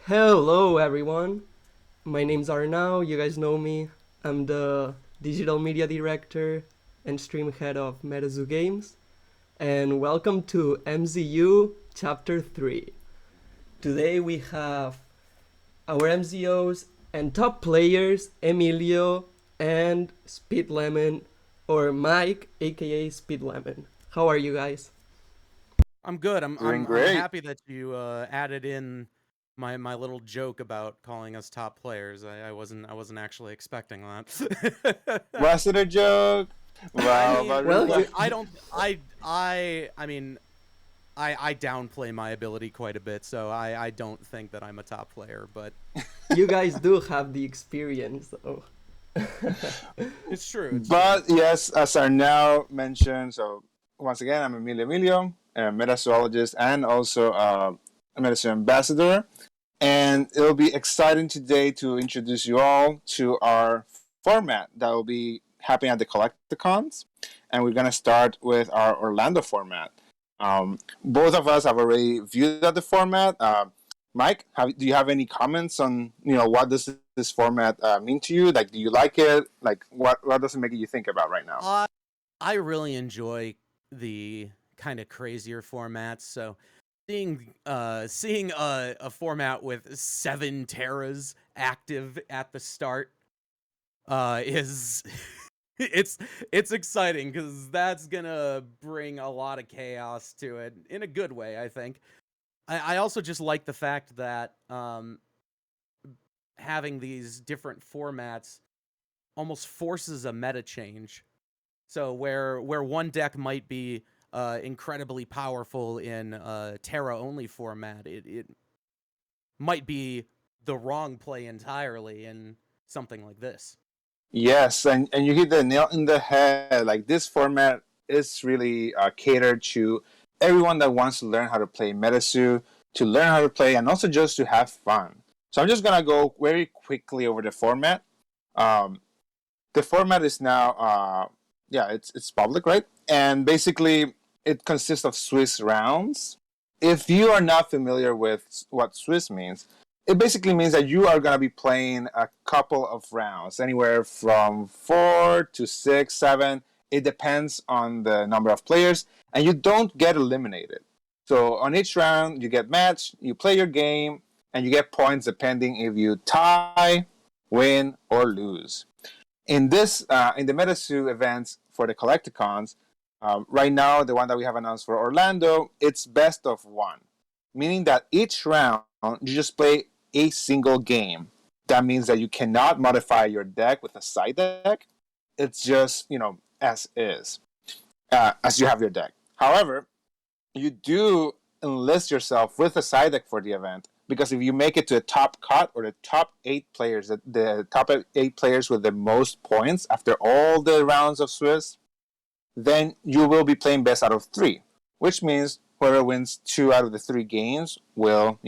Hello, everyone. My name's Arnau. You guys know me. I'm the digital media director and stream head of MetaZoo Games. And welcome to MZU Chapter 3. Today we have our MZOs and top players Emilio and Speed Lemon, or Mike, aka Speed Lemon. How are you guys? I'm good. I'm Doing I'm I'm great. happy that you added in my little joke about calling us top players. I wasn't actually expecting that. Was it a joke? I Well, mean, but Well, really, look, you, I don't I mean I downplay my ability quite a bit, so I don't think that I'm a top player, but you guys do have the experience, though. it's true. It's true. but yes, as I now mentioned, so once again, I'm Emilio, a metazoologist and also a medicine ambassador. And it'll be exciting today to introduce you all to our format that will be happening at the Collecticons. And we're going to start with our Orlando format. Both of us have already viewed at the format. Mike, do you have any comments on what does this format mean to you? Like, do you like it? Like, what does it make you think about right now? I I really enjoy the kind of crazier formats, so seeing a format with 7 Terras active at the start is it's it's exciting because that's gonna bring a lot of chaos to it in a good way, I think. I also just like the fact that having these different formats almost forces a meta change. So where one deck might be incredibly powerful in a Terra only format, it might be the wrong play entirely in something like this. Yes, and you hit the nail in the head. Like this format is really catered to everyone that wants to learn how to play Metasu, to learn how to play, and also just to have fun. So I'm just gonna go very quickly over the format. Um, the format is now, yeah, it's public, right? And basically, it consists of Swiss rounds. If you are not familiar with what Swiss means, it basically means that you are going to be playing a couple of rounds, anywhere from 4 to 6, 7. It depends on the number of players, and you don't get eliminated. So on each round, you get matched, you play your game, and you get points depending if you tie, win, or lose. In the MetaZoo events for the Collecticons, right now the one that we have announced for Orlando, it's best of one, meaning that each round you just play a single game. That means that you cannot modify your deck with a side deck. It's just as is, as you have your deck. However, you do enlist yourself with a side deck for the event, because if you make it to the top cut, or the top 8 players, the top 8 players with the most points after all the rounds of Swiss, then you will be playing best out of 3, which means whoever wins 2 out of the 3 games will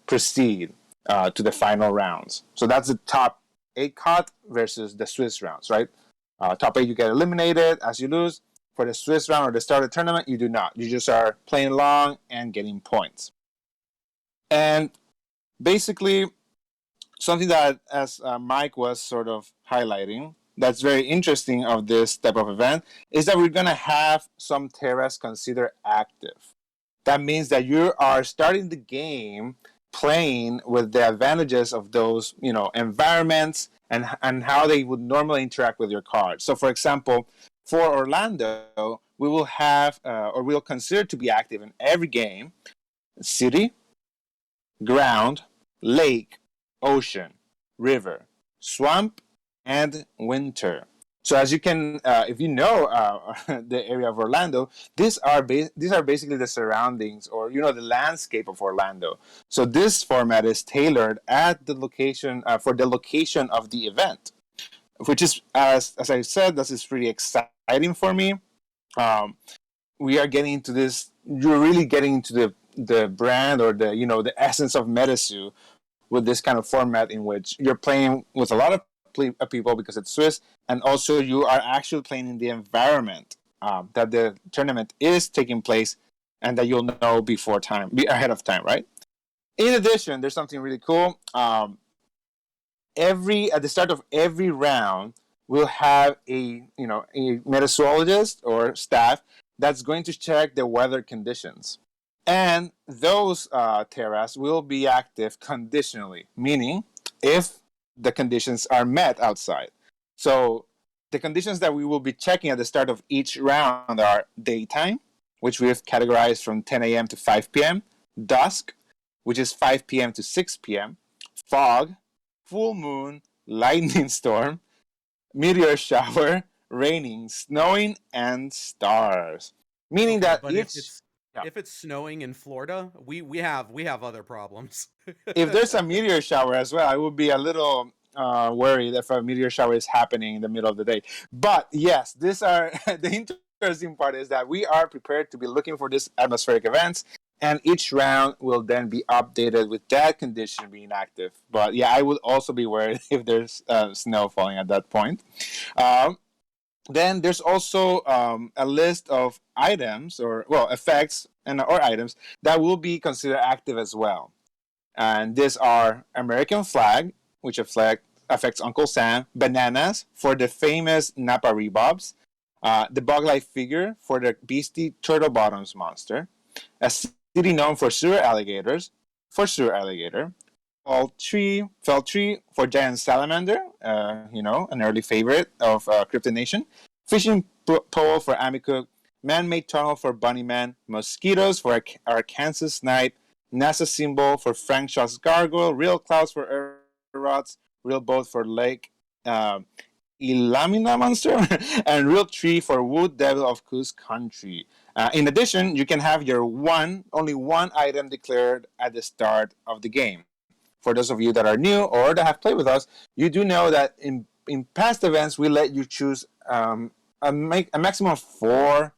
proceed to the final rounds. So that's the top 8 cut versus the Swiss rounds, right? Top 8 you get eliminated as you lose. For the Swiss round or the start of the tournament, you do not. You just are playing along and getting points. And basically, something that, as Mike was sort of highlighting, that's very interesting of this type of event is that we're going to have some terras considered active. That means that you are starting the game playing with the advantages of those environments, and how they would normally interact with your cards. So, for example, for Orlando, we will have, or we'll consider to be active in every game, city, ground, lake, ocean, river, swamp, and winter. So as you can, if you know the area of Orlando, these are basically the surroundings, or the landscape of Orlando. So this format is tailored at the location, for the location of the event, which is, as I said, this is pretty exciting for me. Um, we are getting into this. You're really getting into the brand, or the essence of MetaZoo, with this kind of format in which you're playing with a lot of people because it's Swiss, and also you are actually playing in the environment that the tournament is taking place, and that you'll know before time, be ahead of time, right? In addition, there's something really cool. At the start of every round, we'll have a metazoologist or staff that's going to check the weather conditions, and those terras will be active conditionally, meaning if the conditions are met outside. So the conditions that we will be checking at the start of each round are daytime, which we've categorized from 10 a.m. to 5 p.m., dusk, which is 5 p.m. to 6 p.m., fog, full moon, lightning storm, meteor shower, raining, snowing, and stars. Meaning Okay, that but each yeah, if it's snowing in Florida, we have other problems. if there's a meteor shower as well, I would be a little worried if a meteor shower is happening in the middle of the day. But yes, these are the interesting part is that we are prepared to be looking for these atmospheric events, and each round will then be updated with that condition being active. But yeah, I would also be worried if there's snow falling at that point. Um, then there's also a list of items or effects and or items that will be considered active as well. And these are American flag, which affects Uncle Sam, bananas for the famous Napa Rebobs, the bug-like figure for the beastie turtle bottoms monster, a city known for sewer alligators for sewer alligator, felt tree for giant salamander, an early favorite of Cryptid Nation, fishing pole for Amikuk, man-made tunnel for Bunnyman, mosquitoes for Arkansas snipe, NASA symbol for Frank Shaw's gargoyle, real clouds for rods, real boat for Lake Ilamina monster, and real tree for Wood Devil of Coos Country. In addition, you can have your only one item declared at the start of the game. For those of you that are new or that have played with us, you do know that in past events we let you choose a maximum of four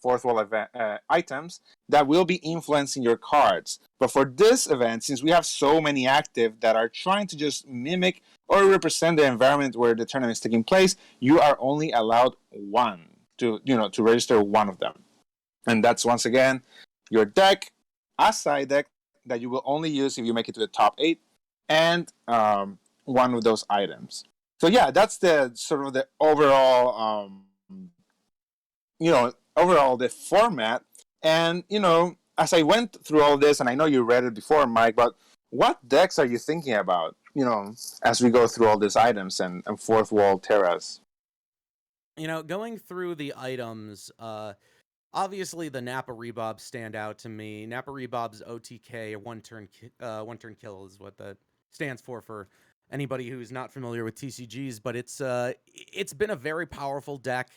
fourth wall event, items that will be influencing your cards. But for this event, since we have so many active that are trying to just mimic or represent the environment where the tournament is taking place, you are only allowed one to register one of them. And that's once again your deck, a side deck that you will only use if you make it to the top 8, and one of those items. So yeah, that's the sort of the overall overall the format. And as I went through all this, and I know you read it before, Mike, but what decks are you thinking about as we go through all these items and fourth wall terras? Going through the items, obviously the Napa Rebobs stand out to me. Napa Rebobs OTK, one turn kill, is what that stands for anybody who's not familiar with TCGs. But it's been a very powerful deck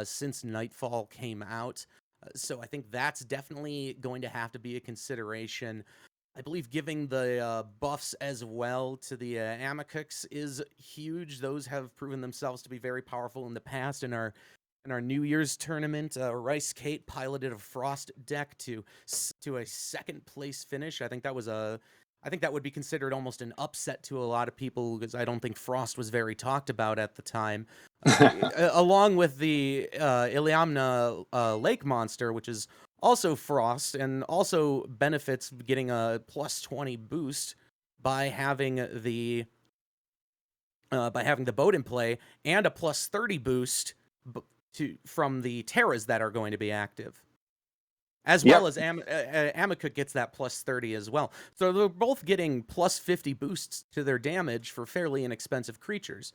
since Nightfall came out. So I think that's definitely going to have to be a consideration. I believe giving the buffs as well to the Amakuks is huge. Those have proven themselves to be very powerful in the past. In our New Year's tournament, Rice Kate piloted a Frost deck to a second place finish. I think that would be considered almost an upset to a lot of people because I don't think Frost was very talked about at the time. Along with the Iliamna Lake Monster, which is also Frost and also benefits getting a plus 20 boost by having the boat in play, and a plus 30 boost from the terras that are going to be active. As well as Amakuk gets that plus 30 as well. So they're both getting plus 50 boosts to their damage for fairly inexpensive creatures.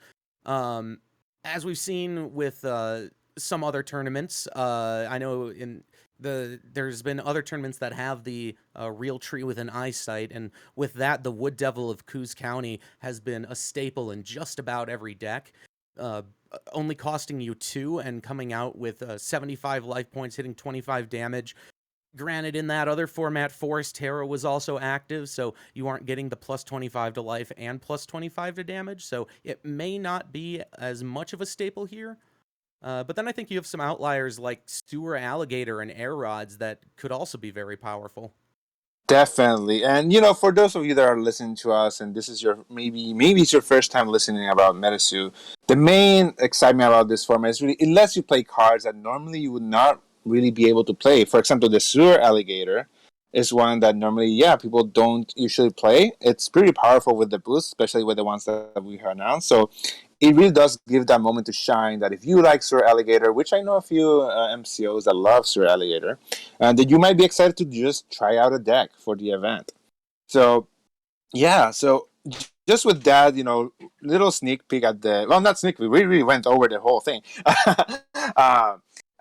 As we've seen with some other tournaments, I know there's been other tournaments that have the real tree with an eyesight, and with that, the Wood Devil of Coos County has been a staple in just about every deck. Only costing you 2 and coming out with 75 life points, hitting 25 damage. Granted, in that other format, Forest Terror was also active, so you aren't getting the plus 25 to life and plus 25 to damage, so it may not be as much of a staple here. But then I think you have some outliers like Sewer Alligator and Air Rods that could also be very powerful. Definitely. And for those of you that are listening to us and this is your maybe it's your first time listening about MetaZoo, the main excitement about this format is really it lets you play cards that normally you would not really be able to play. For example, the Sewer Alligator is one that normally, people don't usually play. It's pretty powerful with the boost, especially with the ones that we have announced. So it really does give that moment to shine that if you like Sewer Alligator, which I know a few MCOs that love Sewer Alligator, that you might be excited to just try out a deck for the event. So, so just with that, little sneak peek at not sneak peek, we really went over the whole thing.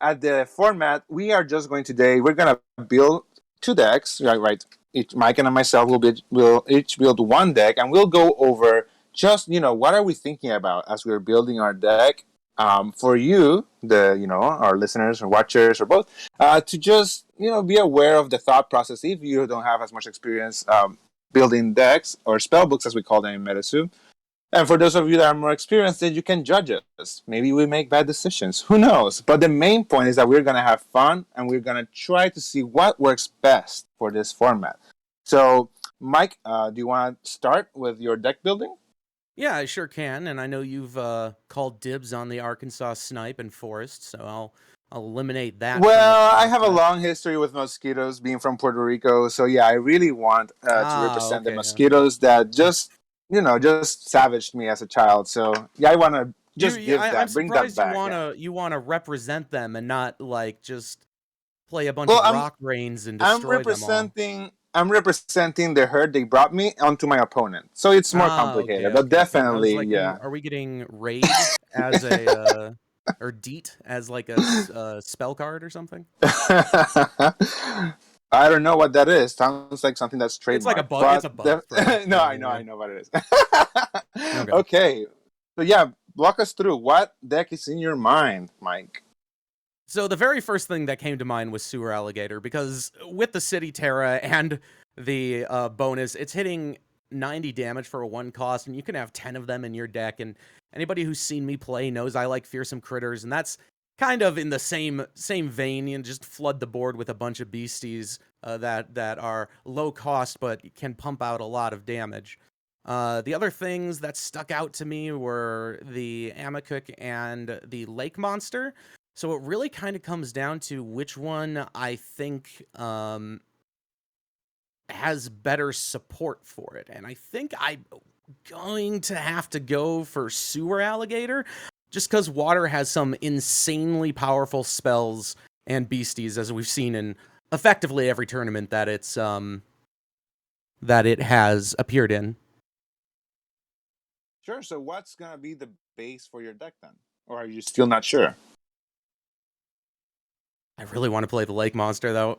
At the format, we are just going today, we're going to build two decks, right? Mike and myself will each build one deck, and we'll go over just, what are we thinking about as we're building our deck, for you, our listeners or watchers or both, to just, be aware of the thought process if you don't have as much experience building decks or spell books, as we call them in MetaZoo. And for those of you that are more experienced, then you can judge us. Maybe we make bad decisions. Who knows? But the main point is that we're going to have fun, and we're going to try to see what works best for this format. So, Mike, do you want to start with your deck building? Yeah, I sure can. And I know you've called dibs on the Arkansas snipe and forest, so I'll eliminate that. Well, I have a long history with mosquitoes, being from Puerto Rico. So, yeah, I really want to represent the mosquitoes that just savaged me as a child. So, yeah, I want to bring that back. You want to represent them and not like just play a bunch of rock rains and destroy them all. I'm representing the herd they brought me onto my opponent, so it's more complicated. But definitely, Are we getting raid as a or deet as like a spell card or something? I don't know what that is. Sounds like something that's trademarked. It's like a bug. It's a bug. No, I know what it is. Okay. So walk us through what deck is in your mind, Mike. So the very first thing that came to mind was Sewer Alligator, because with the City Terra and the bonus, it's hitting 90 damage for a 1 cost, and you can have 10 of them in your deck. And anybody who's seen me play knows I like fearsome critters, and that's kind of in the same vein. You just flood the board with a bunch of beasties that are low cost but can pump out a lot of damage. The other things that stuck out to me were the Amakuk and the Lake Monster. So it really kind of comes down to which one I think has better support for it. And I think I'm going to have to go for Sewer Alligator, just because water has some insanely powerful spells and beasties, as we've seen in effectively every tournament that it's that it has appeared in. Sure. So what's gonna be the base for your deck then, or are you still not sure? I really want to play the Lake Monster, though.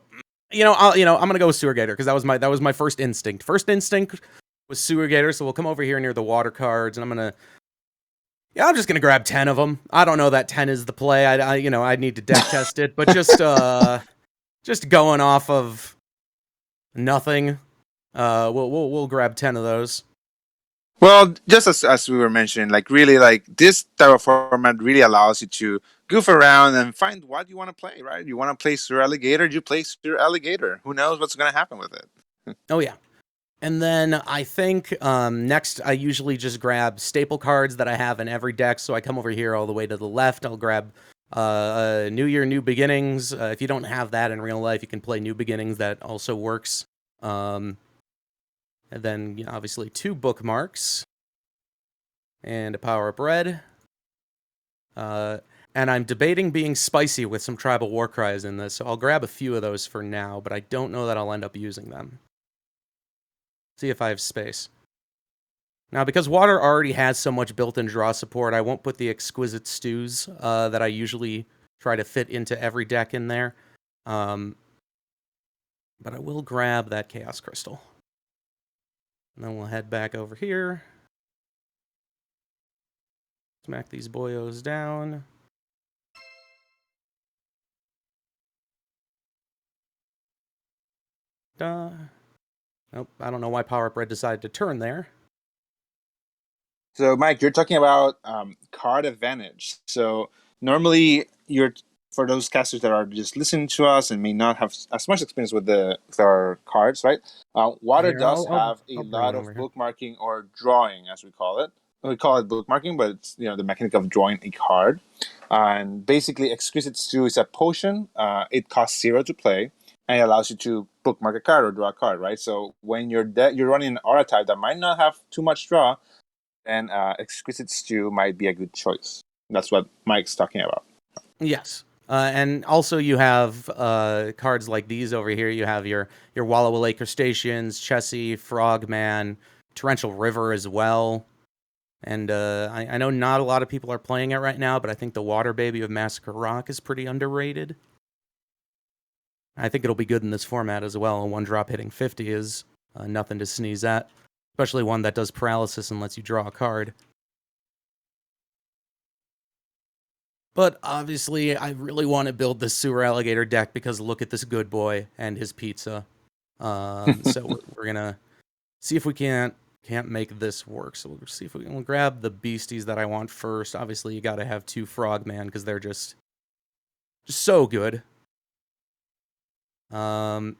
I'm gonna go with Sewer Gator, because that was my first instinct. First instinct was Sewer Gator, so we'll come over here near the water cards, and I'm just gonna grab 10 of them. I don't know that 10 is the play. I need to deck test it, but just going off of nothing, we'll grab 10 of those. Well, just as we were mentioning, this type of format really allows you to goof around and find what you want to play, right? You want to play Sewer Alligator, you play Sewer Alligator. Who knows what's going to happen with it? Oh, yeah. And then I think next I usually just grab staple cards that I have in every deck. So I come over here all the way to the left. I'll grab New Year, New Beginnings. If you don't have that in real life, you can play New Beginnings. That also works. And then, obviously, 2 bookmarks and a power-up red. And I'm debating being spicy with some tribal war cries in this, so I'll grab a few of those for now, but I don't know that I'll end up using them. See if I have space. Now, because water already has so much built-in draw support, I won't put the exquisite stews that I usually try to fit into every deck in there. But I will grab that Chaos Crystal. And then we'll head back over here. Smack these boyos down. Nope, I don't know why Power Up Red decided to turn there. So, Mike, you're talking about card advantage. So, normally, for those casters that are just listening to us and may not have as much experience with our cards, right? Water does have a lot of bookmarking or drawing, as we call it. We call it bookmarking, but it's the mechanic of drawing a card. And basically, Exquisite Stew is a potion. It costs 0 to play, and it allows you to bookmark a card or draw a card, right? So when you're running an aura type that might not have too much draw, then Exquisite Stew might be a good choice. That's what Mike's talking about. Yes. And also you have cards like these over here. You have your Walla Lake Crustaceans, Chessie, Frogman, Torrential River as well. And I know not a lot of people are playing it right now, but I think the Water Baby of Massacre Rock is pretty underrated. I think it'll be good in this format as well. A 1-drop hitting 50 is nothing to sneeze at, especially one that does paralysis and lets you draw a card. But obviously, I really want to build this Sewer Alligator deck because look at this good boy and his pizza. So we're gonna see if we can't make this work. So we'll see if we can grab the beasties that I want first. Obviously, you got to have 2 Frogman because they're just so good. I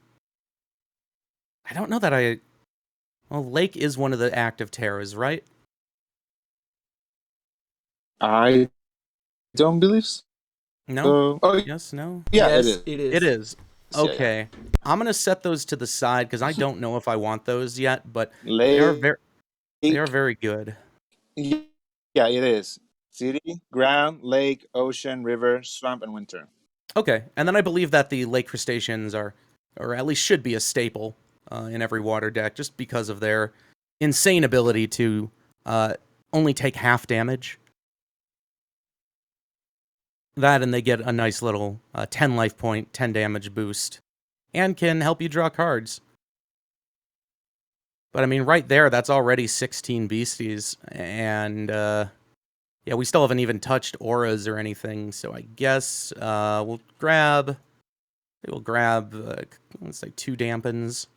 don't know that well, Lake is one of the active terras, right? I don't believe so. No? Oh, Yes? No? yeah, yes, it is. it is. It is. Yeah, yeah. Okay. I'm going to set those to the side because I don't know if I want those yet, but Lake. they are very good. Yeah, it is. City, ground, lake, ocean, river, swamp, and winter. Okay. And then I believe that the lake crustaceans are, or at least should be, a staple in every water deck just because of their insane ability to only take half damage. That, and they get a nice little 10 life point, 10 damage boost, and can help you draw cards. But I mean, right there, that's already 16 beasties, and yeah, we still haven't even touched auras or anything. So I guess we'll grab, let's say 2 dampens.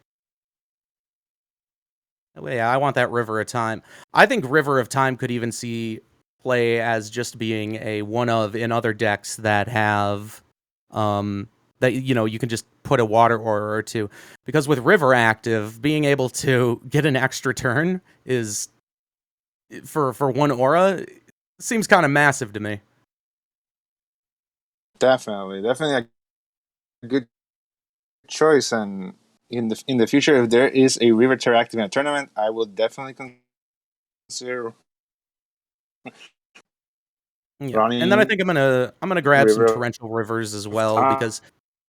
Oh, yeah, I want that River of Time. I think River of Time could even see play as just being a one of in other decks that have that you can just put a water aura or 2, because with River active, being able to get an extra turn is for 1 aura seems kind of massive to me. Definitely a good choice. And in the future, if there is a River Terra active in a tournament, I will definitely consider Yeah. running. And then I think I'm gonna grab some River Torrential Rivers as well because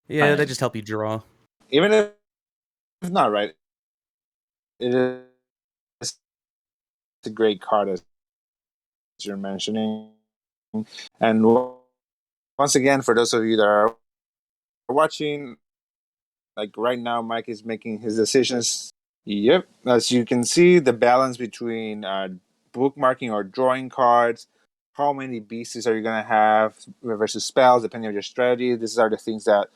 they just help you draw. Even if not, right? It is a great card as you're mentioning. And once again, for those of you that are watching, like right now, Mike is making his decisions. Yep, as you can see, the balance between bookmarking or drawing cards, how many beasties are you going to have versus spells, depending on your strategy. These are the things that.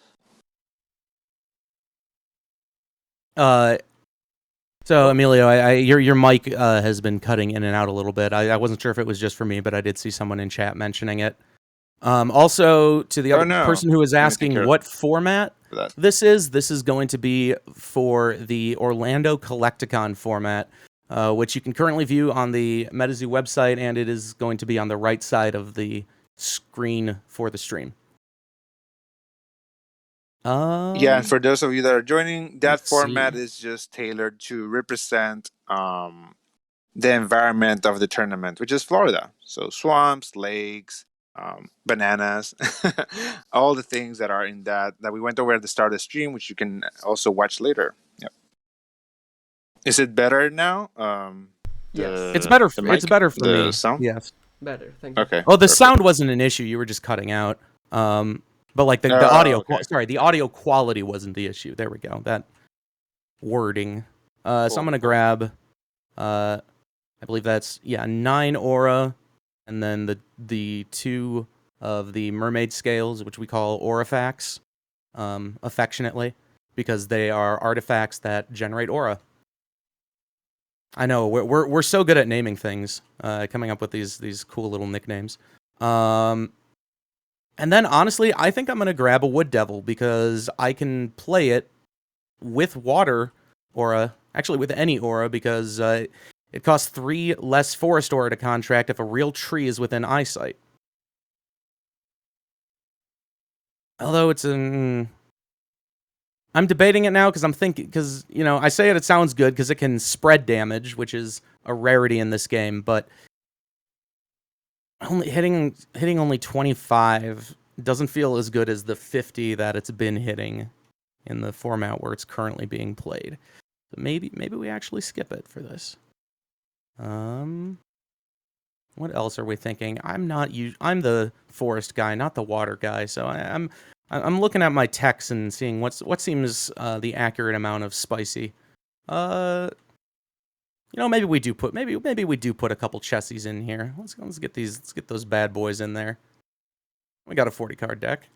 So Emilio, your mic has been cutting in and out a little bit. I wasn't sure if it was just for me, but I did see someone in chat mentioning it. Also, to the other person who was asking what format this is going to be for the Orlando Collecticon format, which you can currently view on the MetaZoo website, and it is going to be on the right side of the screen for the stream. Yeah, and for those of you that are joining, that format see. is just tailored to represent the environment of the tournament, which is Florida. So swamps, lakes, bananas, all the things that are in that we went over at the start of the stream, which you can also watch later. Yep. Is it better now? Yes. It's better. It's better for me. Sound? Yes. Better. Thank you. Okay. Oh, the sound wasn't an issue. You were just cutting out. But like the audio, okay. the audio quality wasn't the issue. There we go. That wording. So I'm gonna grab. I believe that's 9 aura, and then the 2 of the mermaid scales, which we call aurifacts, affectionately, because they are artifacts that generate aura. I know we're so good at naming things, coming up with these cool little nicknames. And then, honestly, I think I'm going to grab a Wood Devil because I can play it with water aura, actually with any aura, because it costs 3 less forest aura to contract if a real tree is within eyesight. Although it's I'm debating it now because I'm thinking, because, you know, I say it sounds good because it can spread damage, which is a rarity in this game, but only hitting only 25 doesn't feel as good as the 50 that it's been hitting in the format where it's currently being played. So maybe we actually skip it for this. What else are we thinking? I'm the forest guy, not the water guy. So I'm looking at my text and seeing what seems the accurate amount of spicy. You know, maybe we do put a couple Chessies in here. Let's get those bad boys in there. We got a 40 card deck.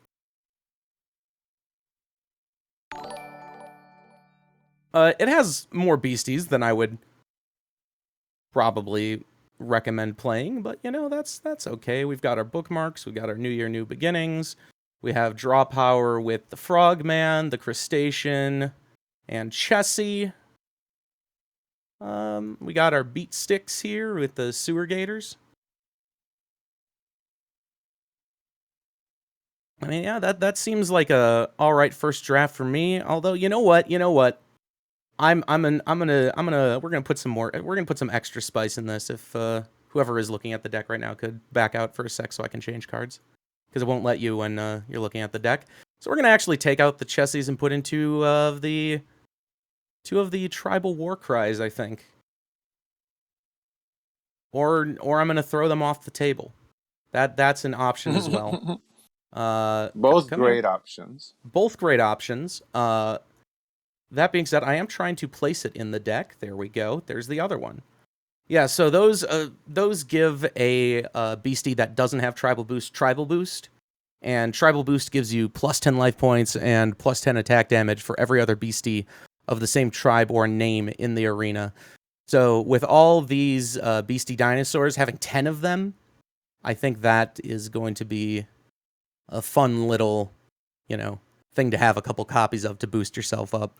It has more beasties than I would probably recommend playing, but you know, that's okay. We've got our bookmarks, we got our New Year, New Beginnings. We have draw power with the Frogman, the Crustacean, and Chessie. We got our beat sticks here with the Sewer Gators. I mean, yeah, that seems like a all right first draft for me. Although, you know what? We're gonna put some extra spice in this. If whoever is looking at the deck right now could back out for a sec so I can change cards, because it won't let you when you're looking at the deck. So we're gonna actually take out the Chessies and put in two of the tribal war cries, I think. Or I'm gonna throw them off the table. That's an option as well. Both great options. Both great options. That being said, I am trying to place it in the deck. There we go. There's the other one. Yeah, so those give a beastie that doesn't have tribal boost, and tribal boost gives you plus 10 life points and plus 10 attack damage for every other beastie of the same tribe or name in the arena. So with all these beastie dinosaurs, having 10 of them, I think that is going to be a fun little, you know, thing to have a couple copies of to boost yourself up.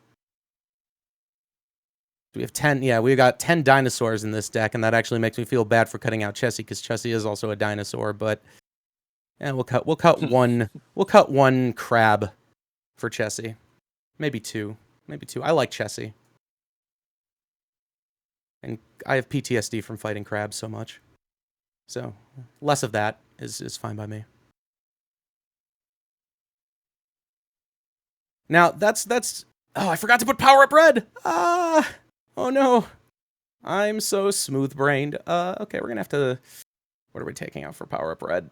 We have 10. Yeah, we got 10 dinosaurs in this deck, and that actually makes me feel bad for cutting out Chessie, because Chessie is also a dinosaur. But yeah, we'll cut one crab for Chessie, maybe two. I like Chessie, and I have PTSD from fighting crabs so much, so less of that is fine by me. Now that's. Oh, I forgot to put power up red. Oh no, I'm so smooth-brained. Okay, we're gonna have to. What are we taking out for power up red?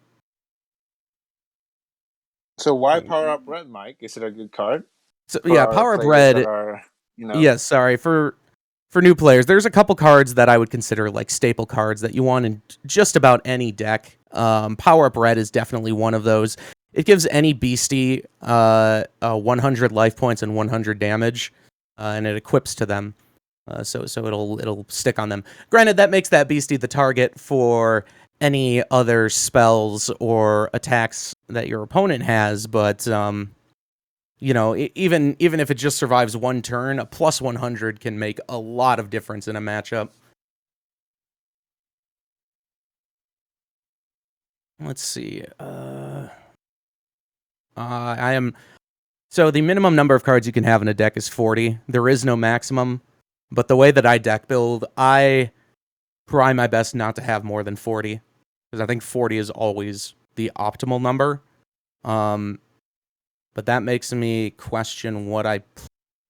So why power up red, Mike? Is it a good card? So yeah, power up red. Yes, sorry for new players. There's a couple cards that I would consider like staple cards that you want in just about any deck. Power up red is definitely one of those. It gives any beastie 100 life points and 100 damage, and it equips to them. So it'll stick on them. Granted, that makes that beastie the target for any other spells or attacks that your opponent has, but you know, even if it just survives one turn, a plus 100 can make a lot of difference in a matchup. Let's see. I am. So the minimum number of cards you can have in a deck is 40. There is no maximum. But the way that I deck build, I try my best not to have more than 40. Because I think 40 is always the optimal number. But that makes me question what I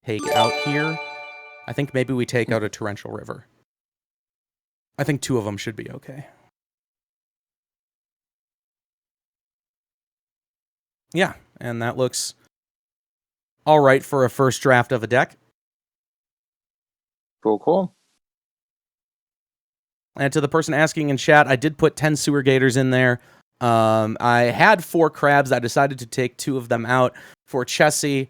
take out here. I think maybe we take out a Torrential River. I think 2 of them should be okay. Yeah, and that looks all right for a first draft of a deck. Cool. And to the person asking in chat, I did put 10 Sewer Gators in there. I had 4 crabs. I decided to take 2 of them out for Chessie,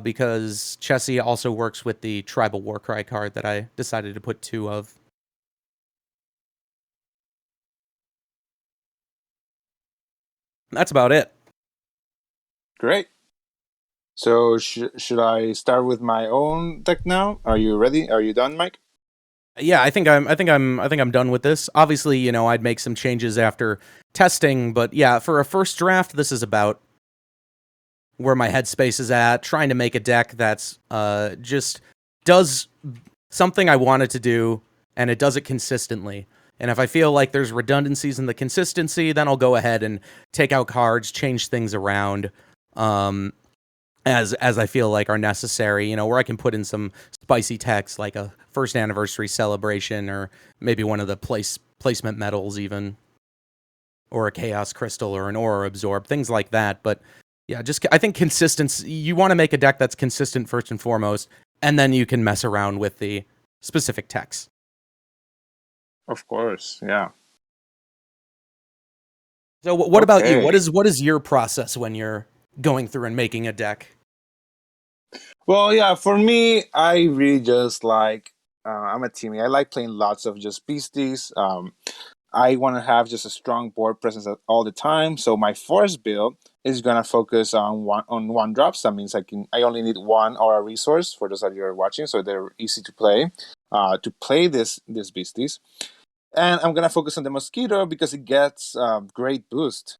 because Chessie also works with the Tribal Warcry card that I decided to put 2 of. That's about it. Great. So should I start with my own deck now? Are you ready? Are you done, Mike? Yeah, I think I'm done with this. Obviously, you know, I'd make some changes after testing, but yeah, for a first draft, this is about where my headspace is at, trying to make a deck that's just does something I wanted to do, and it does it consistently. And if I feel like there's redundancies in the consistency, then I'll go ahead and take out cards, change things around, as I feel like are necessary. You know, where I can put in some spicy text like a first anniversary celebration, or maybe one of the placement medals even, or a chaos crystal or an aura absorb, things like that. But yeah, just I think consistency. You want to make a deck that's consistent first and foremost, and then you can mess around with the specific text. Of course, yeah. So what about you? Okay. What is your process when you're going through and making a deck? Well, yeah, for me, I really just like, I'm a teammate. I like playing lots of just beasties. I want to have just a strong board presence all the time. So my forest build is gonna focus on one drops. That means I only need one aura resource for those that you're watching, so they're easy to play this beasties. And I'm gonna focus on the mosquito because it gets great boost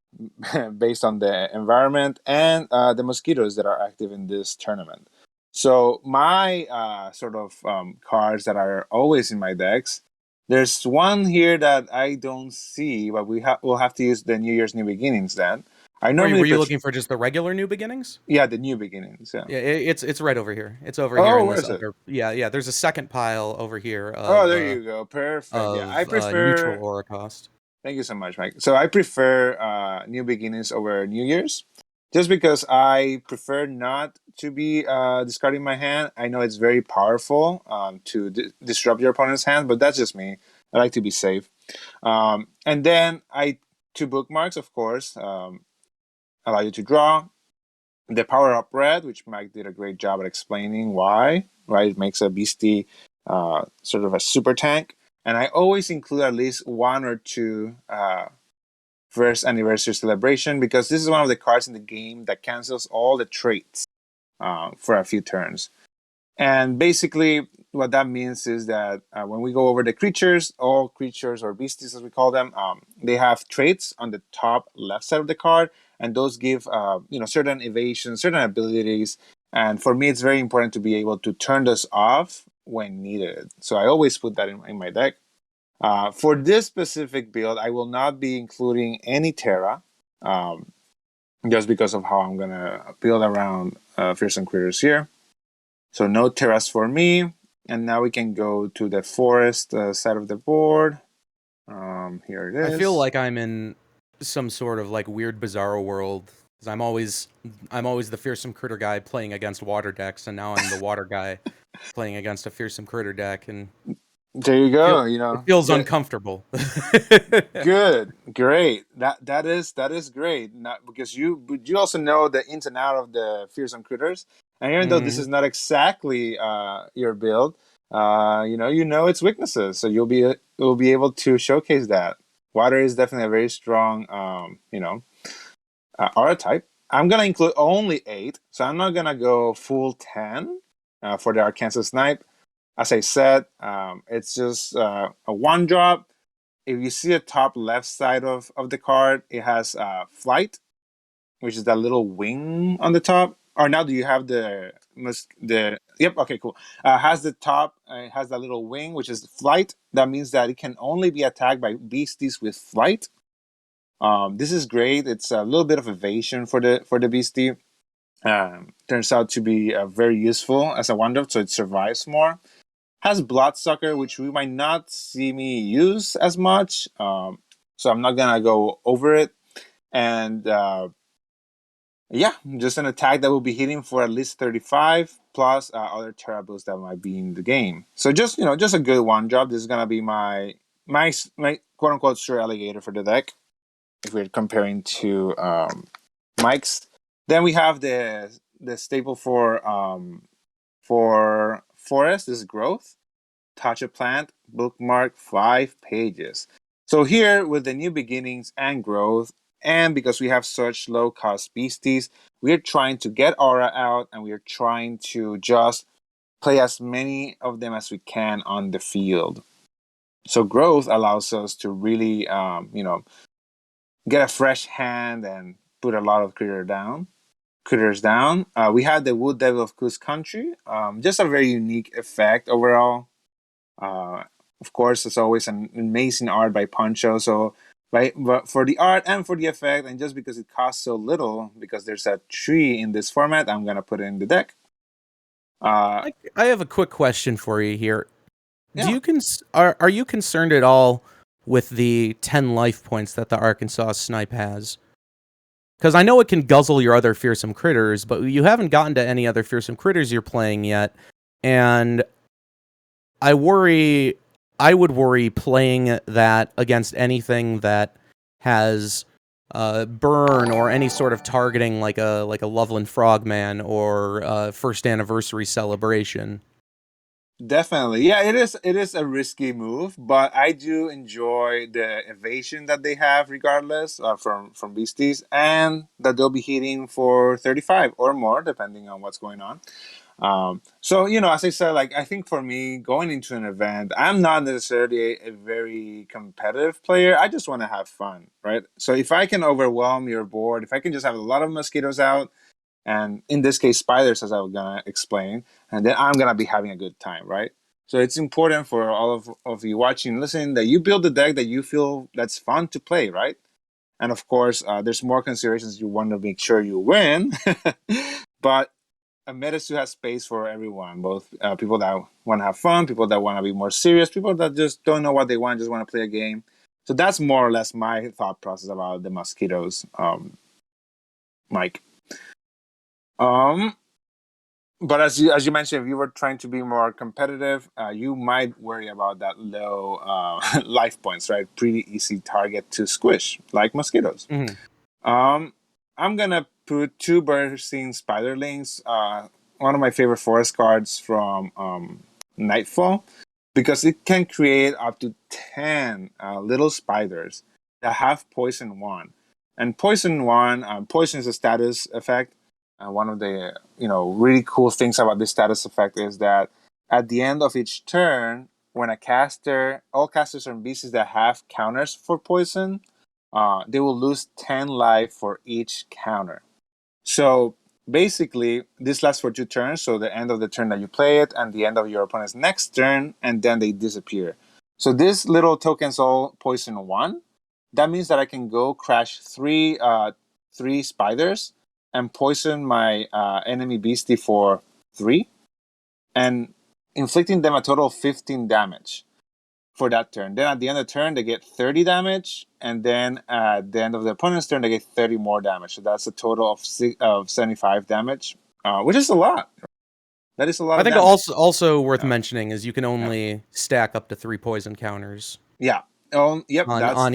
based on the environment and the mosquitoes that are active in this tournament. So my sort of cards that are always in my decks. There's one here that I don't see, but we'll have to use the New Year's New Beginnings then. I normally Were you looking for just the regular New Beginnings? yeah, the New Beginnings. Yeah. Yeah, it's right over here. It's over here Oh, in where this is it? other. Yeah. There's a second pile over here Oh, there you go. Perfect. Yeah, I of prefer. neutral aura cost. Thank you so much, Mike. So I prefer New Beginnings over New Year's, just because I prefer not to be discarding my hand. I know it's very powerful to disrupt your opponent's hand, but that's just me. I like to be safe. And then two bookmarks, of course, allow you to draw. The power up red, which Mike did a great job at explaining why. Right, it makes a beastie sort of a super tank. And I always include at least one or two first anniversary celebration, because this is one of the cards in the game that cancels all the traits for a few turns. And basically, what that means is that when we go over the creatures, all creatures or beasties as we call them, they have traits on the top left side of the card, and those give certain evasion, certain abilities. And for me, it's very important to be able to turn those off when needed. So I always put that in my deck. For this specific build, I will not be including any Terra, just because of how I'm gonna build around fearsome critters here. So no Terras for me. And now we can go to the forest side of the board. Here it is. I feel like I'm in some sort of like weird bizarro world, because I'm always the fearsome critter guy playing against water decks, and now I'm the water guy playing against a fearsome critter deck, and there you go. it feels uncomfortable. Good, great. That is great. Not because you also know the ins and out of the fearsome critters, and even though this is not exactly your build, you know its weaknesses, so you'll be able to showcase that. Water is definitely a very strong, aura type. I'm gonna include only 8, so I'm not gonna go full 10 for the Arkansas Snipe. As I said, it's just a 1-drop. If you see the top left side of the card, it has flight, which is that little wing on the top. Or now do you have the yep, okay, cool. Has the top, it has that little wing, which is flight. That means that it can only be attacked by beasties with flight. This is great. It's a little bit of evasion for the beastie. Turns out to be very useful as a 1-drop, so it survives more. Has Bloodsucker, which we might not see me use as much, so I'm not gonna go over it. And just an attack that will be hitting for at least 35, plus other Terra builds that might be in the game. So just a good 1-drop. This is gonna be my quote unquote Sir Alligator for the deck, if we're comparing to Mike's. Then we have the staple for forest is growth. Touch a plant, bookmark 5 pages. So here with the New Beginnings and growth, and because we have such low cost beasties, we're trying to get aura out, and we're trying to just play as many of them as we can on the field. So growth allows us to really get a fresh hand and put a lot of critter down. critters down. We had the Wood Devil of Coos Country, just a very unique effect overall. Of course, it's always an amazing art by Poncho. So, but for the art and for the effect, and just because it costs so little, because there's a tree in this format, I'm gonna put it in the deck. I have a quick question for you here. Do Yeah. you are you concerned at all with the 10 life points that the Arkansas Snipe has? Because I know it can guzzle your other fearsome critters, but you haven't gotten to any other fearsome critters you're playing yet, and I would worry playing that against anything that has burn or any sort of targeting, like a Loveland Frogman or first anniversary celebration. Definitely. Yeah, it is a risky move, but I do enjoy the evasion that they have regardless from beasties, and that they'll be hitting for 35 or more depending on what's going on. So, as I said, like, I think for me going into an event, I'm not necessarily a very competitive player. I just want to have fun, right? So if I can overwhelm your board, if I can just have a lot of mosquitoes out, and in this case spiders, as I was gonna explain, and then I'm gonna be having a good time, right? So it's important for all of you watching and listening that you build a deck that you feel that's fun to play, right? And of course, there's more considerations. You want to make sure you win, but a MetaZoo has space for everyone, both people that want to have fun, people that want to be more serious, people that just don't know what they want, just want to play a game. So that's more or less my thought process about the mosquitoes, Mike. Um, but as you mentioned, if you were trying to be more competitive, you might worry about that low life points, right? Pretty easy target to squish, like mosquitoes. Mhm. I'm gonna put two bursting spiderlings. One of my favorite forest cards from Nightfall, because it can create up to 10 little spiders that have poison one. And poison one, poison is a status effect. One of the really cool things about this status effect is that at the end of each turn, when all casters and beasts that have counters for poison, they will lose 10 life for each counter. So basically, this lasts for 2 turns. So the end of the turn that you play it, and the end of your opponent's next turn, and then they disappear. So this little tokens all poison one. That means that I can go crash three spiders and poison my enemy beastie for 3, and inflicting them a total of 15 damage for that turn. Then at the end of the turn, they get 30 damage, and then at the end of the opponent's turn, they get 30 more damage. So that's a total of 75 damage, which is a lot. That is a lot I of think damage. also worth Yeah. mentioning is you can Yeah. only stack up to 3 poison counters Yeah. Yep. That's on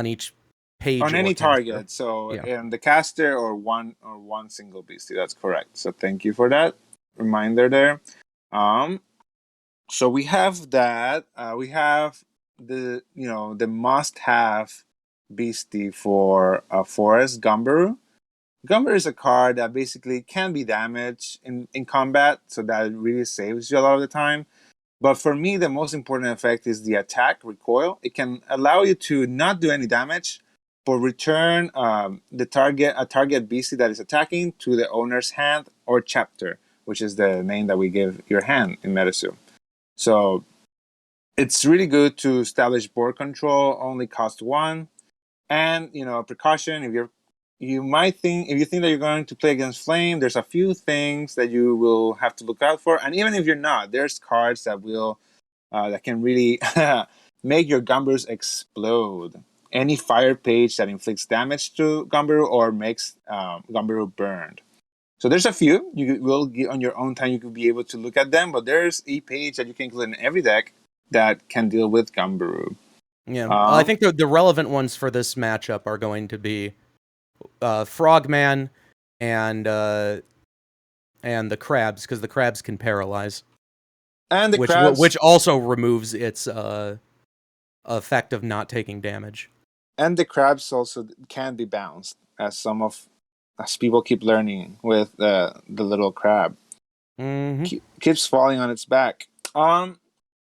each page on or any caster. target. So Yeah. in the caster or one single beastie. That's correct. So thank you for that reminder there. Um, so we have that. We have the must-have beastie for Forest Gumberu. Gumberu is a card that basically can be damaged in combat, so that really saves you a lot of the time. But for me, the most important effect is the attack recoil. It can allow you to not do any damage, but return a target beastie that is attacking to the owner's hand or chapter, which is the name that we give your hand in MetaZoo. So it's really good to establish board control. Only cost 1, and a precaution if you think that you're going to play against flame. There's a few things that you will have to look out for, and even if you're not, there's cards that can really make your Gumberus explode. Any fire page that inflicts damage to Gumberu or makes Gumberu burned. So there's a few. You will get on your own time. You could be able to look at them, but there's a page that you can include in every deck that can deal with Gumberu. Yeah. I think the relevant ones for this matchup are going to be Frogman and the crabs, because the crabs can paralyze, and the which crabs also removes its effect of not taking damage. and the crabs also can be bounced, as people keep learning with the little crab. Keeps falling on its back. I'm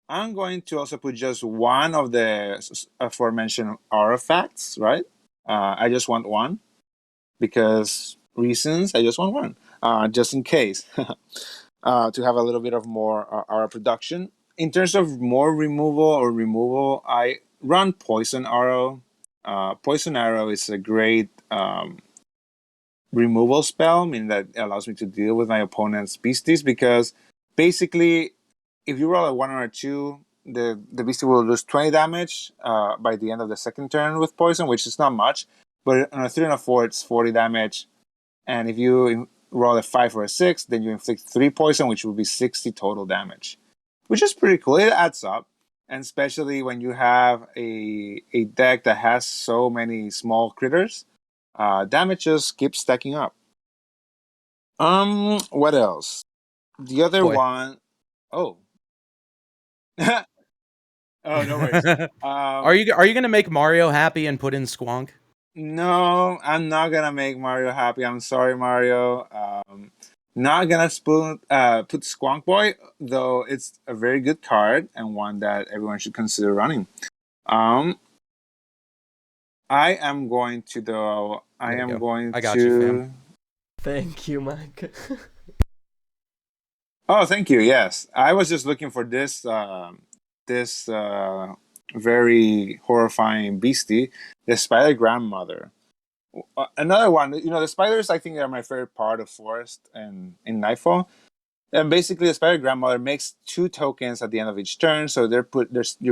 going to also put just one of the aforementioned artifacts, right? I just want one. because reasons. I just want one, just in case, to have a little bit of more aura production. In terms of more removal, I run Poison Arrow. Poison Arrow is a great removal spell, meaning that it allows me to deal with my opponent's beasties, because basically, if you roll a 1 or a 2, the beastie will lose 20 damage by the end of the second turn with poison, which is not much. But on a 3 and a 4, it's 40 damage. And if you roll a 5 or a 6, then you inflict 3 poison, which will be 60 total damage, which is pretty cool. It adds up. And especially when you have a deck that has so many small critters, damage just keeps stacking up. What else? The other Boy. one, oh, oh, no worries. Are you gonna make Mario happy and put in Squonk? No, I'm not gonna make Mario happy. I'm sorry, Mario. Not gonna put Squonk Boy, though it's a very good card and one that everyone should consider running. I am going to though. I am going I got to. you, fam. Thank you, Mike. Oh, thank you. Yes, I was just looking for this very horrifying beastie, the Spider Grandmother. Another one, the spiders. I think are my favorite part of Forest and in Nightfall. And basically, the Spider Grandmother makes 2 tokens at the end of each turn, so you're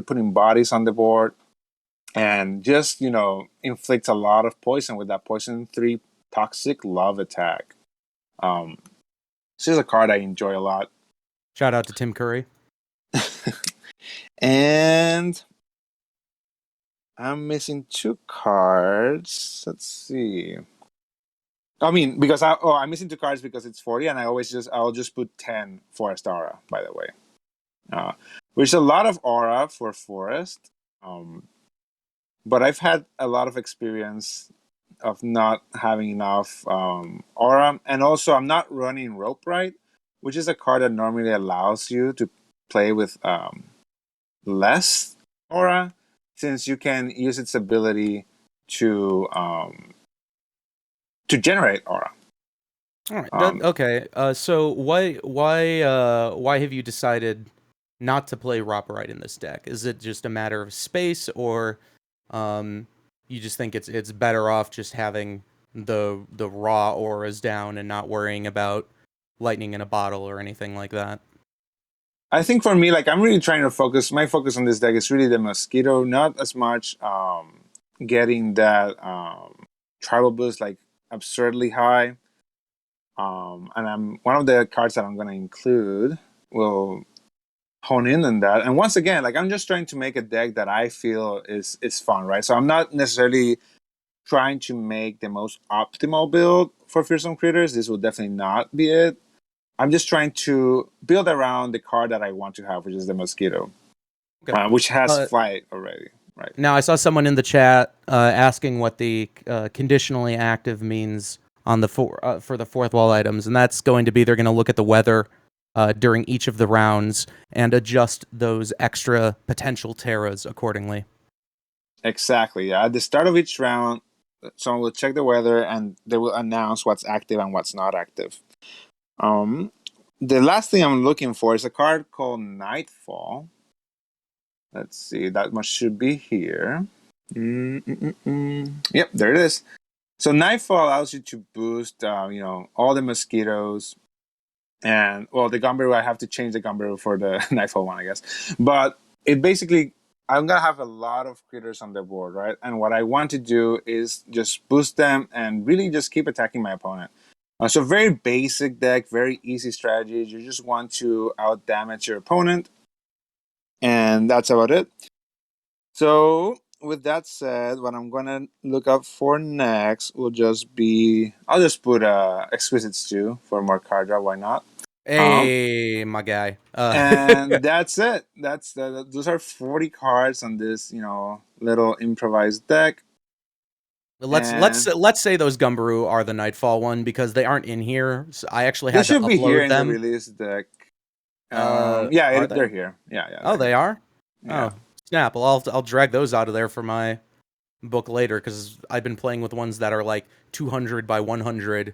putting bodies on the board, and just inflicts a lot of poison with that poison 3 toxic love attack. This is a card I enjoy a lot. Shout out to Tim Curry. And I'm missing 2 cards. Let's see. I mean, because I'm missing 2 cards because it's 40, and I'll just put 10 Forest Aura, by the way. Which is a lot of aura for Forest. But I've had a lot of experience of not having enough aura, and also I'm not running Rope Ride, which is a card that normally allows you to play with less aura, since you can use its ability to generate aura. All right. Okay. So why have you decided not to play Roperite in this deck? Is it just a matter of space, or you just think it's better off just having the raw auras down and not worrying about lightning in a bottle or anything like that? I think for me, I'm really trying to focus. My focus on this deck is really the mosquito, not as much getting that tribal boost absurdly high. And I'm one of the cards that I'm going to include will hone in on that. And once again, I'm just trying to make a deck that I feel is fun, right? So I'm not necessarily trying to make the most optimal build for Fearsome Critters. This will definitely not be it. I'm just trying to build around the card that I want to have, which is the Mosquito, Okay. which has Flight already, right? Now, I saw someone in the chat asking what the conditionally active means on the for the 4th wall items, and that's going to be they're going to look at the weather during each of the rounds and adjust those extra potential terras accordingly. Exactly. Yeah. At the start of each round, someone will check the weather and they will announce what's active and what's not active. The last thing I'm looking for is a card called Nightfall. Let's see, that much should be here. Yep, there it is. So Nightfall allows you to boost, all the mosquitoes, and the Gumberu. I have to change the Gumberu for the Nightfall one, I guess. But it basically, I'm gonna have a lot of critters on the board, right? And what I want to do is just boost them and really just keep attacking my opponent. So very basic deck, very easy strategy. You just want to out damage your opponent, and that's about it. So with that said, what I'm gonna look up for next will just be, I'll just put Exquisite Stew for more card draw. Why not? Hey, my guy. And that's it. Those are 40 cards on this little improvised deck. Let's say those Gumberu are the Nightfall one, because they aren't in here. So I actually had to upload them. They should be here in the release deck. They're here. Yeah. Oh, they are. Yeah. Oh, snap! Well, I'll drag those out of there for my book later because I've been playing with ones that are like 200 by 100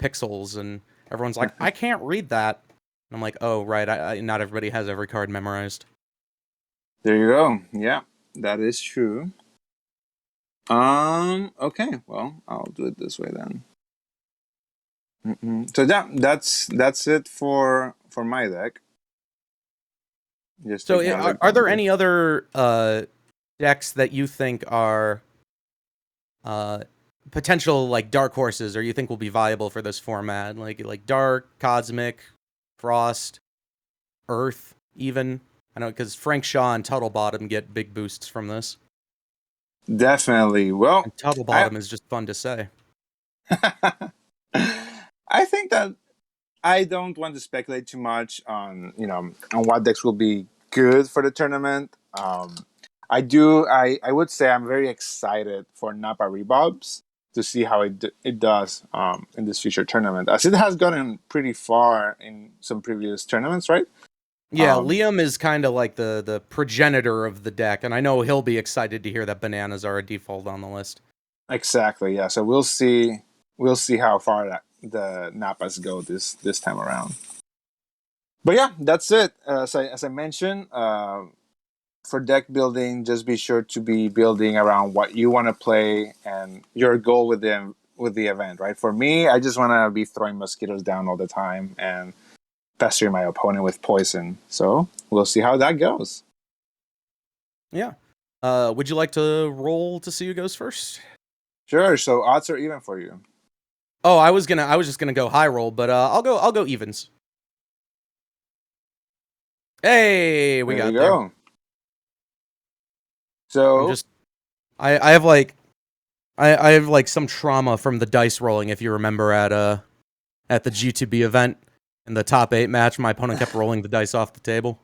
pixels, and everyone's like, I can't read that. And I'm like, oh, right, not everybody has every card memorized. There you go. Yeah, that is true. Okay, well, I'll do it this way then. So yeah, that's it for my deck. Just So taking a look are down there here. any other decks that you think are potential like dark horses, or you think will be viable for this format? Like Dark, Cosmic, Frost, Earth, even? I know because Frank Shaw and Tuttle Bottom get big boosts from this. Definitely. Well, And Tuttle Bottom is just fun to say. I think that I don't want to speculate too much on on what decks will be good for the tournament. I would say I'm very excited for Napa Rebobs to see how it does in this future tournament, as it has gotten pretty far in some previous tournaments, right? Yeah, Liam is kind of like the progenitor of the deck, and I know he'll be excited to hear that bananas are a default on the list. Exactly. Yeah. So we'll see how far the Napas go this time around. But yeah, that's it. As I mentioned, for deck building, just be sure to be building around what you want to play and your goal with the event, right? For me, I just want to be throwing mosquitoes down all the time and pestering my opponent with poison. So we'll see how that goes. Yeah. Would you like to roll to see who goes first? Sure. So odds are even for you. Oh, I was just gonna go high roll, but I'll go evens. Hey, we got there. Go. So I have like I have like some trauma from the dice rolling. If you remember at the G2B event in the top 8 match, my opponent kept rolling the dice off the table.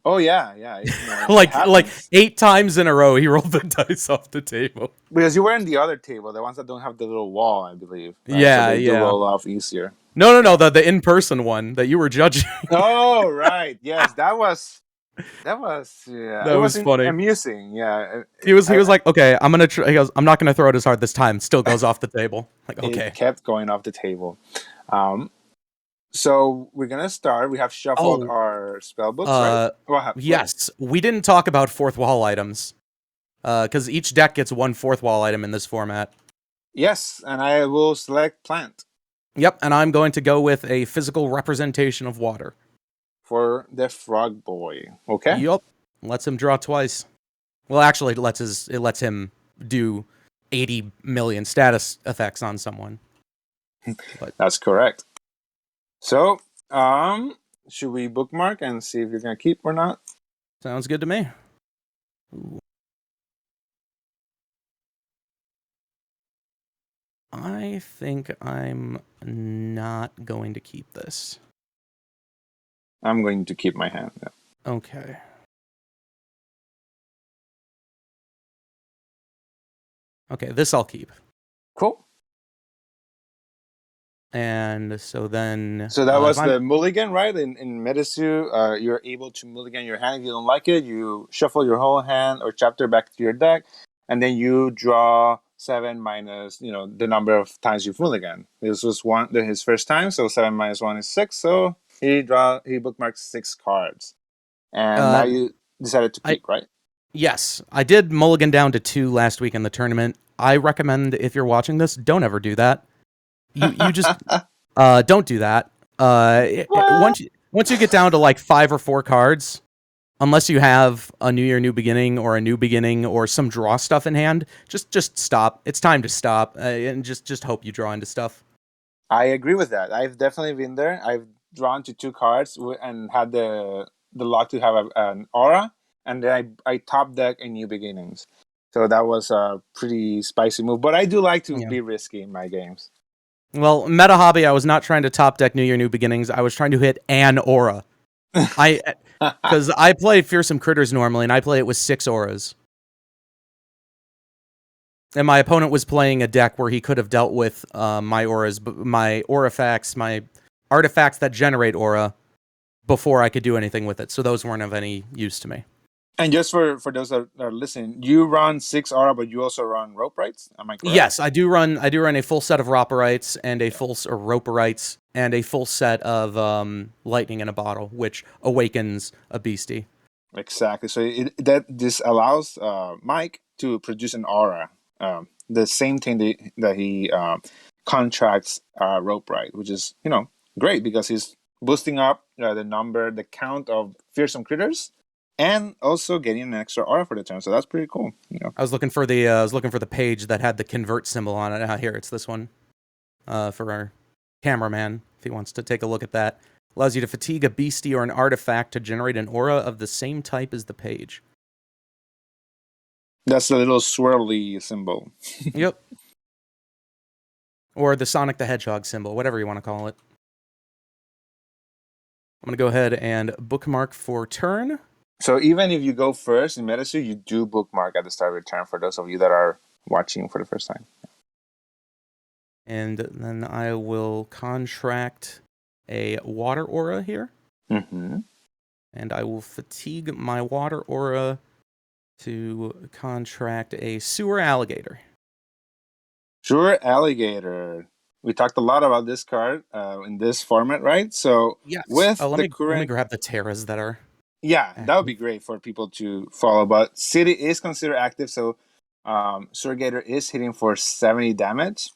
Oh yeah. like 8 times in a row, he rolled the dice off the table. Because you were in the other table, the ones that don't have the little wall, I believe. Right? Yeah, so they do roll off easier. No, the in-person one that you were judging. Oh right, yes, that was yeah. That was funny. Amusing, yeah. He was like, okay, I'm gonna. He goes, I'm not gonna throw it as hard this time. Still goes off the table. Like, okay. It kept going off the table. So we're gonna start. We have shuffled our spell books, right? Yes, we didn't talk about fourth wall items, because each deck gets one fourth wall item in this format. Yes, and I will select plant. Yep, and I'm going to go with a physical representation of water for the frog boy. Okay. Yup. Lets him draw twice. Well, actually, it lets him do 80 million status effects on someone. But that's correct. So, should we bookmark and see if you're gonna keep or not? Sounds good to me. Ooh. I think I'm not going to keep this. I'm going to keep my hand. Yeah. Okay. Okay, this I'll keep. Cool. And so then... So that was the mulligan, right? In MetaZoo, you're able to mulligan your hand. If you don't like it, you shuffle your whole hand or chapter back to your deck, and then you draw 7 minus, the number of times you've mulligan. This was his first time, so 7 minus 1 is 6. So he bookmarked 6 cards. And now you decided to keep, right? Yes. I did mulligan down to 2 last week in the tournament. I recommend, if you're watching this, don't ever do that. You just don't do that. Once you get down to like 5 or 4 cards, unless you have a New Year, New Beginning or a New Beginning or some draw stuff in hand, just stop. It's time to stop and just hope you draw into stuff. I agree with that. I've definitely been there. I've drawn to 2 cards and had the luck to have an aura, and then I top deck a New Beginnings. So that was a pretty spicy move. But I do like to be risky in my games. Well, meta hobby, I was not trying to top deck New Year, New Beginnings. I was trying to hit an aura. Because I play Fearsome Critters normally, and I play it with 6 auras. And my opponent was playing a deck where he could have dealt with my auras, my aurifacts, my artifacts that generate aura, before I could do anything with it. So those weren't of any use to me. And just for those that are listening, you run 6 aura, but you also run rope rights. Am I correct? Yes, I do run a full set of Roperites and a full or Roperites and a full set of lightning in a bottle, which awakens a beastie. Exactly. So this allows Mike to produce an aura, the same thing that he contracts rope ride, which is great because he's boosting up the count of fearsome critters, and also getting an extra aura for the turn. So that's pretty cool. I was looking for the page that had the convert symbol on it. Here, it's this one. For our cameraman, if he wants to take a look at that. Allows you to fatigue a beastie or an artifact to generate an aura of the same type as the page. That's a little swirly symbol. Yep. Or the Sonic the Hedgehog symbol, whatever you want to call it. I'm going to go ahead and bookmark for turn. So even if you go first in MetaZoo, you do bookmark at the start of your turn for those of you that are watching for the first time. And then I will contract a water aura here. Mm-hmm. And I will fatigue my water aura to contract a sewer alligator. Sewer alligator. We talked a lot about this card in this format, right? So yes. With let the me current, grab the Terras that are. Yeah, active. That would be great for people to follow. But City is considered active, so Sewer Gator is hitting for 70 damage.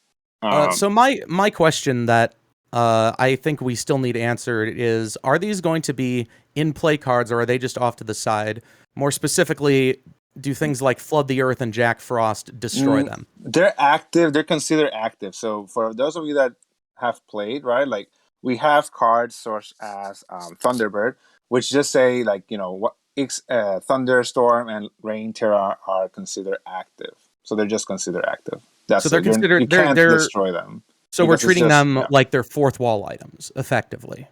So my question that I think we still need answered is: are these going to be in play cards, or are they just off to the side? More specifically, do things like Flood the Earth and Jack Frost destroy them? They're active. They're considered active. So for those of you that have played, right, like we have cards such as Thunderbird, which just say like what Thunderstorm and Rain Terra are considered active. So they're just considered active. That's so they're it. considered You can't they're destroy them. So we're treating them like they're fourth wall items, effectively.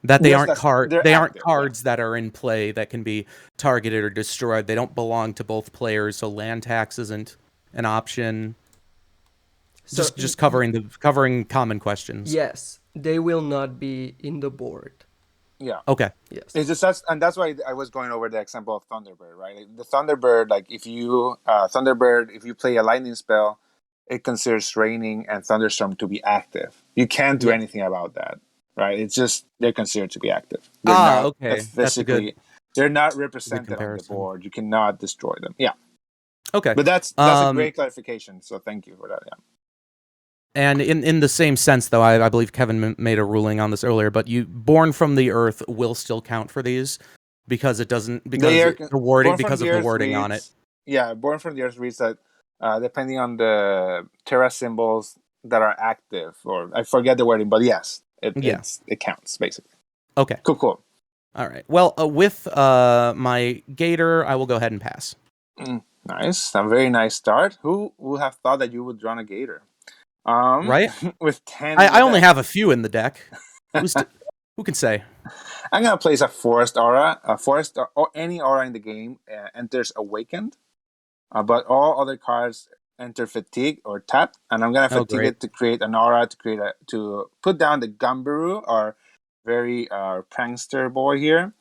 That they aren't cards that are in play that can be targeted or destroyed. They don't belong to both players, so land tax isn't an option. So just covering common questions. Yes, they will not be in the board. Yeah. Okay. Yes. It's just that's why I was going over the example of Thunderbird, right? Like the Thunderbird, like if you if you play a lightning spell, it considers raining and thunderstorm to be active. You can't do anything about that, right? It's just they're considered to be active. They're not okay. Physically, they're not represented on the board. You cannot destroy them. Yeah. Okay. But that's a great clarification. So thank you for that. Yeah. And in the same sense, though, I believe Kevin made a ruling on this earlier, but Born from the Earth will still count for these because it doesn't of the wording on it. Yeah, Born from the Earth reads that depending on the Terra symbols that are active, or I forget the wording, but yes, it counts basically. Okay, cool. All right. Well, with my Gator, I will go ahead and pass. Nice, a very nice start. Who would have thought that you would run a Gator? Right? With 10. I only have a few in the deck. Who can say? I'm gonna place a Forest Aura. A Forest or any aura in the game enters Awakened, but all other cards enter Fatigue or Tap, and I'm gonna fatigue it to create an aura to put down the Gumberoo, our very prankster boy here,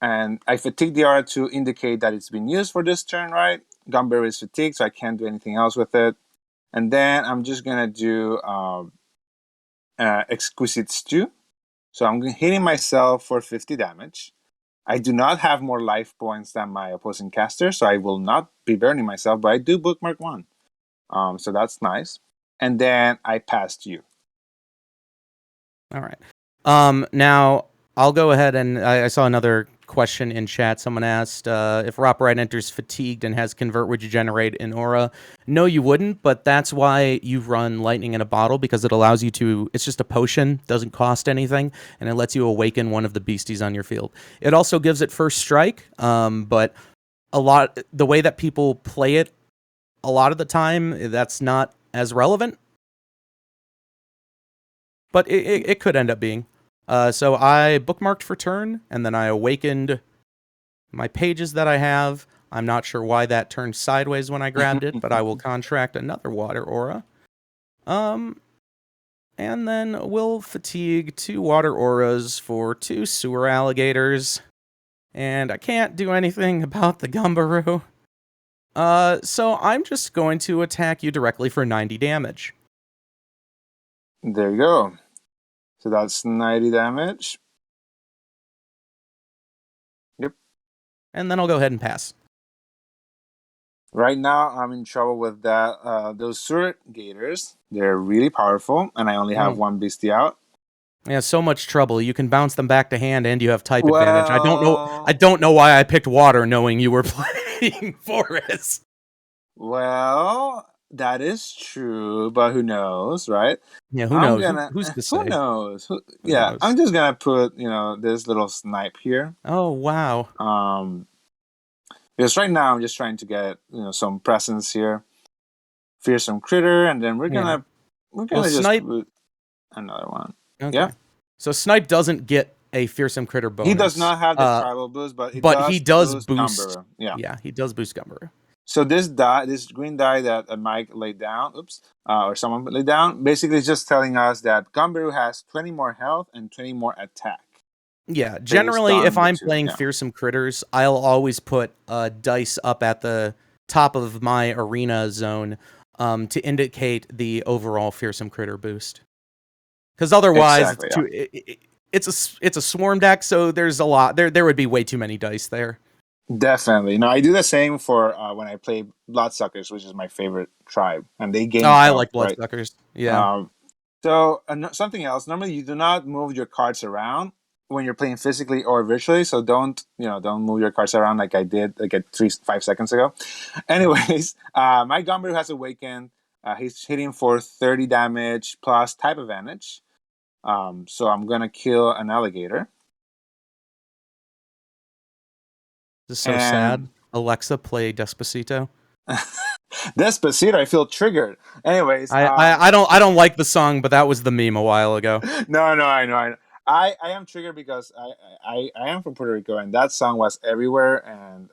and I fatigue the aura to indicate that it's been used for this turn. Right, Gumberoo is fatigued, so I can't do anything else with it. And then I'm just gonna do Exquisite Stew. So I'm hitting myself for 50 damage. I do not have more life points than my opposing caster, so I will not be burning myself, but I do bookmark 1. So that's nice. And then I passed you. All right. Now I'll go ahead and I saw another question in chat. Someone asked if Roperite enters fatigued and has convert, would you generate an aura? No, you wouldn't, but that's why you run lightning in a bottle, because it allows you to, it's just a potion, doesn't cost anything, and it lets you awaken one of the beasties on your field. It also gives it first strike, but the way that people play it, a lot of the time, that's not as relevant. But it could end up being. So I bookmarked for turn, and then I awakened my pages that I have. I'm not sure why that turned sideways when I grabbed it, but I will contract another water aura. And then we'll fatigue 2 water auras for 2 sewer alligators. And I can't do anything about the Gumbaroo. So I'm just going to attack you directly for 90 damage. There you go. So that's 90 damage. Yep. And then I'll go ahead and pass. Right now, I'm in trouble with that. Those Surge Gators, they're really powerful, and I only have one beastie out. Yeah, so much trouble. You can bounce them back to hand, and you have type advantage. I Well, don't know why I picked water, knowing you were playing forest. well, that is true, but who knows, right? Yeah, who I'm knows? gonna. Who's to Who say? knows? Who Yeah, knows? I'm just gonna put this little snipe here. Oh wow. Because right now I'm just trying to get some presence here, fearsome critter, and then we're gonna just snipe. put another one. Okay. Yeah. So snipe doesn't get a fearsome critter bonus. He does not have the tribal boost, but he does boost. Gumbaroo. Yeah. Yeah, he does boost Gumbaroo. So this green die that Mike laid down, or someone laid down, basically is just telling us that Gumbaroo has 20 more health and 20 more attack. Yeah, generally, if I'm playing yeah. fearsome critters, I'll always put dice up at the top of my arena zone to indicate the overall fearsome critter boost. Because otherwise, it's a swarm deck, so there's a lot. There would be way too many dice there. Definitely. No, I do the same for when I play Bloodsuckers, which is my favorite tribe, and they gain. I like Bloodsuckers. Right? Yeah. So something else. Normally, you do not move your cards around when you're playing physically or virtually. So don't move your cards around like I did like 5 seconds ago. Anyways, my Gumbaroo has awakened. He's hitting for 30 damage plus type advantage. So I'm gonna kill an alligator. This is so sad. Alexa, play Despacito. Despacito, I feel triggered. Anyways, I don't like the song, but that was the meme a while ago. No, I know. I am triggered because I am from Puerto Rico, and that song was everywhere, and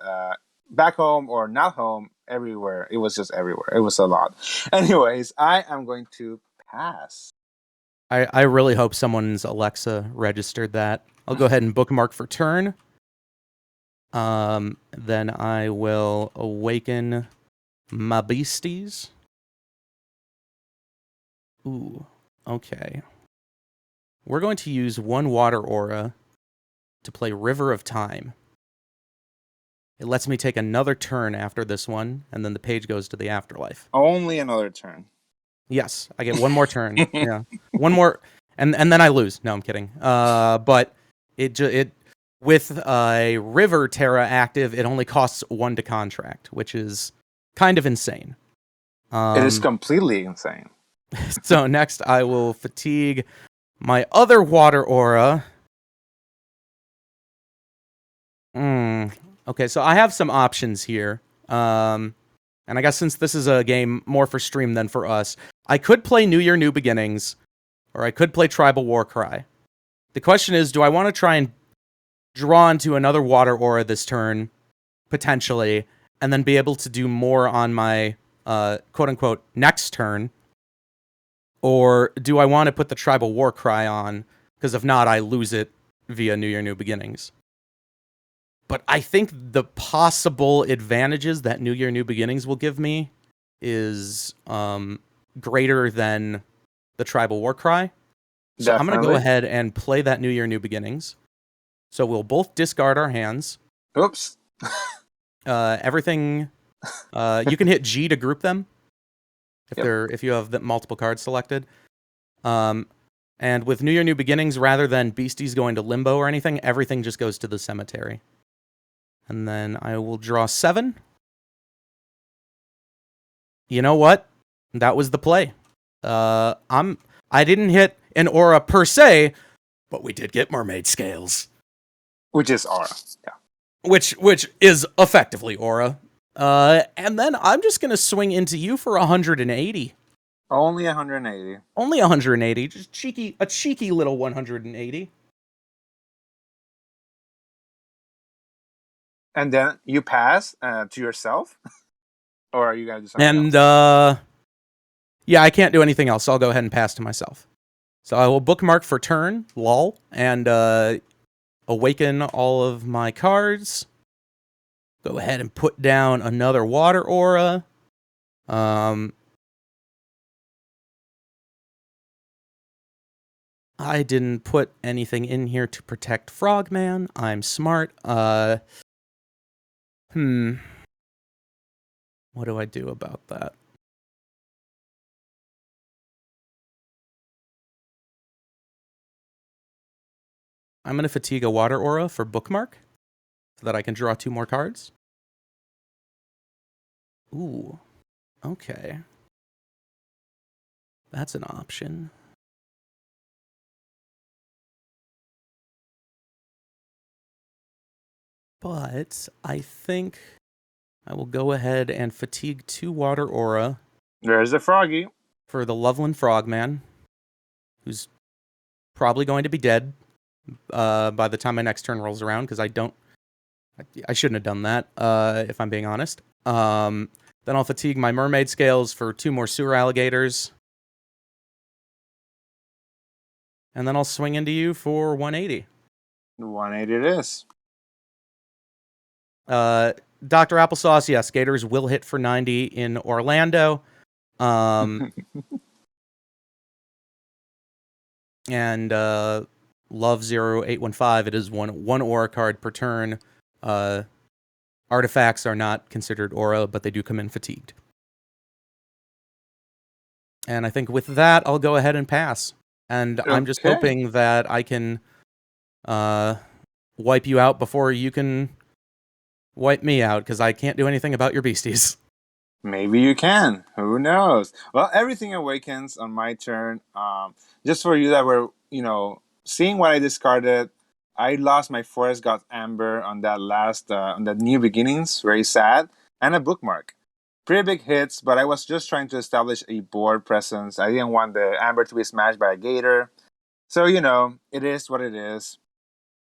back home or not home, everywhere. It was just everywhere. It was a lot. Anyways, I am going to pass. I really hope someone's Alexa registered that. I'll go ahead and bookmark for turn. Then I will awaken my beasties. Ooh, okay. We're going to use one water aura to play River of Time. It lets me take another turn after this one, and then the page goes to the afterlife. Only another turn. Yes, I get one more turn. Yeah, one more, and then I lose. No, I'm kidding. But it with a River Terra active, it only costs 1 to contract, which is kind of insane. It is completely insane. So next, I will fatigue my other water aura. Okay, so I have some options here. And I guess since this is a game more for stream than for us, I could play New Year, New Beginnings, or I could play Tribal Warcry. The question is, do I want to try and draw into another water aura this turn, potentially, and then be able to do more on my quote-unquote next turn? Or do I want to put the Tribal Warcry on? Because if not, I lose it via New Year, New Beginnings. But I think the possible advantages that New Year, New Beginnings will give me is greater than the Tribal Warcry. So I'm going to go ahead and play that New Year, New Beginnings. So we'll both discard our hands. Oops. Everything. You can hit G to group them if you have the multiple cards selected. And with New Year, New Beginnings, rather than beasties going to limbo or anything, everything just goes to the cemetery. And then I will draw 7. You know what? That was the play. I didn't hit an aura per se, but we did get mermaid scales. Which is aura, yeah. Which is effectively aura. And then I'm just gonna swing into you for 180. Only 180. Only 180. Just a cheeky little 180. And then you pass to yourself? Or are you gonna do something else? And yeah, I can't do anything else, so I'll go ahead and pass to myself. So I will bookmark for turn, lol, and awaken all of my cards. Go ahead and put down another water aura. I didn't put anything in here to protect Frogman. I'm smart. What do I do about that? I'm going to fatigue a water aura for bookmark so that I can draw 2 more cards. Ooh, okay. That's an option. But I think I will go ahead and fatigue 2 water aura. There's the froggy. For the Loveland Frogman, who's probably going to be dead by the time my next turn rolls around, because I shouldn't have done that, if I'm being honest. Then I'll fatigue my Mermaid Scales for 2 more Sewer Alligators. And then I'll swing into you for 180. 180 it is. Dr. Applesauce, yes, Gators will hit for 90 in Orlando. And Love 0815, it is one aura card per turn. Artifacts are not considered aura, but they do come in fatigued. And I think with that, I'll go ahead and pass. And I'm just hoping that I can wipe you out before you can wipe me out, because I can't do anything about your beasties. Maybe you can. Who knows? Well, everything awakens on my turn. Just for you that were, seeing what I discarded, I lost my Forest God's Amber on that last, on that New Beginnings. Very sad. And a bookmark. Pretty big hits, but I was just trying to establish a board presence. I didn't want the Amber to be smashed by a Gator. So, it is what it is.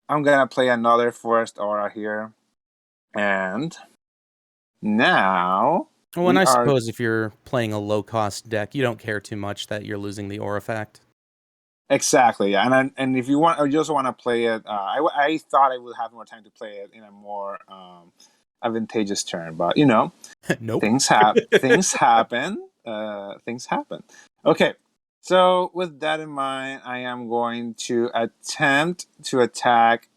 I'm going to play another Forest Aura here. And now... Well, and I suppose if you're playing a low-cost deck, you don't care too much that you're losing the aura fact. Exactly, yeah. And if you want, or you also want to play it, I thought I would have more time to play it in a more advantageous turn, but Nope. Things happen. Things happen. Things happen. Okay, so with that in mind, I am going to attempt to attack.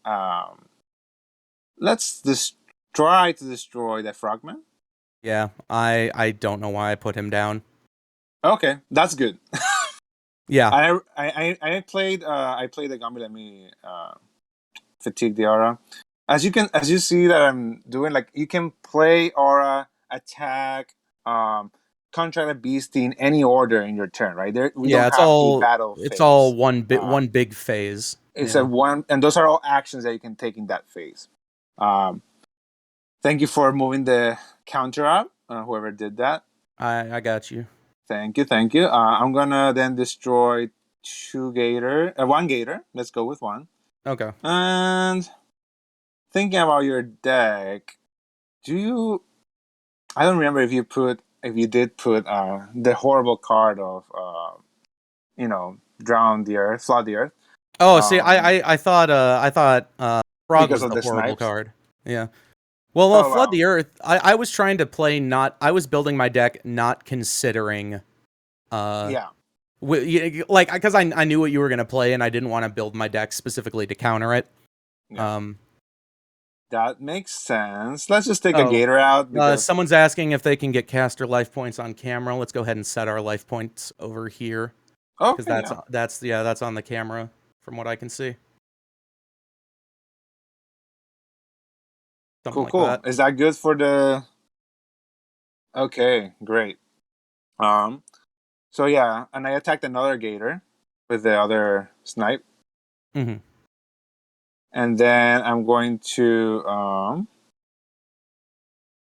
Let's try to destroy the Frogman. Yeah, I don't know why I put him down. Okay, that's good. Yeah, I played the Gumby. Let me fatigue the aura. As you see that I'm doing, like, you can play aura, attack, contract a beastie in any order in your turn, right? We don't have a battle phase. It's all one big phase. It's a one, and those are all actions that you can take in that phase. Thank you for moving the counter up, whoever did that. I got you. Thank you. I'm gonna then destroy 1 Gator. Let's go with 1. Okay. And thinking about your deck, I don't remember if you did put the horrible card of drown the earth, flood the earth. Oh, see, I thought Frog was the horrible snipes card. Yeah. Well, Flood the Earth, I was trying to play I was building my deck not considering... yeah. Because I knew what you were going to play, and I didn't want to build my deck specifically to counter it. Yeah. That makes sense. Let's just take a Gator out. Someone's asking if they can get caster life points on camera. Let's go ahead and set our life points over here. Because that's on the camera, from what I can see. Something cool. That. Is that good for the... Okay, great. So yeah, and I attacked another Gator with the other snipe. Mm-hmm. And then I'm going to...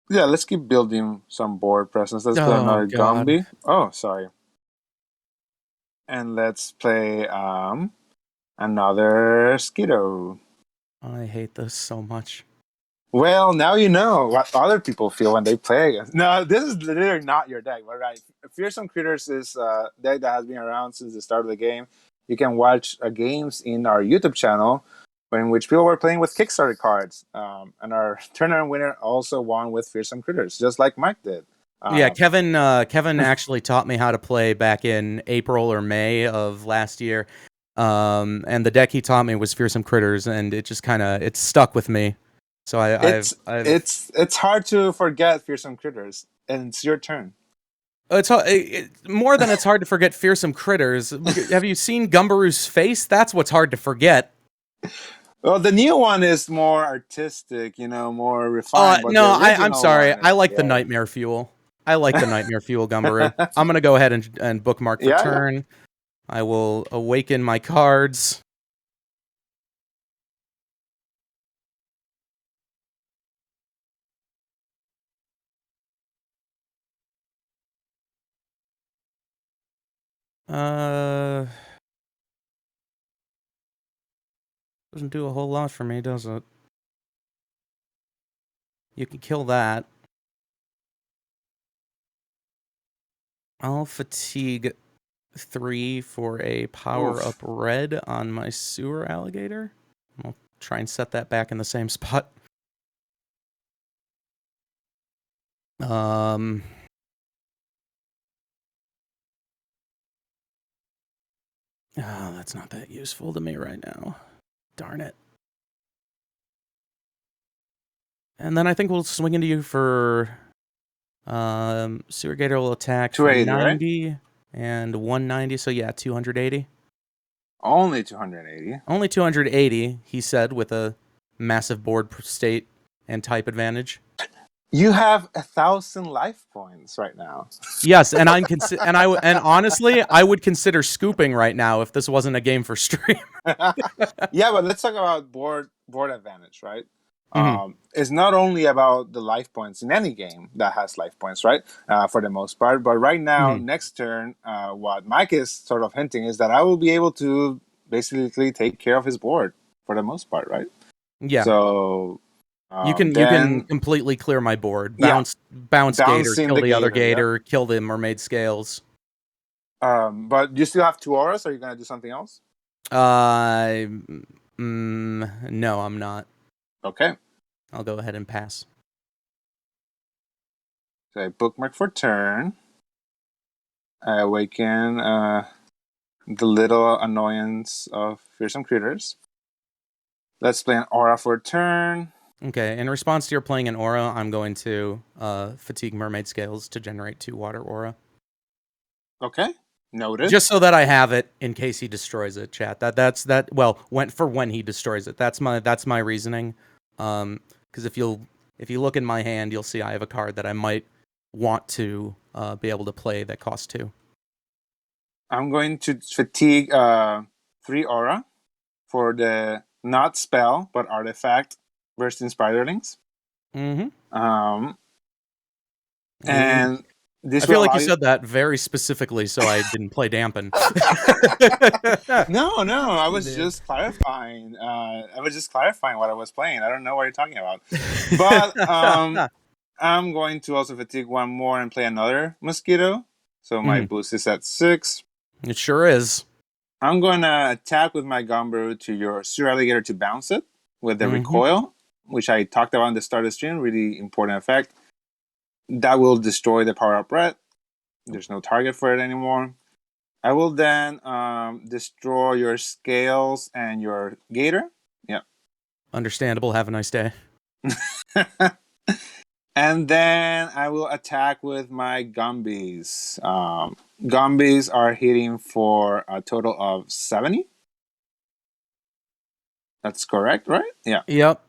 let's keep building some board presence. Let's play another Gumby. Oh, sorry. And let's play another Skiddo. I hate this so much. Well, now you know what other people feel when they play against. No, this is literally not your deck, but right. Fearsome Critters is a deck that has been around since the start of the game. You can watch games in our YouTube channel. in which people were playing with Kickstarter cards. And our tournament winner also won with Fearsome Critters, just like Mike did. Yeah, Kevin actually taught me how to play back in April or May of last year. And the deck he taught me was Fearsome Critters, and it just it stuck with me. So I've it's hard to forget Fearsome Critters, and it's your turn. It's more than it's hard to forget Fearsome Critters. Have you seen Gumbaroo's face? That's what's hard to forget. Well, the new one is more artistic, more refined. But no, the I'm sorry. one I like the Nightmare Fuel. I like the Nightmare Fuel Gumbaroo. I'm going to go ahead and bookmark for turn. Yeah. I will awaken my cards. Doesn't do a whole lot for me, does it? You can kill that. I'll fatigue 3 for a power-up red on my sewer alligator. I'll try and set that back in the same spot. Oh, that's not that useful to me right now. Darn it. And then I think we'll swing into you for Sewer Gator will attack for 90 right? And 190, so yeah, 280. Only 280. Only 280, he said, with a massive board state and type advantage. You have 1,000 life points right now. Yes, and and honestly, I would consider scooping right now if this wasn't a game for stream. Yeah, but let's talk about board advantage, right? Mm-hmm. It's not only about the life points in any game that has life points, right? For the most part, but right now, next turn, what Mike is sort of hinting is that I will be able to basically take care of his board for the most part, right? Yeah. So. You can completely clear my board. Bounce Gator, kill the other Gator, kill the Mermaid Scales. But you still have 2 auras. Are you gonna do something else? No, I'm not. Okay. I'll go ahead and pass. So I bookmark for turn. I awaken the little annoyance of Fearsome Critters. Let's play an aura for turn. Okay, in response to your playing an aura, I'm going to fatigue Mermaid Scales to generate 2 water aura. Okay, noted. Just so that I have it in case he destroys it, chat. That's when he destroys it. That's my reasoning. Because if you look in my hand, you'll see I have a card that I might want to be able to play that costs 2. I'm going to fatigue 3 aura for the not spell but artifact Bursting Spiderlings. Mm-hmm. And this I feel like you said that very specifically, so I didn't play Dampen. No, I was just clarifying. I was just clarifying what I was playing. I don't know what you're talking about. But I'm going to also fatigue 1 more and play another mosquito. So my boost is at 6. It sure is. I'm going to attack with my Gumbaroo to your Sewer Alligator to bounce it with the recoil, which I talked about in the start of the stream. Really important effect. That will destroy the power-up red. There's no target for it anymore. I will then destroy your Scales and your Gator. Yeah. Understandable. Have a nice day. And then I will attack with my Gumbies. Gumbies are hitting for a total of 70. That's correct, right? Yeah. Yep.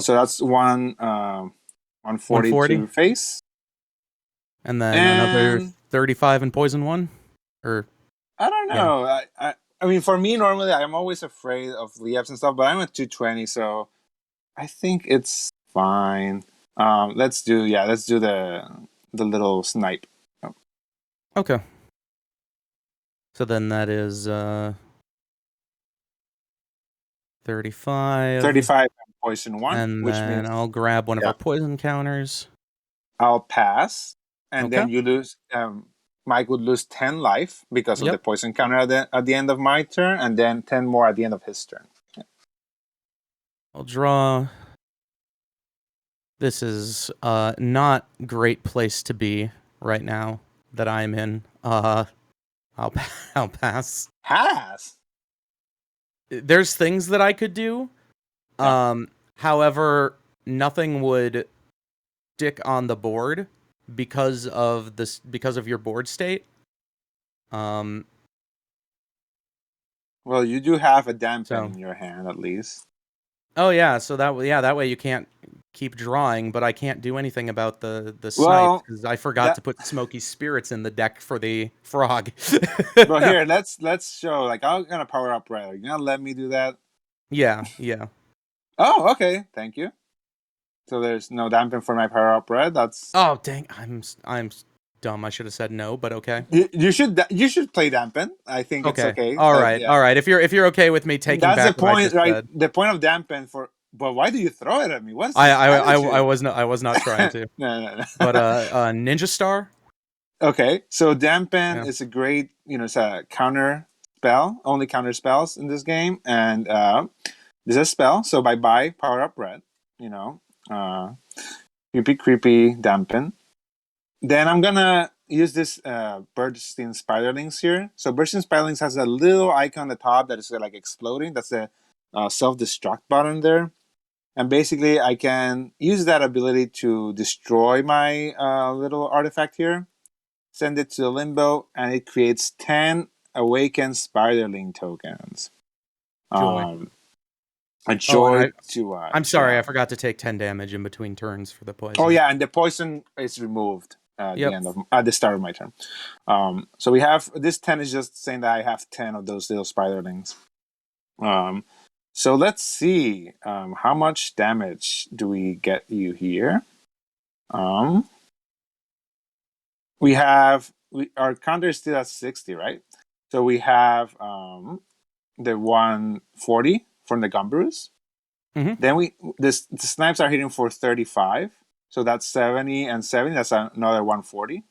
So that's 140 to face. And then another 35 in poison 1? Or I don't know. Yeah. I mean, for me, normally, I'm always afraid of Leaps and stuff, but I'm at 220, so I think it's fine. Let's do the little snipe. Oh. Okay. So then that is 35. 35 poison 1. And which then means I'll grab one of our poison counters. I'll pass. And then you lose. Mike would lose 10 life because of the poison counter at the end of my turn, and then 10 more at the end of his turn. Yeah. I'll draw. This is not great place to be right now that I'm in. I'll pass. Has. There's things that I could do. Yeah. However, nothing would stick on the board because of your board state. Well, you do have a dampen So in your hand at least. oh yeah, so that way you can't keep drawing, but I can't do anything about the snipes Well, because I forgot that to put Smoky Spirits in the deck for the frog. well here let's show. Like I'm gonna power up red. Are you gonna let me do that? Yeah. Oh, okay. Thank you. So there's no dampen for my power up red. That's Oh dang, I'm dumb. I should have said no, but okay. you should play dampen. I think it's Okay. okay. All right. Yeah, All right. If you're okay with me taking that's the back what I point, just right? said, The point of dampen for. But why do you throw it at me? What's I this I I, I attitude? was not trying to. No. But Ninja Star. Okay, so dampen Yeah. is a great, it's a counter spell, only counter spells in this game, and this is a spell. So bye power up red, uh, creepy dampen. Then I'm gonna use this bursting spiderlings here. So bursting spiderlings has a little icon on the top that is like exploding. That's the self-destruct button there. And basically, I can use that ability to destroy my little artifact here, send it to the limbo, and it creates 10 awakened spiderling tokens. Joy. A Oh, and joy to watch. I'm sorry, Yeah. I forgot to take 10 damage in between turns for the poison. Oh yeah, and the poison is removed Yep. at the start of my turn. So we have this 10 is just saying that I have 10 of those little spiderlings. So let's see how much damage do we get you here. Our counter is still at 60, right? So we have the 140 from the Gumberus. Mhm. Then the snipes are hitting for 35. So that's 70 and 70. That's another 140.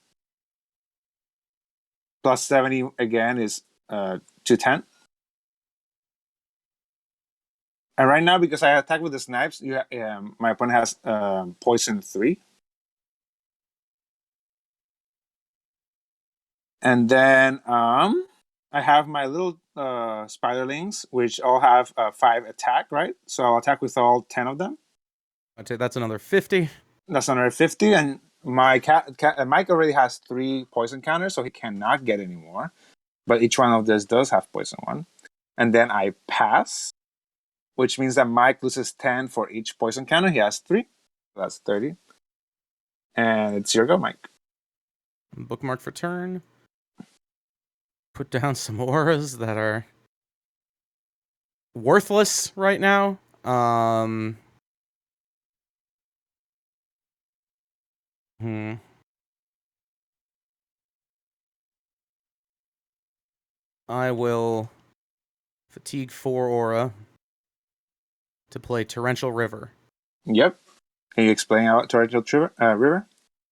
Plus 70 again is 210. And right now, because I attack with the snipes, my opponent has poison 3. And then I have my little spiderlings, which all have 5 attack, right? So I'll attack with all 10 of them. I'd say that's another 50. That's another 50. And my Mike already has 3 poison counters, so he cannot get any more. But each one of these does have poison 1. And then I pass, which means that Mike loses 10 for each poison counter. He has 3. That's 30. And it's your go, Mike. Bookmark for turn. Put down some auras that are worthless right now. I will fatigue 4 aura to play Torrential River. Yep. Can you explain how Torrential River?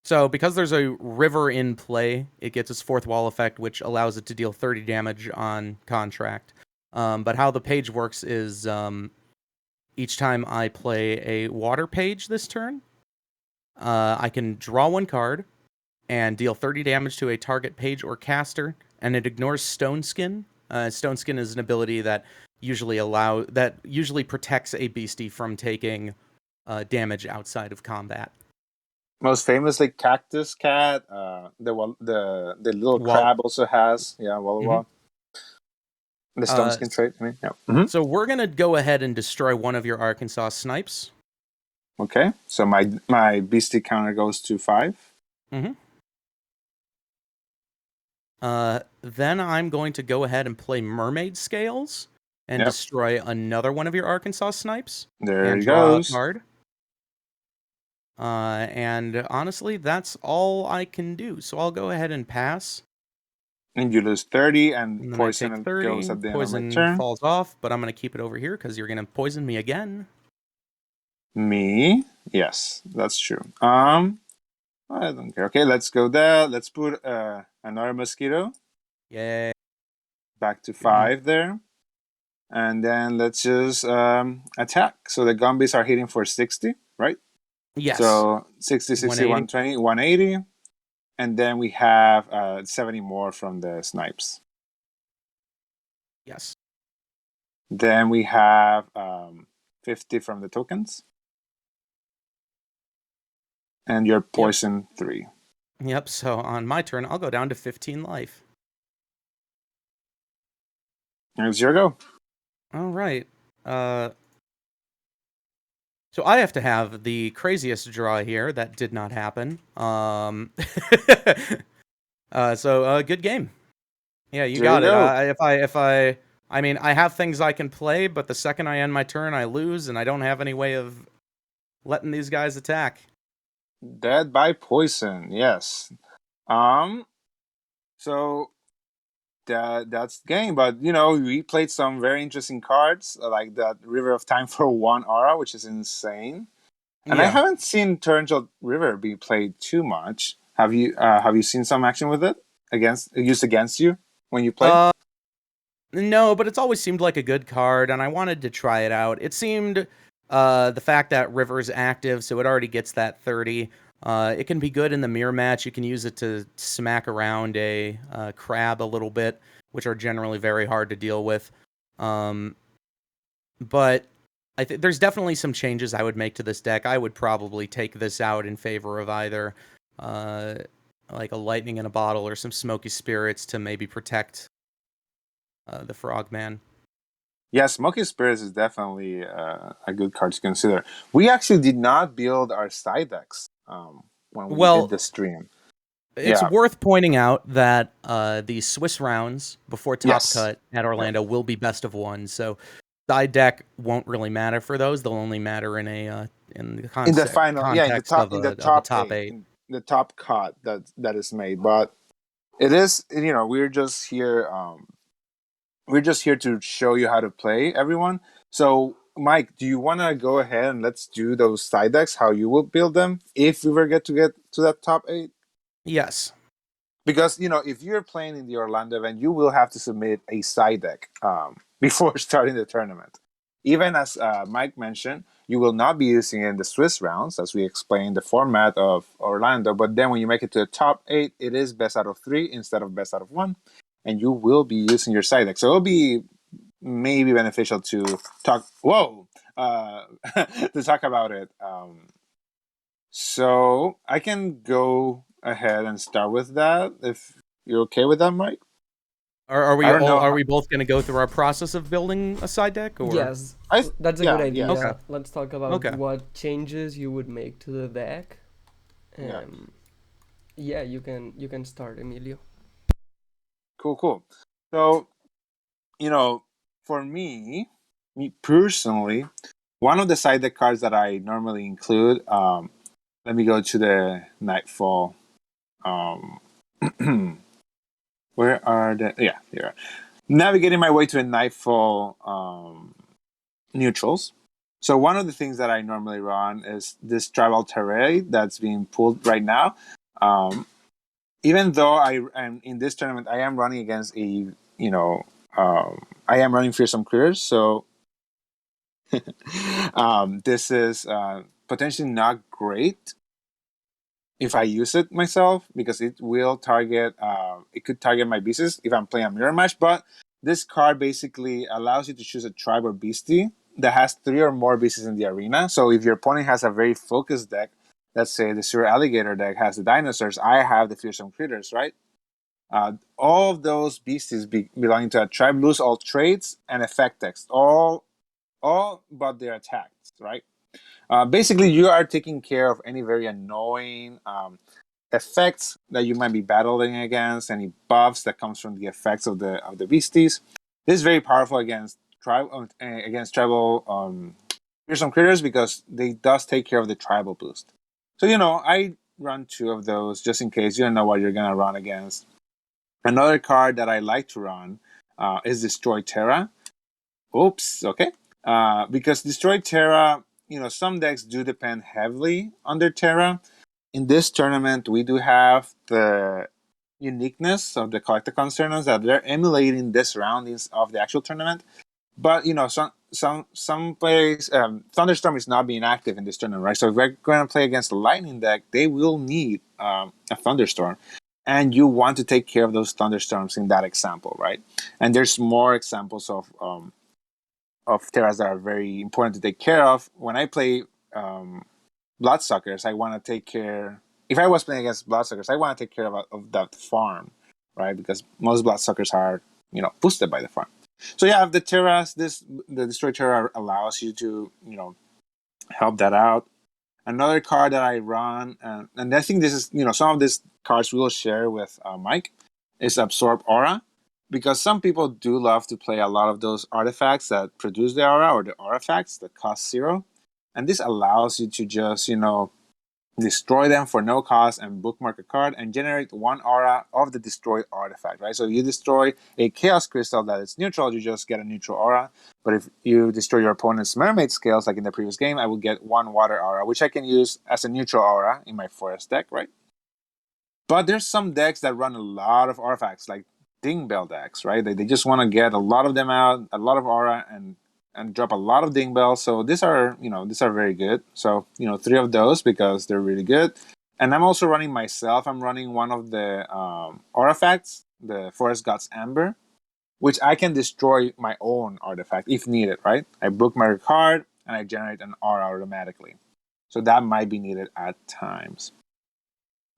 So, because there's a river in play, it gets its 4th wall effect, which allows it to deal 30 damage on contract. But how the page works is each time I play a water page this turn, I can draw 1 card and deal 30 damage to a target page or caster, and it ignores Stone Skin. Stone Skin is an ability that usually protects a beastie from taking damage outside of combat. Most famously, Cactus Cat. The little crab also has Walla Walla. The stone skin trait. I mean, yeah. Mm-hmm. So we're gonna go ahead and destroy one of your Arkansas snipes. Okay, so my beastie counter goes to 5. Mm-hmm. Then I'm going to go ahead and play Mermaid Scales and destroy another one of your Arkansas snipes. There he goes. A card. And honestly, that's all I can do. So I'll go ahead and pass. And you lose 30, and poison I take 30. goes at the Poison end of my turn. Falls off, but I'm going to keep it over here because you're going to poison me again. Me? Yes, that's true. I don't care. Okay, let's go there. Let's put another mosquito. Yay. Back to 5 there. And then let's just attack. So the Gumbies are hitting for 60, right? Yes. So 60, 60, 120, 180. And then we have 70 more from the snipes. Yes. Then we have 50 from the tokens. And your poison 3. Yep, so on my turn, I'll go down to 15 life. Here's your go. All right. So I have to have the craziest draw here. That did not happen. So good game. Yeah, you There got you it. go. I mean, I have things I can play, but the second I end my turn, I lose, and I don't have any way of letting these guys attack. Dead by poison, yes. So that's the game, but we played some very interesting cards like that River of Time for 1 aura, which is insane. And I haven't seen Torrential River be played too much. Have you seen some action with it used against you when you play? No, but it's always seemed like a good card, and I wanted to try it out. It seemed the fact that River's active, so it already gets that 30. It can be good in the mirror match. You can use it to smack around a crab a little bit, which are generally very hard to deal with. But I think there's definitely some changes I would make to this deck. I would probably take this out in favor of either like a lightning in a bottle or some smoky spirits to maybe protect the Frogman. Yeah, Smoky Spirits is definitely a good card to consider. We actually did not build our side decks when we did the stream. It's worth pointing out that the Swiss rounds before Top Cut at Orlando will be best of one, so side deck won't really matter for those. They'll only matter in a in the context, in the final, in the top, in the top eight. In the top cut that is made. But it is, we're just here. We're just here to show you how to play, everyone. So, Mike, do you want to go ahead and let's do those side decks? How you will build them if we were get to that top 8? Yes. Because if you're playing in the Orlando event, you will have to submit a side deck before starting the tournament. Even as Mike mentioned, you will not be using it in the Swiss rounds, as we explained the format of Orlando. But then when you make it to the top 8, it is best out of 3 instead of best out of 1, and you will be using your side deck. So it'll be maybe beneficial to talk. To talk about it. So I can go ahead and start with that if you're okay with that, Mike. Are we both going to go through our process of building a side deck? Or? Yes, that's a good idea. Okay. Let's talk about what changes you would make to the deck. Yeah, you can start, Emilio. Cool. So, for me personally, one of the side deck cards that I normally include, let me go to the Nightfall. Where are the... Yeah, here. Navigating my way to a Nightfall neutrals. So one of the things that I normally run is this Tribal Terrain that's being pulled right now. Even though I am in this tournament, I am running against I am running Fearsome Critters, so this is potentially not great if I use it myself, because it will target, it could target my beasts if I'm playing a mirror match. But this card basically allows you to choose a tribe or beastie that has 3 or more beasts in the arena. So if your opponent has a very focused deck, let's say the Sewer Alligator deck has the dinosaurs, I have the Fearsome Critters, right? All of those beasties belonging to a tribe lose all traits and effect text, all but their attacks, right? Basically, you are taking care of any very annoying effects that you might be battling against, any buffs that comes from the effects of the beasties. This is very powerful against tribal Fearsome Critters, because they does take care of the tribal boost. So I run 2 of those just in case you don't know what you're gonna run against. Another card that I like to run is Destroy Terra. Oops, okay. Because Destroy Terra, some decks do depend heavily on their Terra. In this tournament, we do have the uniqueness of the Collecticon tournaments that they're emulating the surroundings of the actual tournament. But some players, Thunderstorm is not being active in this tournament, right? So if we're going to play against the Lightning deck, they will need a Thunderstorm, and you want to take care of those Thunderstorms in that example, right? And there's more examples of Terras that are very important to take care of. When I play Bloodsuckers, I want to take care. If I was playing against Bloodsuckers, I want to take care of that farm, right? Because most Bloodsuckers are boosted by the farm. So yeah, the Terras, the Destroy Terra allows you to help that out. Another card that I run, and I think this is some of these cards we will share with Mike, is Absorb Aura, because some people do love to play a lot of those artifacts that produce the aura or the artifacts that cost 0, and this allows you to just destroy them for no cost and bookmark a card and generate 1 aura of the destroyed artifact, right? So if you destroy a Chaos Crystal that is neutral, you just get a neutral aura. But if you destroy your opponent's Mermaid Scales, like in the previous game, I will get 1 water aura, which I can use as a neutral aura in my Forest deck, right? But there's some decks that run a lot of artifacts, like Ding Bell decks, right? They just want to get a lot of them out, a lot of aura, and drop a lot of Ding Bells. So these are very good. So 3 of those because they're really good. And I'm also running myself. I'm running one of the artifacts, the Forest God's Amber, which I can destroy my own artifact if needed, right? I bookmark a card and I generate an aura automatically. So that might be needed at times.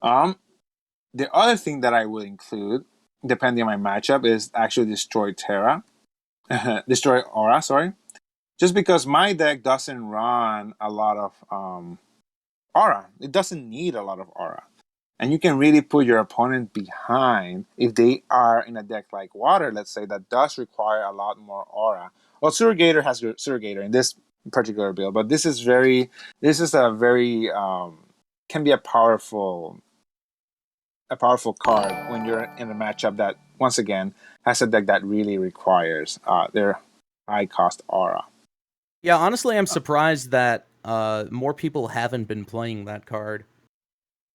The other thing that I will include, depending on my matchup, is actually Destroy Terra. Destroy Aura, sorry. Just because my deck doesn't run a lot of aura. It doesn't need a lot of aura. And you can really put your opponent behind if they are in a deck like Water, let's say, that does require a lot more aura. Well, Surrogator has Surrogator in this particular build, but this is a very can be a powerful card when you're in a matchup that, once again, has a deck that really requires their high cost aura. Yeah, honestly, I'm surprised that more people haven't been playing that card.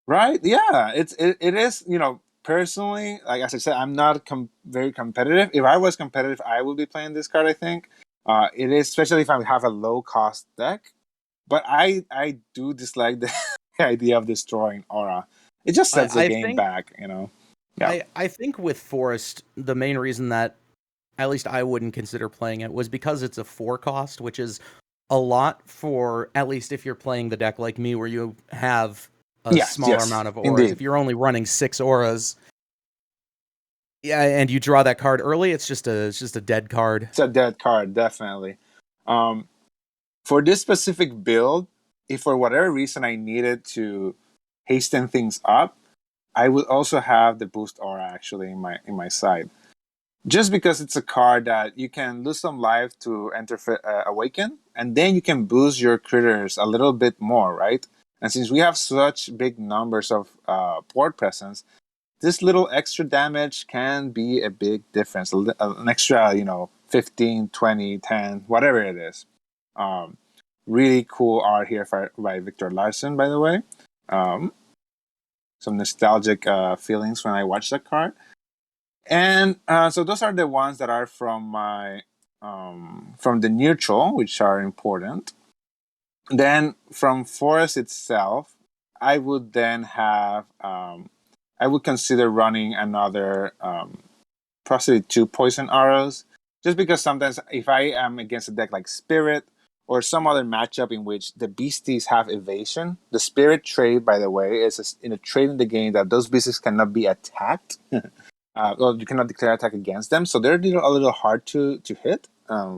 Right? Yeah, it is. Personally, like as I said, I'm not very competitive. If I was competitive, I would be playing this card. I think it is, especially if I have a low cost deck. But I do dislike the idea of destroying aura. It just sets the game back. Yeah. I think with Forest, the main reason that at least I wouldn't consider playing it was because it's a 4 cost, which is a lot for, at least if you're playing the deck like me, where you have a smaller amount of auras. Indeed. If you're only running 6 auras, yeah, and you draw that card early, it's just a dead card. It's a dead card, definitely. For this specific build, if for whatever reason I needed to hasten things up, I would also have the boost aura actually in my side. Just because it's a card that you can lose some life to enter Awaken, and then you can boost your critters a little bit more, right? And since we have such big numbers of board presence, this little extra damage can be a big difference. An extra, 15, 20, 10, whatever it is. Really cool art here by Victor Larson, by the way. Some nostalgic feelings when I watched that card. And so those are the ones that are from my from the neutral, which are important. Then from Forest itself, I would then have I would consider running another possibly 2 poison arrows, just because sometimes if I am against a deck like Spirit or some other matchup in which the beasties have evasion, the Spirit trait, by the way, is in a trait in the game that those beasties cannot be attacked. Well, you cannot declare attack against them, so they're a little hard to hit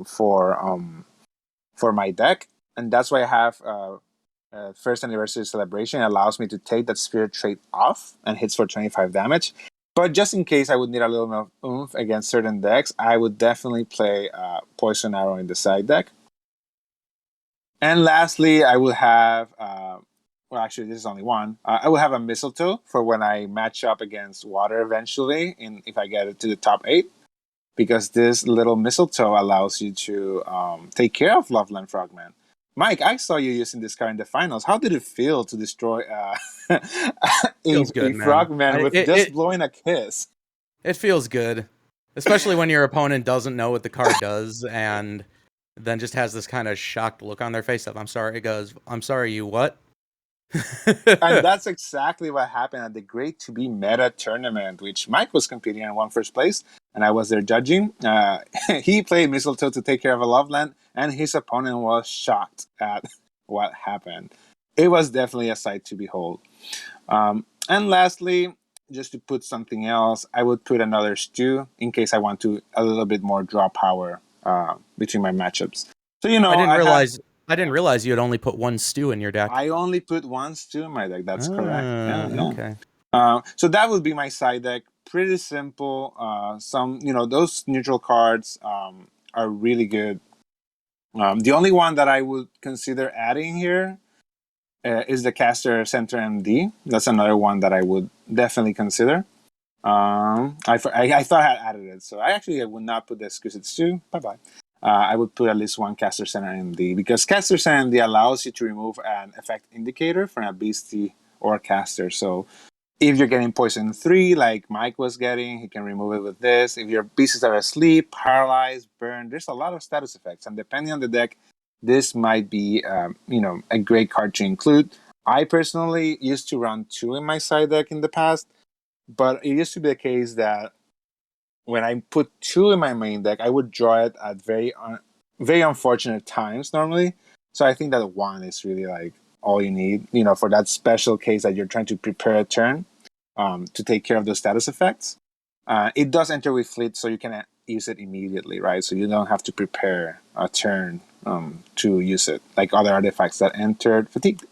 for my deck, and that's why I have first anniversary celebration. It allows me to take that Spirit trait off and hits for 25 damage. But just in case I would need a little more oomph against certain decks, I would definitely play Poison Arrow in the side deck. And lastly, I would have well, actually, this is only one. I will have a Mistletoe for when I match up against Water eventually, if I get it to the top 8, because this little Mistletoe allows you to take care of Loveland Frogman. Mike, I saw you using this card in the finals. How did it feel to destroy a Feels good, Frogman with just blowing a kiss? It feels good. Especially when your opponent doesn't know what the card does and then just has this kind of shocked look on their face of, I'm sorry. It goes, I'm sorry, you what? And that's exactly what happened at the Great to Be Meta tournament, which Mike was competing in, won first place, and I was there judging. He played Mistletoe to take care of a Loveland, and his opponent was shocked at what happened. It was definitely a sight to behold. And lastly, just to put something else, I would put another stew in case I want to a little bit more draw power between my matchups. So I didn't I had realize you had only put one stew in your deck. I only put one stew in my deck. That's correct. Yeah. Okay. So that would be my side deck. Pretty simple. Some those neutral cards are really good. The only one that I would consider adding here is the Caster Center MD. That's another one that I would definitely consider. I thought I had added it, so I would not put the Exquisite Stew. Bye bye. I would put at least one Caster Center MD because Caster Center MD allows you to remove an effect indicator from a beastie or a caster. So if you're getting poison 3, like Mike was getting, he can remove it with this. If your beasts are asleep, paralyzed, burned, there's a lot of status effects, and depending on the deck, this might be a great card to include. I personally used to run 2 in my side deck in the past, but it used to be the case that when I put 2 in my main deck, I would draw it at very unfortunate times normally. So I think that 1 is really like all you need, for that special case that you're trying to prepare a turn to take care of those status effects. It does enter with fleet, so you can use it immediately, right? So you don't have to prepare a turn to use it, like other artifacts that entered fatigued.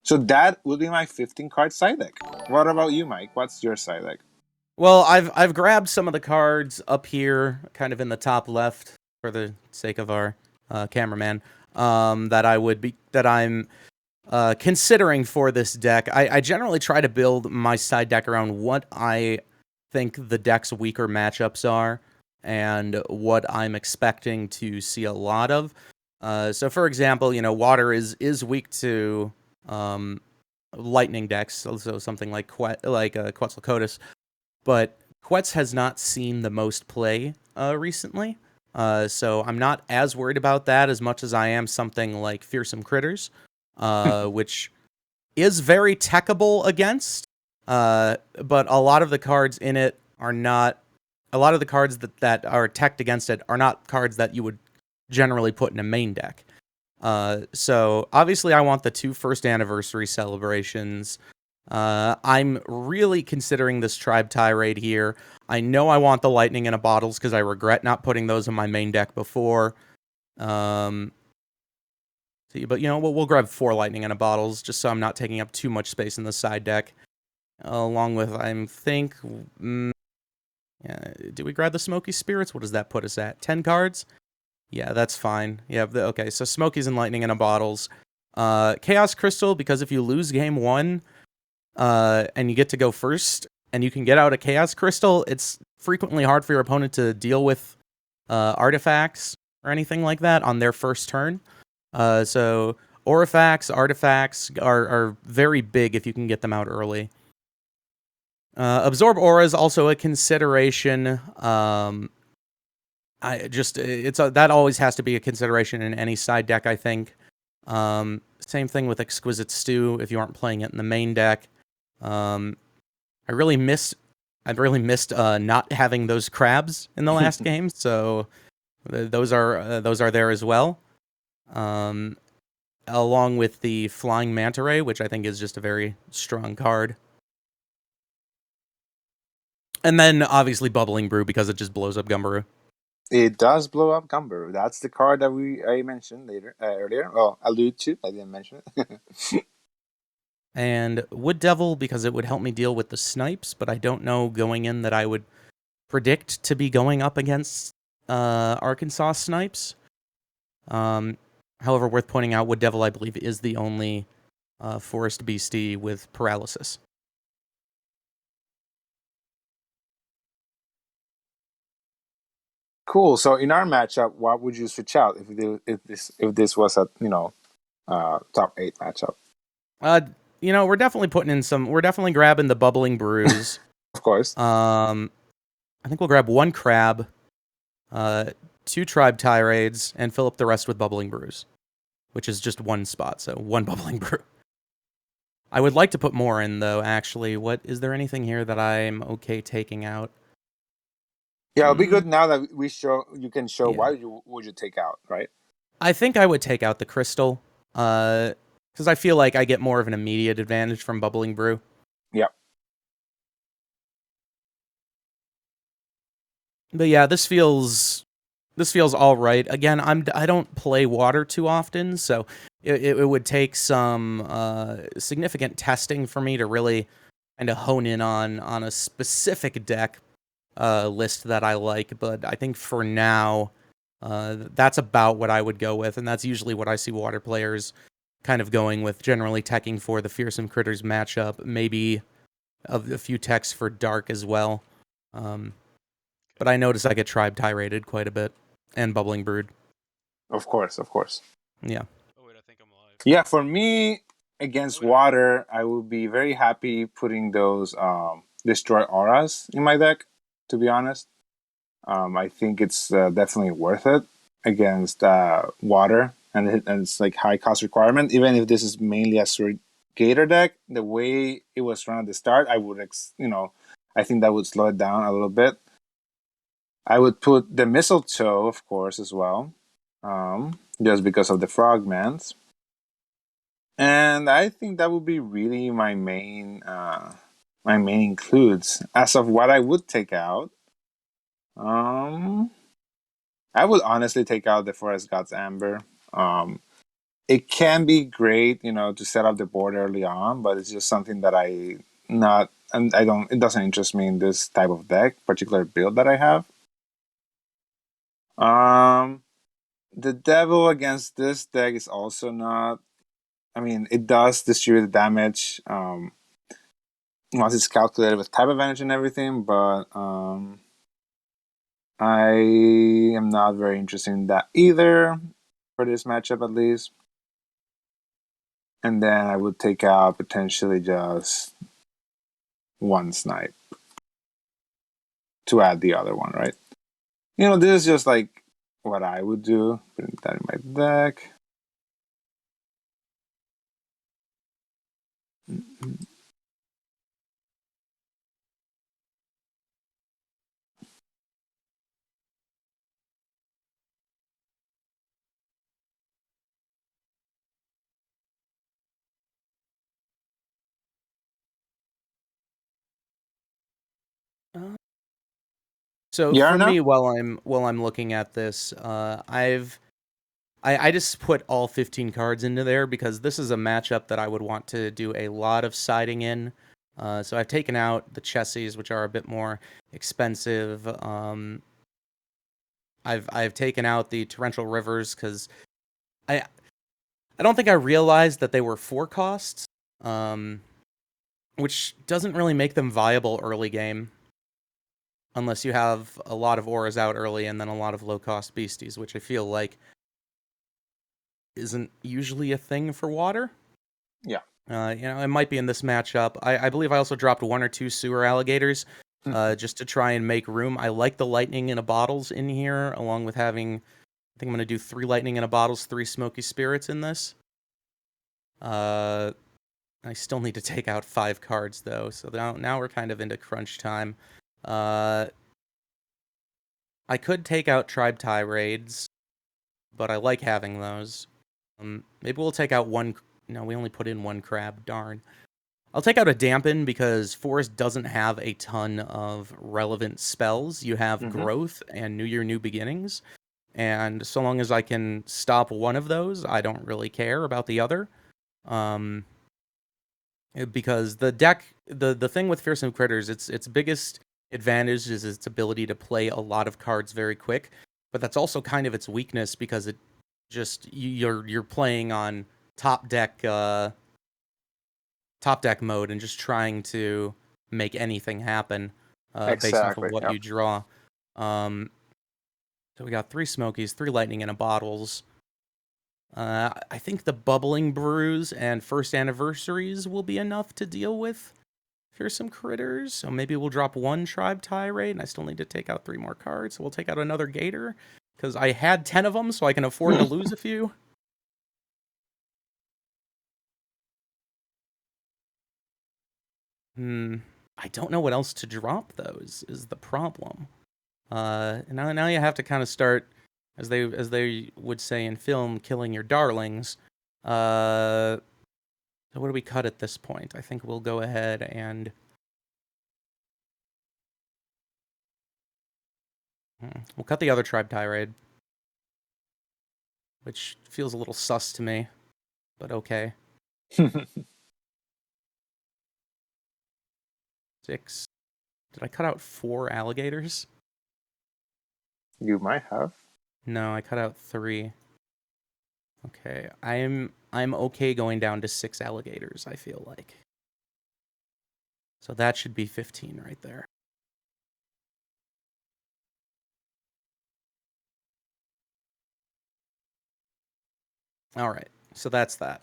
So that would be my 15 card side deck. What about you, Mike? What's your side deck? Well, I've grabbed some of the cards up here, kind of in the top left, for the sake of our cameraman, that I'm considering for this deck. I generally try to build my side deck around what I think the deck's weaker matchups are and what I'm expecting to see a lot of. So, for example, water is weak to lightning decks, so something like Quetzalcoatlus. But Quetz has not seen the most play recently, so I'm not as worried about that as much as I am something like Fearsome Critters, which is very techable against, but a lot of the cards in it are not. A lot of the cards that are teched against it are not cards that you would generally put in a main deck. So obviously I want the 2 first anniversary celebrations. I'm really considering this Tribe Tirade here. I know I want the Lightning in a Bottles because I regret not putting those in my main deck before. But we'll grab 4 Lightning in a Bottles just so I'm not taking up too much space in the side deck. Along with, did we grab the Smoky Spirits? What does that put us at? 10 cards? Yeah, that's fine. Yeah, okay, so Smokies and Lightning in a Bottles. Chaos Crystal, because if you lose game 1, and you get to go first, and you can get out a Chaos Crystal, it's frequently hard for your opponent to deal with artifacts or anything like that on their first turn. So artifacts are very big if you can get them out early. Absorb Aura is also a consideration. That always has to be a consideration in any side deck, I think. Same thing with Exquisite Stew if you aren't playing it in the main deck. I've really missed not having those crabs in the last game, so those are there as well. Along with the Flying Manta Ray, which I think is just a very strong card. And then obviously Bubbling Brew because it just blows up Gumberoo. It does blow up Gumberoo. That's the card that I mentioned earlier. Well, allude to. I didn't mention it. And Wood Devil because it would help me deal with the snipes, but I don't know going in that I would predict to be going up against Arkansas snipes. However, worth pointing out, Wood Devil, I believe, is the only forest beastie with paralysis. Cool. So in our matchup, what would you switch out if this was a top 8 matchup? We're definitely putting in some. We're definitely grabbing the Bubbling Brews. Of course. I think we'll grab 1 crab, 2 tribe tirades, and fill up the rest with bubbling brews, which is just 1 spot, so 1 bubbling brew. I would like to put more in, though, actually. Is there anything here that I'm okay taking out? Yeah, it'll be good now that you can show Yeah. would you take out, right? I think I would take out the crystal, because I feel like I get more of an immediate advantage from bubbling brew. Yep. But yeah, this feels all right. Again, I don't play water too often, so it would take some significant testing for me to really kind of hone in on a specific deck list that I like. But I think for now, that's about what I would go with, and that's usually what I see water players kind of going with, generally teching for the Fearsome Critters matchup, maybe a few techs for Dark as well. But I notice I get Tribe Tirated quite a bit, and Bubbling Brood. Of course. Yeah. Oh wait, I think I'm alive. Yeah, for me against water, I would be very happy putting those destroy auras in my deck. To be honest, I think it's definitely worth it against water, and it's like high cost requirement. Even if this is mainly a Gator deck, the way it was run at the start, I would I think that would slow it down a little bit. I would put the mistletoe, of course, as well, just because of the frogmans. And I think that would be really my main includes. As of what I would take out, I would honestly take out the Forest God's Amber. It can be great, to set up the board early on, but it's just something that it doesn't interest me in this type of deck, particular build that I have. The Devil against this deck is also not. I mean, it does distribute the damage once it's calculated with type advantage and everything, but I am not very interested in that either for this matchup, at least. And then I would take out potentially just 1 snipe to add the other one, right? This is just like what I would do. Putting that in my deck. So Yeah, for no? me, while I'm looking at this, I just put all 15 cards into there because this is a matchup that I would want to do a lot of siding in. So I've taken out the Chessies, which are a bit more expensive. I've taken out the Torrential Rivers because I don't think I realized that they were 4 costs, which doesn't really make them viable early game. Unless you have a lot of auras out early and then a lot of low-cost beasties, which I feel like isn't usually a thing for water. Yeah. It might be in this matchup. I believe I also dropped 1 or 2 sewer alligators just to try and make room. I like the lightning in a bottles in here, along with having, I think I'm going to do 3 lightning in a bottles, 3 smoky spirits in this. I still need to take out 5 cards, though, so now we're kind of into crunch time. I could take out Tribe Tirades, but I like having those. Maybe we'll take out 1. No, we only put in 1 crab. Darn. I'll take out a Dampen because Forest doesn't have a ton of relevant spells. You have Growth and New Year, New Beginnings. And so long as I can stop one of those, I don't really care about the other. Because the deck, the thing with Fearsome Critters, its biggest advantage is its ability to play a lot of cards very quick. But that's also kind of its weakness because it just you're playing on top deck mode and just trying to make anything happen based off of what you draw. So we got 3 Smokies, 3 Lightning in a bottles. I think the Bubbling Brews and First Anniversaries will be enough to deal with fearsome critters. So maybe we'll drop 1 tribe tirade, and I still need to take out 3 more cards. So we'll take out another gator, because I had 10 of them, so I can afford to lose a few. I don't know what else to drop, though, is the problem. And now you have to kind of start, as they would say in film, killing your darlings. So what do we cut at this point? I think we'll go ahead and... we'll cut the other tribe tirade, which feels a little sus to me, but okay. 6. Did I cut out 4 alligators? You might have. No, I cut out 3. Okay, I'm okay going down to 6 alligators, I feel like. So that should be 15 right there. All right, so that's that.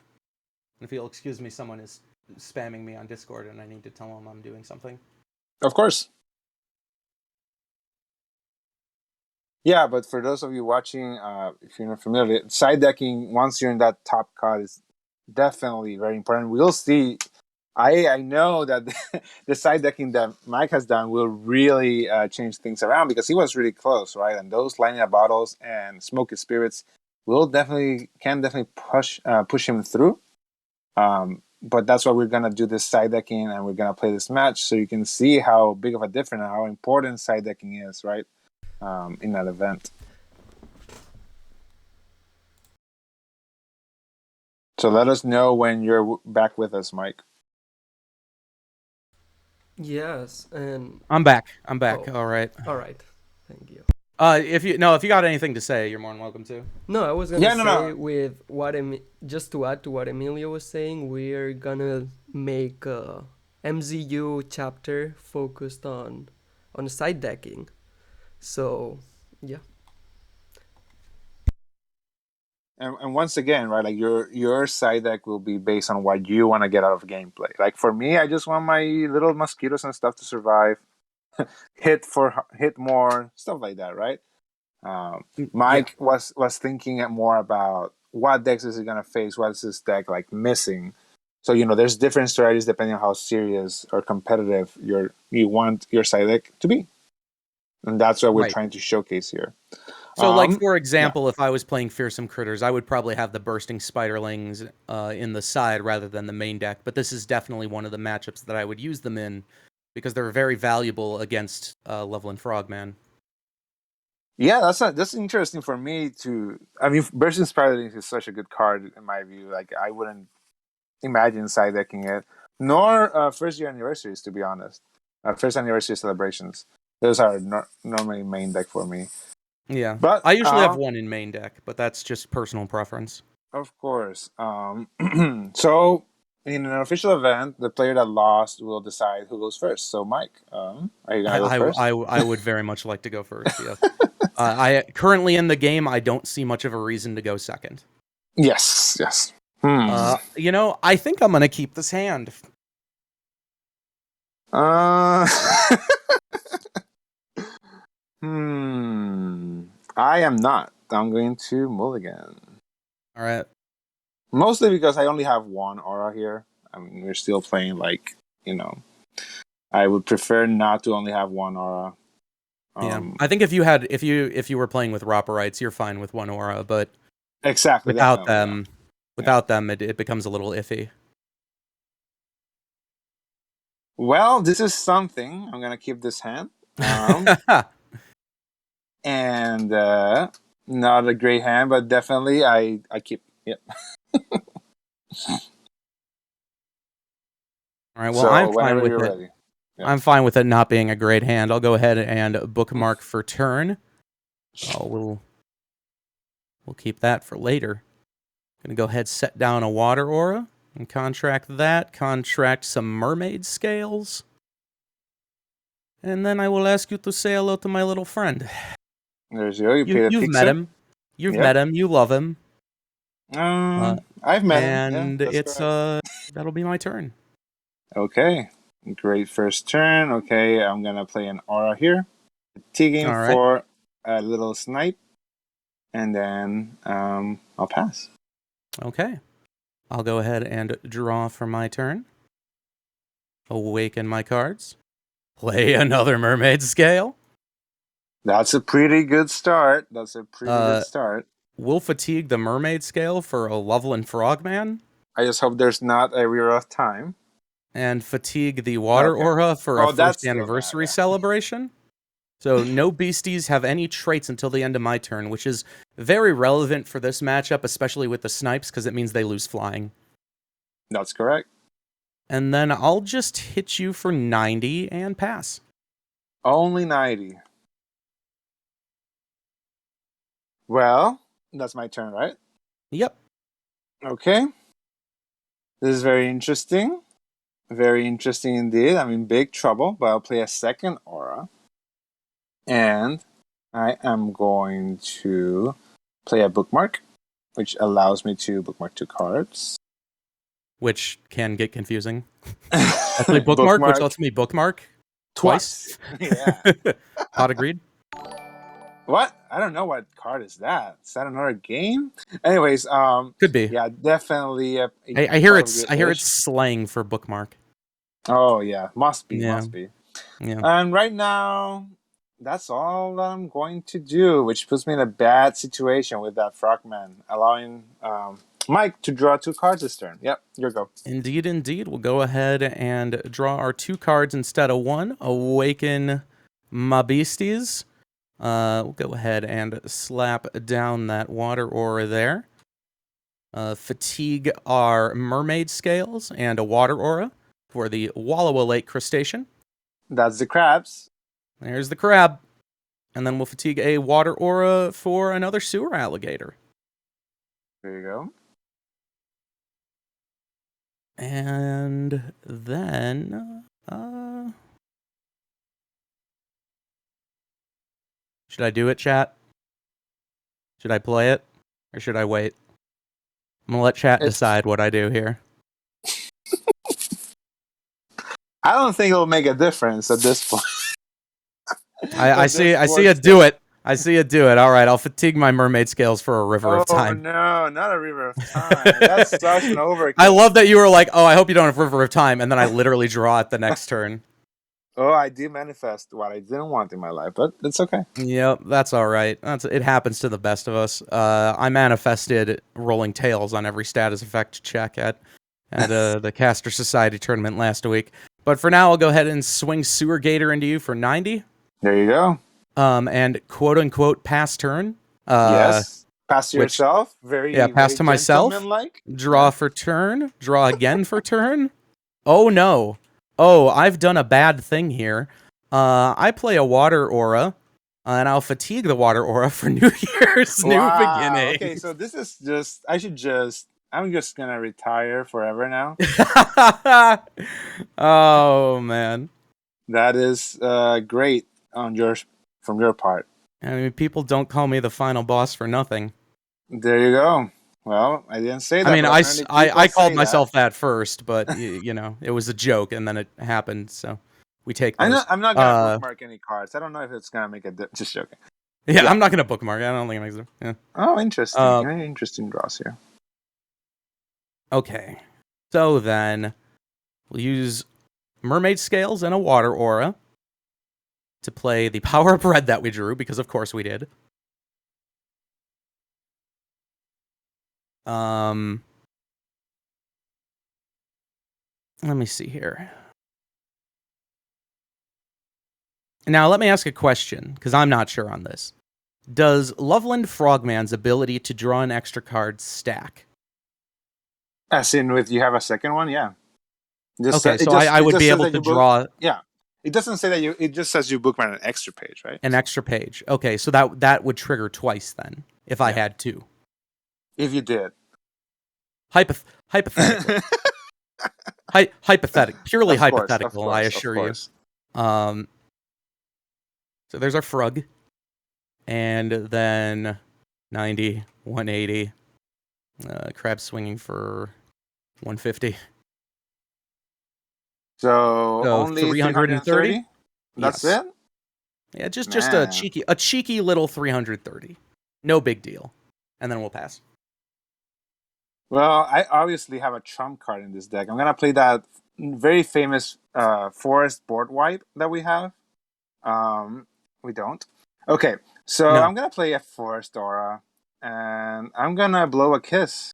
If you'll excuse me, someone is spamming me on Discord and I need to tell them I'm doing something. Of course. Yeah, but for those of you watching, if you're not familiar, side decking once you're in that top cut is definitely very important. We'll see. I know that the side decking that Mike has done will really change things around, because he was really close, right? And those lining up bottles and smoky spirits can definitely push him through. But that's why we're gonna do this side decking, and we're gonna play this match so you can see how big of a difference and how important side decking is, right? In that event. So let us know when you're back with us, Mike. Yes, and I'm back. Oh. All right. Thank you. If you got anything to say, you're more than welcome to. No, I was gonna say with what just to add to what Emilio was saying, we're gonna make a MZU chapter focused on side decking. So yeah. And once again, right, like your side deck will be based on what you want to get out of gameplay. Like for me, I just want my little mosquitoes and stuff to survive, hit more, stuff like that, right? Mike was thinking more about what decks is he gonna face, what is his deck like missing. So there's different strategies depending on how serious or competitive you want your side deck to be, and that's what we're trying to showcase here. So, like, for example, if I was playing Fearsome Critters, I would probably have the Bursting Spiderlings in the side rather than the main deck. But this is definitely one of the matchups that I would use them in, because they're very valuable against Loveland Frogman. Yeah, that's interesting for me to... I mean, Bursting Spiderlings is such a good card in my view. Like, I wouldn't imagine side decking it, nor first year anniversaries, to be honest. First anniversary celebrations. Those are normally main deck for me. Yeah, but I usually have one in main deck, but that's just personal preference. Of course. So, in an official event, the player that lost will decide who goes first. So, Mike, are you going to go first? I would very much like to go first, yes. I currently in the game, I don't see much of a reason to go second. Yes. I think I'm going to keep this hand. I am not. I'm going to mulligan. All right. Mostly because I only have one aura here. I mean, we're still playing I would prefer not to only have one aura. I think if you were playing with Roperites, you're fine with one aura, but exactly without them, it becomes a little iffy. Well, this is something. I'm gonna keep this hand. And not a great hand, but definitely I keep. Yep. All right. Well, I'm fine with it. Ready. Yeah. I'm fine with it not being a great hand. I'll go ahead and bookmark for turn. We'll keep that for later. Gonna go ahead, set down a water aura and contract some mermaid scales. And then I will ask you to say hello to my little friend. There's you. You've met him. You've met him. You love him. I've met him. And it's that'll be my turn. Okay. Great first turn. Okay, I'm gonna play an aura here. Fatiguing All right. for a little snipe. And then I'll pass. Okay. I'll go ahead and draw for my turn. Awaken my cards. Play another mermaid scale. That's a pretty good start. We'll fatigue the mermaid scale for a Loveland Frogman. I just hope there's not a rear of time. And fatigue the water aura for a that's first still anniversary bad, yeah. celebration. So no beasties have any traits until the end of my turn, which is very relevant for this matchup, especially with the snipes, because it means they lose flying. That's correct. And then I'll just hit you for 90 and pass. Only 90. Well, that's my turn, right? Yep. Okay. This is very interesting. Very interesting indeed. I'm in big trouble, but I'll play a second aura. And I am going to play a bookmark, which allows me to bookmark 2 cards. Which can get confusing. I play bookmark, which lets me bookmark twice. Yeah. Hot agreed. What? I don't know what card is that. Is that another game? Anyways, Could be. yeah, definitely. I hear it's slang for bookmark. Oh yeah, must be. Yeah. Yeah. And right now, that's all I'm going to do, which puts me in a bad situation with that frogman, allowing Mike to draw 2 cards this turn. Yep, your go. Indeed. We'll go ahead and draw our 2 cards instead of 1. Awaken my beasties. We'll go ahead and slap down that water aura there. Fatigue our mermaid scales and a water aura for the Wallowa Lake crustacean. That's the crabs. There's the crab. And then we'll fatigue a water aura for another sewer alligator. There you go. And then, should I do it, chat? Should I play it? Or should I wait? I'm gonna let chat decide what I do here. I don't think it'll make a difference at this point. I see it do it. I see it do it. All right, I'll fatigue my mermaid scales for a river of time. Oh no, not a river of time. That's such an overkill. I love that you were like, oh, I hope you don't have river of time, and then I literally draw it the next turn. Oh, I did manifest what I didn't want in my life, but it's okay. Yep, that's all right. It happens to the best of us. I manifested rolling tails on every status effect check at the Caster Society tournament last week. But for now, I'll go ahead and swing Sewer Gator into you for 90. There you go. And quote unquote pass turn. Yes. Pass to yourself. Pass to myself. Draw for turn. Draw again for turn. Oh no. Oh, I've done a bad thing here. I play a water aura, and I'll fatigue the water aura for New Year's new beginning. Okay, so this is just. I'm just gonna retire forever now. Oh man, that is great from your part. I mean, people don't call me the final boss for nothing. There you go. Well, I didn't say that. I mean, I called myself that first, but you know, it was a joke, and then it happened. So we take those. I'm not gonna bookmark any cards. I don't know if it's gonna make a difference. Just joking. Yeah, I'm not gonna bookmark. I don't think it makes it. Yeah. Oh, interesting. Very interesting draws here. Okay, so then we'll use mermaid scales and a water aura to play the power of red that we drew, because of course we did. Let me see here. Now, let me ask a question, because I'm not sure on this. Does Loveland Frogman's ability to draw an extra card stack? As in with you have a second one? Yeah. I would be able to draw... Yeah. It doesn't say that you... It just says you bookmark an extra page, right? An extra page. Okay, so that would trigger twice then, if I had to. If you did. Hypothetically. Purely hypothetical, I assure you. So there's our frog. And then 90, 180. Crab swinging for 150. So So only 330? 330? That's Yes. it? Yeah, just Man. a cheeky little 330. No big deal. And then we'll pass. Well, I obviously have a trump card in this deck. I'm gonna play that very famous forest board wipe that we have. We don't. Okay, so No. I'm gonna play a forest aura, and I'm gonna blow a kiss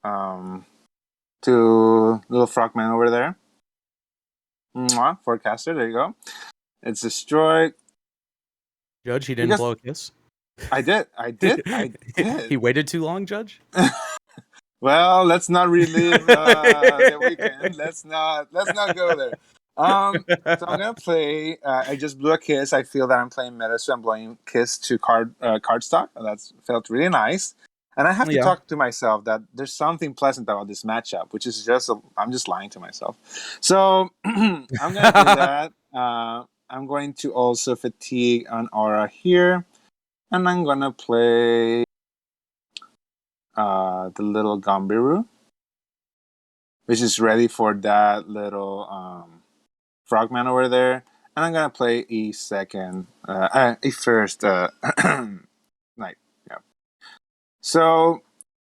to little frogman over there. Mwah, forecaster, there you go. It's destroyed. Judge, he didn't Because blow a kiss. I did. He waited too long, Judge? Well, let's not relive the weekend. Let's not go there. So I'm gonna play. I just blew a kiss. I feel that I'm playing meta, so I'm blowing kiss to cardstock. That's felt really nice. And I have to Yeah. talk to myself that there's something pleasant about this matchup, which is just I'm just lying to myself. So I'm gonna do that. I'm going to also fatigue an aura here, and I'm gonna play the little Gambiru, which is ready for that little frogman over there. And I'm gonna play a first knight. Yeah. So I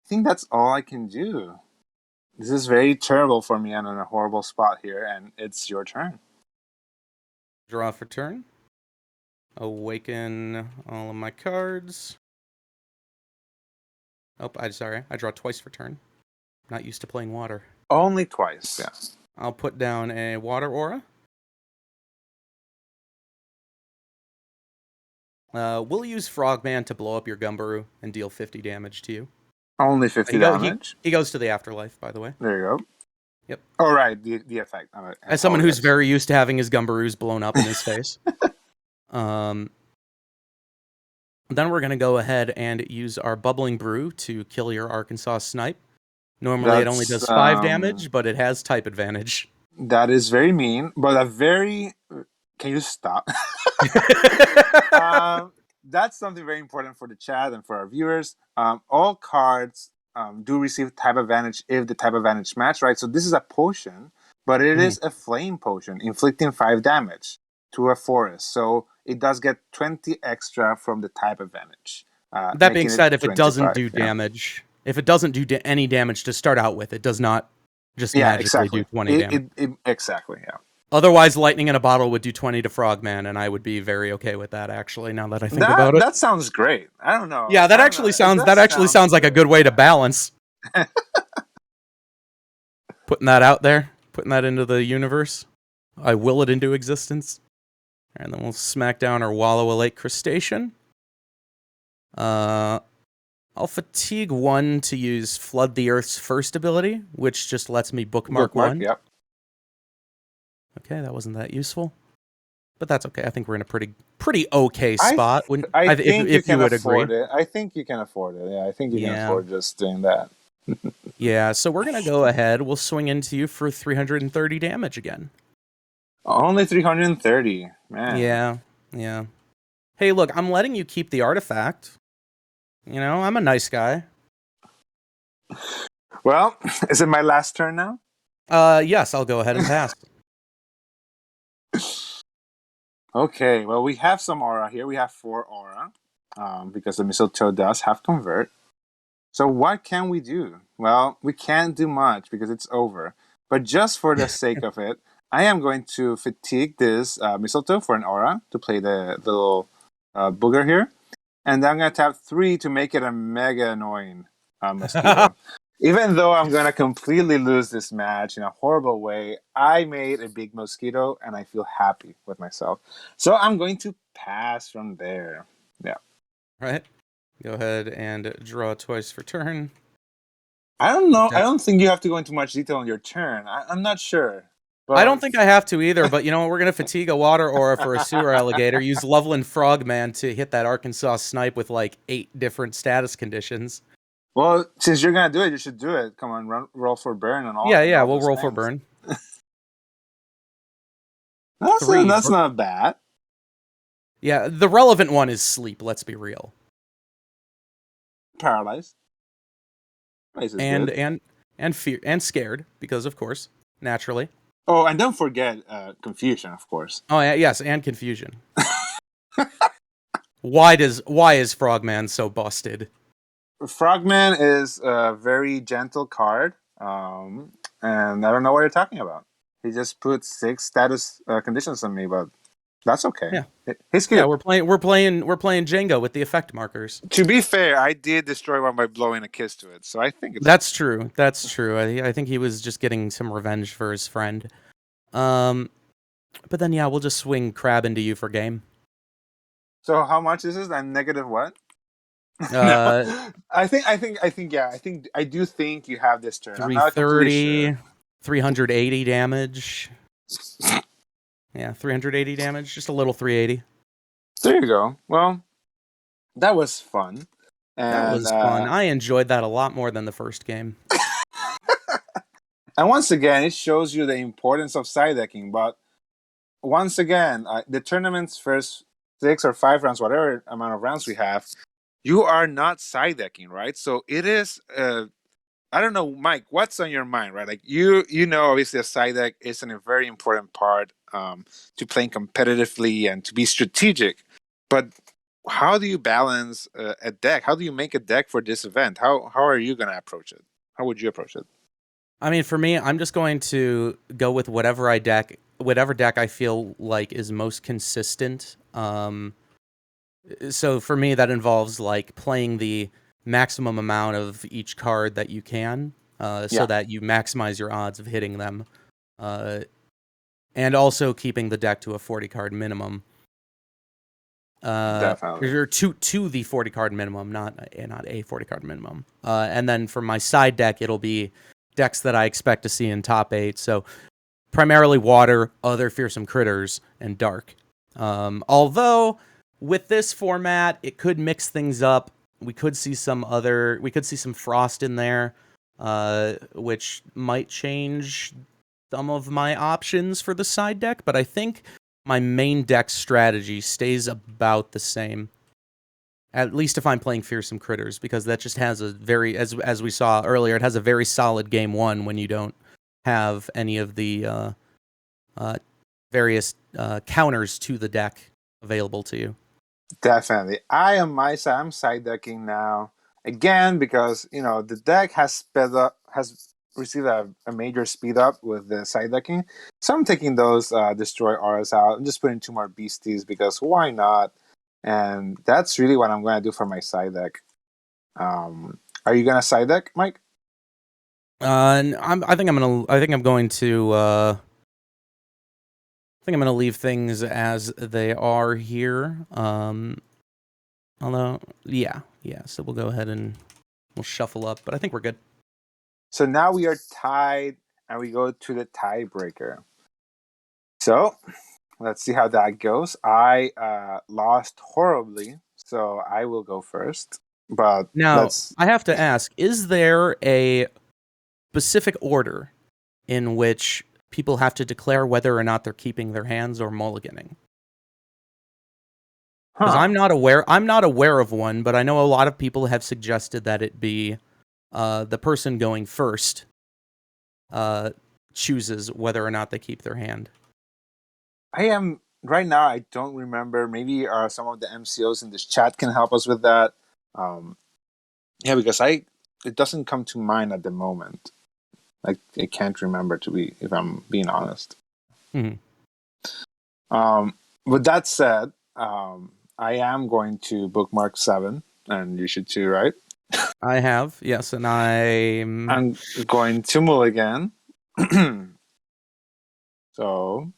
think that's all I can do. This is very terrible for me. I'm in a horrible spot here, and it's your turn. Draw for turn. Awaken all of my cards. Oh, I draw twice for turn. Not used to playing water. Only twice. Yeah. I'll put down a water aura. We'll use Frogman to blow up your Gumbaroo and deal 50 damage to you. Only 50 damage. He goes to the afterlife, by the way. There you go. Yep. All right, the effect. As someone who's very used to having his Gumbaroos blown up in his face. Then we're going to go ahead and use our Bubbling Brew to kill your Arkansas Snipe. Normally it only does 5 damage, but it has type advantage. That is very mean, but a very... Can you stop? That's something very important for the chat and for our viewers. All cards do receive type advantage if the type advantage match, right? So this is a potion, but it is a flame potion, inflicting 5 damage to a forest. So it does get 20 extra from the type advantage. That being said, if it doesn't 25, do damage, if it doesn't do any damage to start out with, it does not just magically do 20 damage. Exactly, yeah. Otherwise, lightning in a bottle would do 20 to Frogman, and I would be very okay with that. Actually, now that I think about it, that sounds great. I don't know. Yeah, that actually sounds like a good way to balance. Putting that out there, putting that into the universe. I will it into existence, and then we'll smack down our Wallow a Lake Crustacean. I'll fatigue 1 to use Flood the Earth's first ability, which just lets me bookmark 1. Yep. Okay, that wasn't that useful, but that's okay. I think we're in a pretty okay spot. I think if you would agree. I think you can afford it. Yeah, I think you can afford just doing that. Yeah, so we're gonna go ahead. We'll swing into you for 330 damage again. Only 330, man. Yeah. Hey, look, I'm letting you keep the artifact. You know, I'm a nice guy. Well, is it my last turn now? Yes, I'll go ahead and pass. Okay, well, we have some aura here. We have 4 aura, because the mistletoe does have convert. So what can we do? Well, we can't do much because it's over. But just for the sake of it, I am going to fatigue this mistletoe for an aura to play the little booger here. And I'm going to tap 3 to make it a mega annoying mosquito. Even though I'm going to completely lose this match in a horrible way, I made a big mosquito and I feel happy with myself. So I'm going to pass from there. Yeah. Right. Go ahead and draw twice for turn. I don't know. I don't think you have to go into much detail on your turn. I'm not sure. But I don't think I have to either, but you know what? We're going to fatigue a water aura for a sewer alligator, use Loveland Frogman to hit that Arkansas Snipe with like 8 different status conditions. Well, since you're going to do it, you should do it. Come on, roll for burn and all. Yeah, we'll roll for burn. That's not bad. Yeah, the relevant one is sleep, let's be real. Paralyzed. And fear and scared, because of course, naturally. Oh, and don't forget confusion, of course. Oh yeah, yes, and confusion. Why is Frogman so busted? Frogman is a very gentle card, and I don't know what you're talking about. He just put 6 status conditions on me, but that's okay. Yeah. He's Yeah, cute. we're playing Jenga with the effect markers. To be fair, I did destroy one by blowing a kiss to it, so I think it's That's true. That's true. I think he was just getting some revenge for his friend. But then yeah, we'll just swing Crab into you for game. So how much is this? I'm negative what? Uh, No, I think I do think you have this turn. I'm not completely 330, sure. 380 damage. Yeah, 380 damage. Just a little 380. There you go. Well, that was fun. That And was fun. I enjoyed that a lot more than the first game. and once again, it shows you the importance of side decking. But once again, the tournament's first 6 or 5 rounds, whatever amount of rounds we have, you are not side decking, right? So it is. I don't know, Mike. What's on your mind, right? Like you know, obviously, a side deck is a very important part to playing competitively and to be strategic. But how do you balance a deck? How do you make a deck for this event? How are you going to approach it? How would you approach it? I mean, for me, I'm just going to go with whatever deck I feel like is most consistent. So for me, that involves like playing the maximum amount of each card that you can, so that you maximize your odds of hitting them, and also keeping the deck to a 40 card minimum. Definitely. Or to the 40 card minimum, not a 40 card minimum. And then for my side deck, it'll be decks that I expect to see in top 8. So primarily water, other fearsome critters, and dark. Although with this format, it could mix things up. We could see some frost in there, which might change some of my options for the side deck. But I think my main deck strategy stays about the same. At least if I'm playing fearsome critters, because that just has a very, as we saw earlier, it has a very solid game 1 when you don't have any of the various counters to the deck available to you. Definitely. I'm side decking now again because the deck has received a major speed up with the side decking. So I'm taking those destroy auras out and just putting 2 more beasties because why not? And that's really what I'm going to do for my side deck. Are you going to side deck, Mike? I think I'm going to leave things as they are here. Although, yeah. So we'll go ahead and we'll shuffle up, but I think we're good. So now we are tied, and we go to the tiebreaker. So let's see how that goes. I lost horribly, so I will go first. But now, I have to ask, is there a specific order in which people have to declare whether or not they're keeping their hands or mulliganing? Because I'm not aware of one, but I know a lot of people have suggested that it be the person going first chooses whether or not they keep their hand. Right now, I don't remember. Maybe some of the MCOs in this chat can help us with that. Because it doesn't come to mind at the moment. Like, I can't remember if I'm being honest. Mm-hmm. With that said, I am going to bookmark 7, and you should too, right? I have, yes, and I'm going to mulligan. So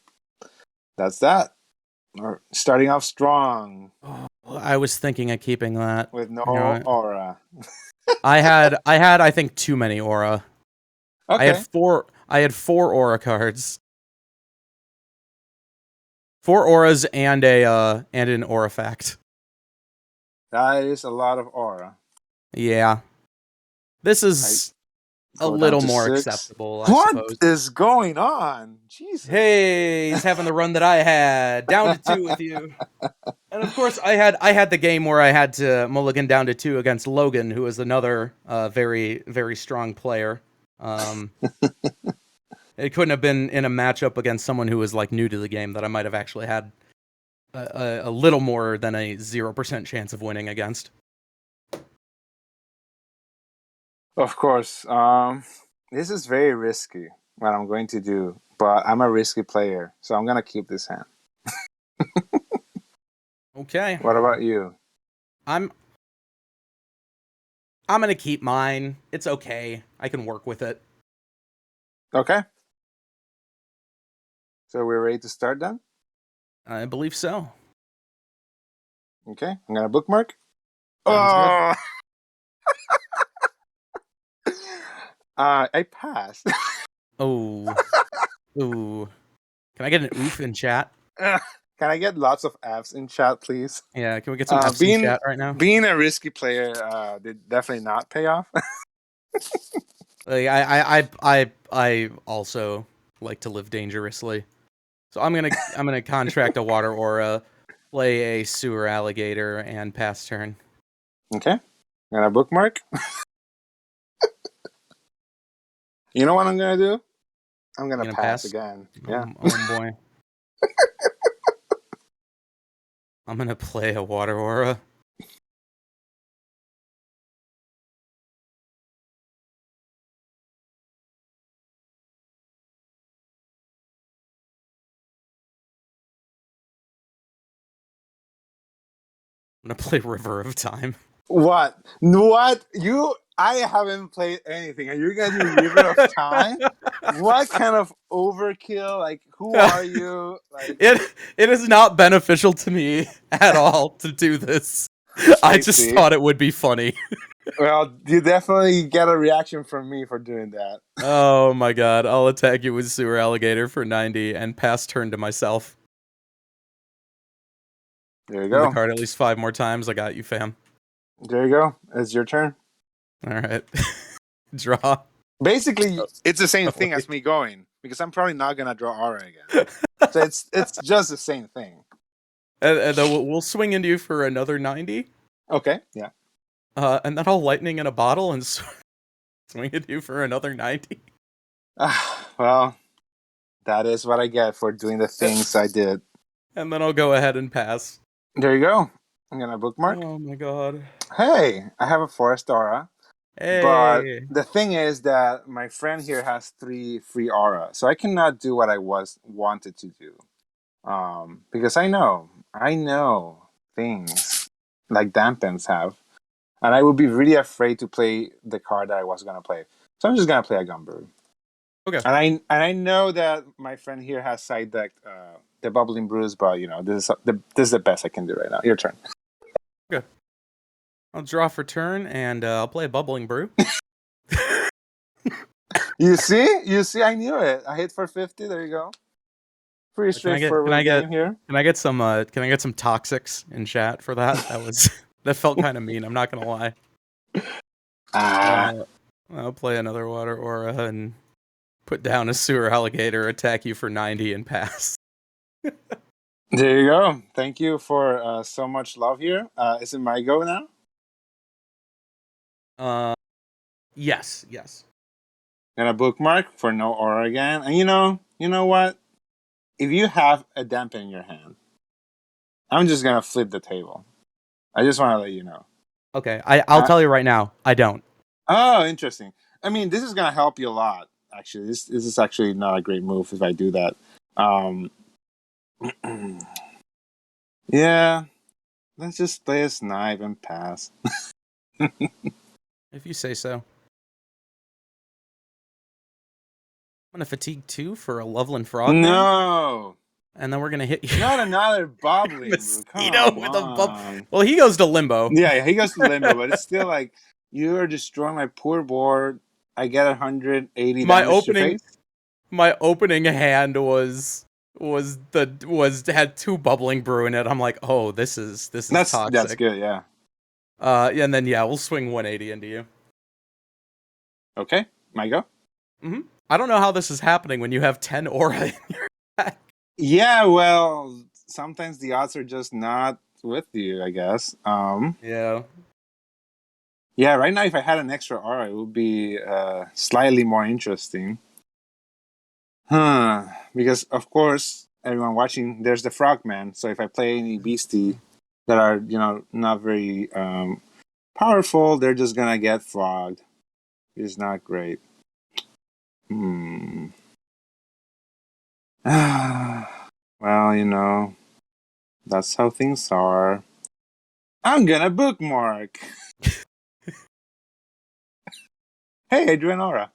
that's that. Starting off strong. I was thinking of keeping that with no aura. I had I think too many aura. Okay. I had 4 aura cards. 4 auras and an aura fact. That is a lot of aura. Yeah. This is a little more 6. Acceptable, I suppose. What is going on? Jesus. Hey, he's having the run that I had. Down to 2 with you. And of course, I had the game where I had to mulligan down to 2 against Logan, who is another very, very strong player. It couldn't have been in a matchup against someone who was like new to the game that I might have actually had a little more than a 0% chance of winning against. Of course. This is very risky what I'm going to do, but I'm a risky player, so I'm gonna keep this hand. Okay. What about you? I'm gonna keep mine. It's okay. I can work with it. Okay. So we're ready to start then? I believe so. Okay. I'm gonna bookmark. Sounds good. Oh! I passed. Oh. Ooh. Can I get an oof in chat? Can I get lots of Fs in chat, please? Yeah, can we get some Fs in chat right now? Being a risky player did definitely not pay off. Like, I also like to live dangerously, so I'm gonna contract a water aura, play a sewer alligator, and pass turn. Okay. I'm gonna bookmark. You know what I'm gonna do? I'm gonna pass again. Yeah. Oh boy. I'm gonna play a water aura. I'm gonna play River of Time. What? I haven't played anything. Are you guys in River of Time? What kind of overkill? Like, who are you? Like, It is not beneficial to me at all to do this. I just see. thought it would be funny. Well, you definitely get a reaction from me for doing that. Oh my god, I'll attack you with sewer alligator for 90 and pass turn to myself. There you Move the go. card at least 5 more times. I got you, fam. There you go. It's your turn. Alright. Draw. Basically, it's the same thing as me going, because I'm probably not gonna draw aura again. So it's just the same thing. And then we'll swing into you for another 90. Okay, yeah. And then I'll lightning in a bottle and swing into you for another 90. Well, that is what I get for doing the things I did. And then I'll go ahead and pass. There you go. I'm gonna bookmark. Oh my god. Hey, I have a forest aura. Hey. But the thing is that my friend here has 3 free aura, so I cannot do what I wanted to do. Because I know things like dampens have, and I would be really afraid to play the card that I was gonna play. So I'm just gonna play a Gumbrew. Okay. And I know that my friend here has side decked the Bubbling Brews, but this is the best I can do right now. Your turn. Good. I'll draw for turn and I'll play a Bubbling Brew. You see, I knew it. I hit for 50. There you go. Pretty straightforward game here. Can I get some toxics in chat for that? That felt kind of mean. I'm not gonna lie. I'll play another water aura and put down a sewer alligator, attack you for 90, and pass. There you go. Thank you for so much love here. Is it my go now? Yes. Gonna bookmark for no aura again. And you know what? If you have a dampen in your hand, I'm just gonna flip the table. I just want to let you know. Okay, I'll tell you right now, I don't. Oh, interesting. I mean, this is gonna help you a lot. Actually, this is actually not a great move if I do that. Yeah, let's just play a snipe and pass. If you say so. I'm gonna fatigue 2 for a Loveland Frogman. No. And then we're gonna hit you. Not another Bubbling Mosquito with a bub. Well, he goes to limbo. Yeah, he goes to limbo, but it's still like you are destroying my poor board. I get 180 damage to face. My opening hand had 2 Bubbling Brew in it. I'm like, oh, this is toxic. That's good, yeah. And then we'll swing 180 into you. Okay, my go. Mm-hmm. I don't know how this is happening when you have 10 aura in your deck. Yeah, well, sometimes the odds are just not with you, I guess. Yeah. Yeah, right now if I had an extra aura, it would be slightly more interesting. Because of course, everyone watching, there's the Frogman. So if I play any beastie that are not very powerful, they're just gonna get frogged. It's not great. Well, that's how things are. I'm gonna bookmark. Hey, I drew an aura.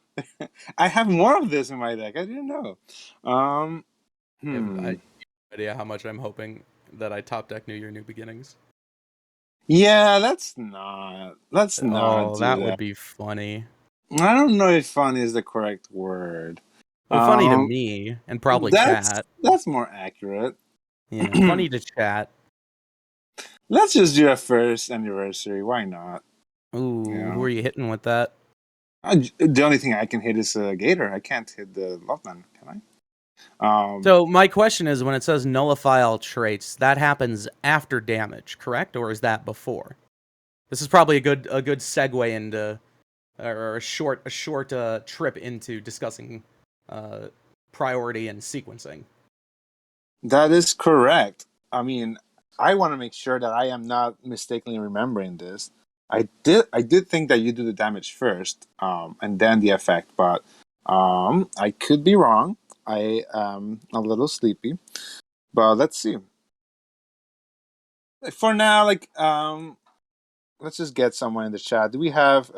I have more of this in my deck. I didn't know. I have no idea how much I'm hoping that I top deck New Year, New Beginnings. Yeah, let's not Oh, do that that. would be funny. I don't know if fun is the correct word. Well, funny to me, and probably chat. That's more accurate. Yeah, funny to chat. Let's just do a first anniversary. Why not? Ooh, Yeah. who are you hitting with that? The only thing I can hit is a Gator. I can't hit the Loveman, can I? So my question is, when it says nullify all traits, that happens after damage, correct, or is that before? This is probably a good segue into, or a short trip into discussing priority and sequencing. That is correct. I mean, I want to make sure that I am not mistakenly remembering this. I did think that you do the damage first, and then the effect, but I could be wrong. I am a little sleepy, but let's see. For now, let's just get someone in the chat. Do we have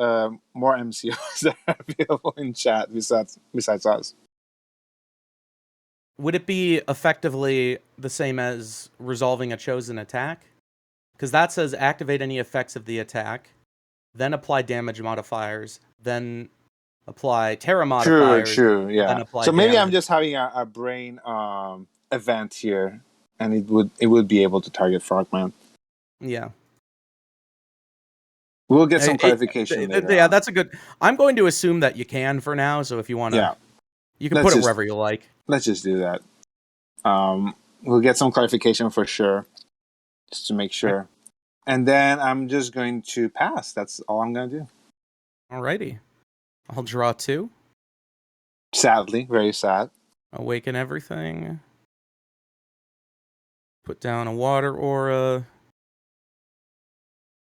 more MCOs that are available in chat besides us? Would it be effectively the same as resolving a chosen attack? Because that says activate any effects of the attack, then apply damage modifiers, then apply terra modifiers. True, yeah. Then apply So maybe damage. I'm just having a brain event here, and it would be able to target Frogman. Yeah. We'll get some clarification later. Yeah, that's a good. I'm going to assume that you can for now. So if you want to, you can put it wherever you like. Let's just do that. We'll get some clarification for sure, just to make sure. And then I'm just going to pass. That's all I'm going to do. Alrighty. I'll draw 2. Sadly, very sad. Awaken everything. Put down a water aura.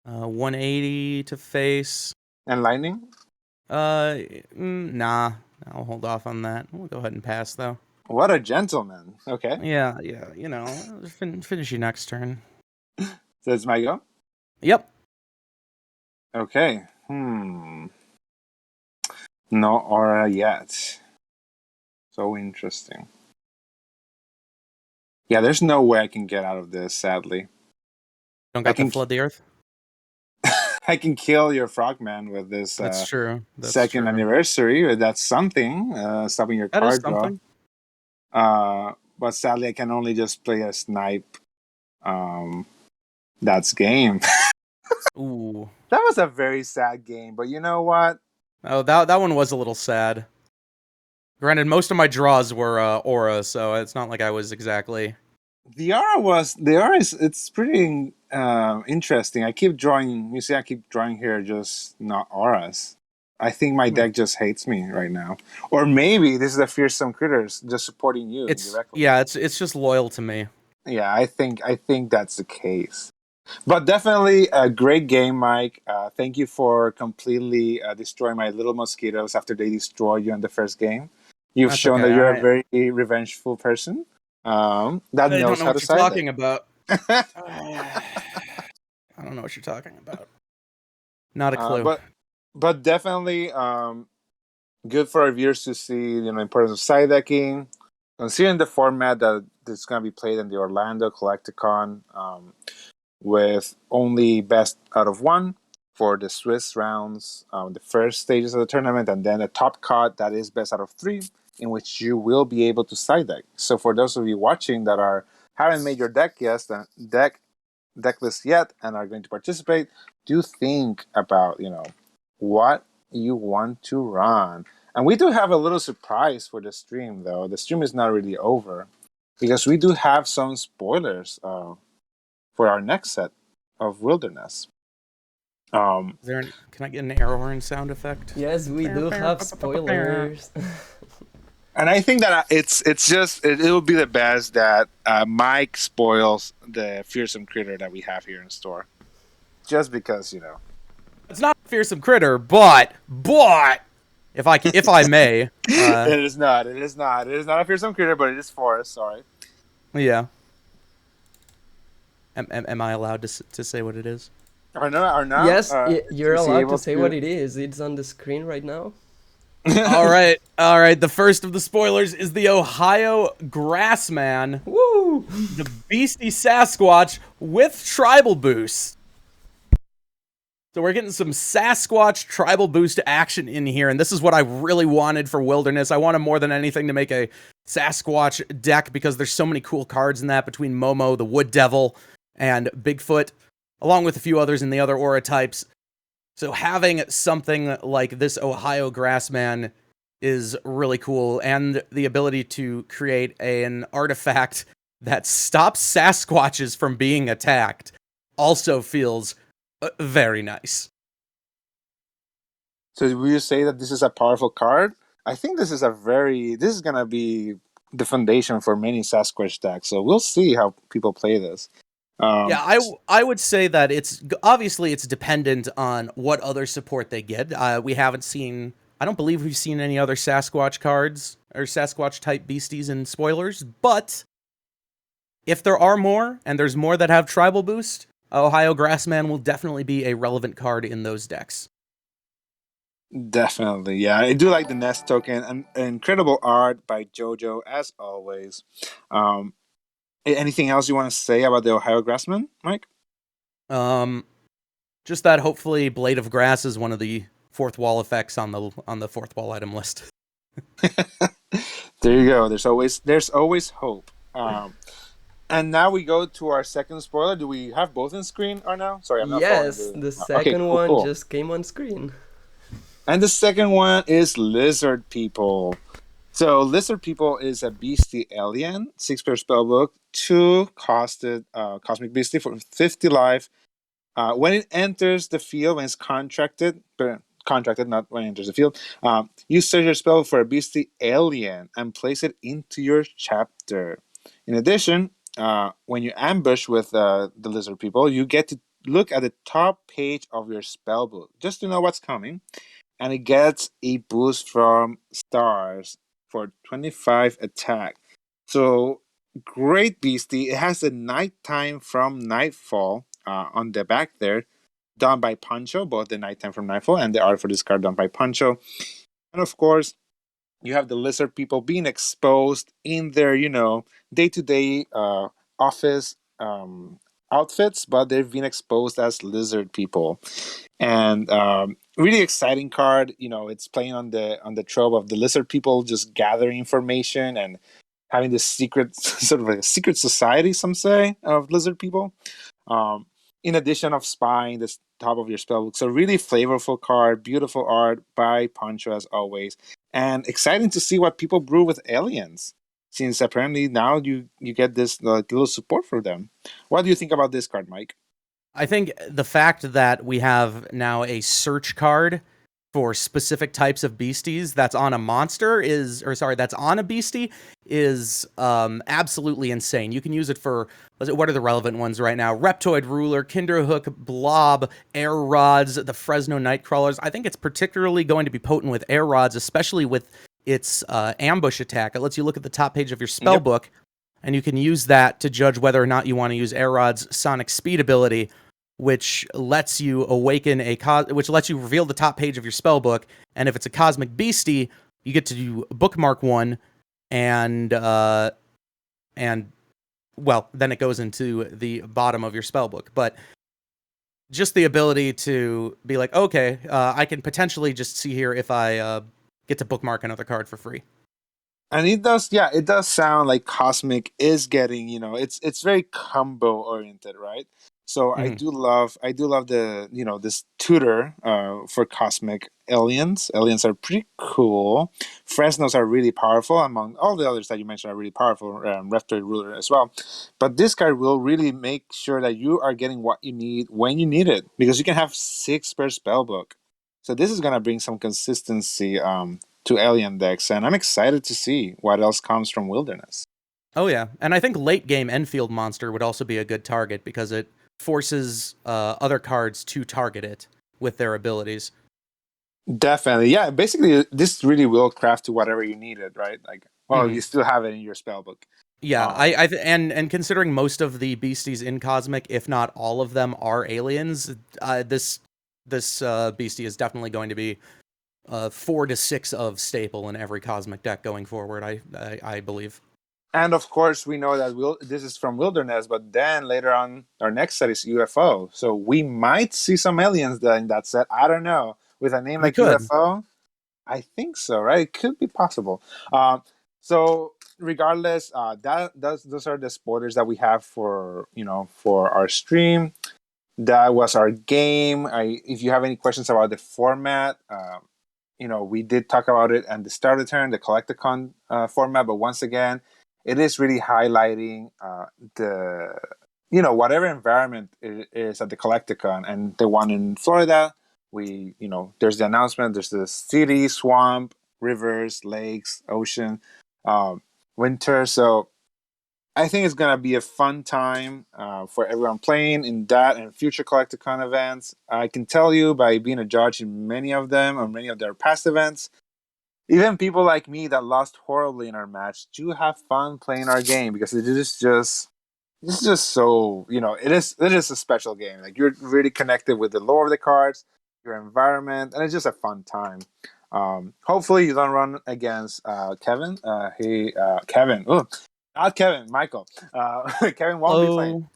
180 to face. And lightning? Nah. I'll hold off on that. We'll go ahead and pass, though. What a gentleman. Okay. Yeah. Finish your next turn. That's my go? Yep. Okay. No aura yet. So interesting. Yeah, there's no way I can get out of this, sadly. Don't got to flood the earth? I can kill your Frogman with this That's true. Second anniversary. That's something. Stopping your card draw. But sadly, I can only just play a snipe. That's game. Ooh. That was a very sad game, but you know what? Oh, that one was a little sad. Granted, most of my draws were aura, so it's not like I was exactly... The aura it's pretty interesting. I keep drawing, you see I keep drawing here just not auras. I think my deck just hates me right now. Or maybe this is the fearsome critters just supporting you directly. Yeah, it's just loyal to me. Yeah, I think that's the case. But definitely a great game, Mike. Thank you for completely destroying my little mosquitoes after they destroyed you in the first game. You've shown that you're a very revengeful person. That knows how to side talking about. I don't know what you're talking about. Not a clue. But definitely good for our viewers to see the importance of side decking. Considering the format that is going to be played in the Orlando Collecticon, with only best out of 1 for the Swiss rounds, the first stages of the tournament, and then a top cut that is best out of 3, in which you will be able to side deck. So for those of you watching that haven't made your deck list yet and are going to participate, do think about what you want to run. And we do have a little surprise for the stream, though. The stream is not really over because we do have some spoilers for our next set of Wilderness. Can I get an arrow horn sound effect? Yes, we do have spoilers. And I think that it will be the best that Mike spoils the fearsome critter that we have here in store, just because It's not a fearsome critter, but if I may, it is not. It is not. It is not a fearsome critter, but it is forest. Sorry. yeah. Am I allowed to say what it is? Or now, Yes, you're is he allowed to able say what it is. It's on the screen right now. All right, all right. The first of the spoilers is the Ohio Grassman, Woo! the beastie Sasquatch with tribal boost. So we're getting some Sasquatch tribal boost action in here, and this is what I really wanted for Wilderness. I wanted more than anything to make a Sasquatch deck because there's so many cool cards in that between Momo, the Wood Devil, and Bigfoot, along with a few others in the other aura types. So having something like this Ohio Grassman is really cool, and the ability to create an artifact that stops Sasquatches from being attacked also feels very nice. So will you say that this is a powerful card? I think this is gonna be the foundation for many Sasquatch decks. So we'll see how people play this. Yeah, Um, I would say that it's obviously it's dependent on what other support they get. We haven't seen, I don't believe we've seen any other Sasquatch cards or Sasquatch type beasties in spoilers, but if there are more and there's more that have tribal boost, Ohio Grassman will definitely be a relevant card in those decks. Definitely, yeah. I do like the Nest token and incredible art by JoJo as always. Um, Anything else you want to say about the Ohio Grassman, Mike? Um, just that hopefully Blade of Grass is one of the fourth wall effects on the fourth wall item list. There you go. There's always hope. And now we go to our second spoiler. Do we have both on screen or now? Sorry, I'm not following Yes, the. the Okay, second cool, one cool. just came on screen. And the second one is Lizard People. So Lizard People is a beastie alien, 6 per spellbook, 2 costed cosmic beastie for 50 life. When it enters the field, when it's contracted, not when it enters the field, you search your spell for a beastie alien and place it into your chapter. In addition, when you ambush with the Lizard People, you get to look at the top page of your spellbook just to know what's coming, and it gets a boost from stars for 25 attack. So great beastie. It has the nighttime from nightfall on the back there, done by Pancho, both the nighttime from nightfall and the art for this card done by Pancho. And of course, you have the Lizard People being exposed in their, day-to-day office outfits, but they've been exposed as Lizard People. And really exciting card. It's playing on the trope of the Lizard People just gathering information and having this secret sort of like a secret society, some say, of Lizard People. Um, in addition of spying the top of your spellbook. So really flavorful card, beautiful art by Pancho as always, and exciting to see what people brew with aliens. Since apparently now you get this little support for them. What do you think about this card, Mike? I think the fact that we have now a search card for specific types of beasties that's on a monster that's on a beastie is absolutely insane. You can use it for, what are the relevant ones right now? Reptoid Ruler, Kinderhook, Blob, Air Rods, the Fresno Nightcrawlers. I think it's particularly going to be potent with Air Rods, especially with its ambush attack. It lets you look at the top page of your spell Yep. book, and you can use that to judge whether or not you want to use Air Rod's Sonic Speed ability, which lets you which lets you reveal the top page of your spell book, and if it's a cosmic beastie, you get to do bookmark one, and well, then it goes into the bottom of your spell book. But just the ability to be like, okay, I can potentially just see here if I get to bookmark another card for free. And it does sound like Cosmic is getting, it's very combo oriented, right? So I Mhm. do love the, this tutor for Cosmic aliens. Aliens are pretty cool. Fresnos are really powerful, among all the others that you mentioned are really powerful. Reptoid Ruler as well. But this card will really make sure that you are getting what you need when you need it, because you can have 6 per spell book. So this is gonna bring some consistency alien decks, and I'm excited to see what else comes from Wilderness. Oh yeah, and I think late game Enfield Monster would also be a good target because it forces other cards to target it with their abilities. Definitely, yeah. Basically, this really will craft to whatever you need it, right? Like, well, Mhm. you still have it in your spell book. Yeah, and considering most of the beasties in Cosmic, if not all of them, are aliens, this beastie is definitely going to be 4 to 6 of staple in every Cosmic deck going forward. I believe. And of course, we know that this is from Wilderness, but then later on, our next set is UFO. So we might see some aliens in that set. I don't know. With a name We like could. UFO, I think so, right? It could be possible. So regardless, those are the spoilers that we have for our stream. That was our game. If you have any questions about the format, we did talk about it and the starter turn, the Collecticon format, but once again, it is really highlighting the whatever environment it is at the Collecticon, and the one in Florida. There's the announcement. There's the city, swamp, rivers, lakes, ocean, winter. So I think it's gonna be a fun time for everyone playing in that and future Collecticon events. I can tell you by being a judge in many of them or many of their past events, even people like me that lost horribly in our match do have fun playing our game because it's just so it is a special game. Like, you're really connected with the lore of the cards, your environment, and it's just a fun time. Hopefully you don't run against Kevin. Kevin. Ooh, not Kevin. Michael. Kevin won't be playing.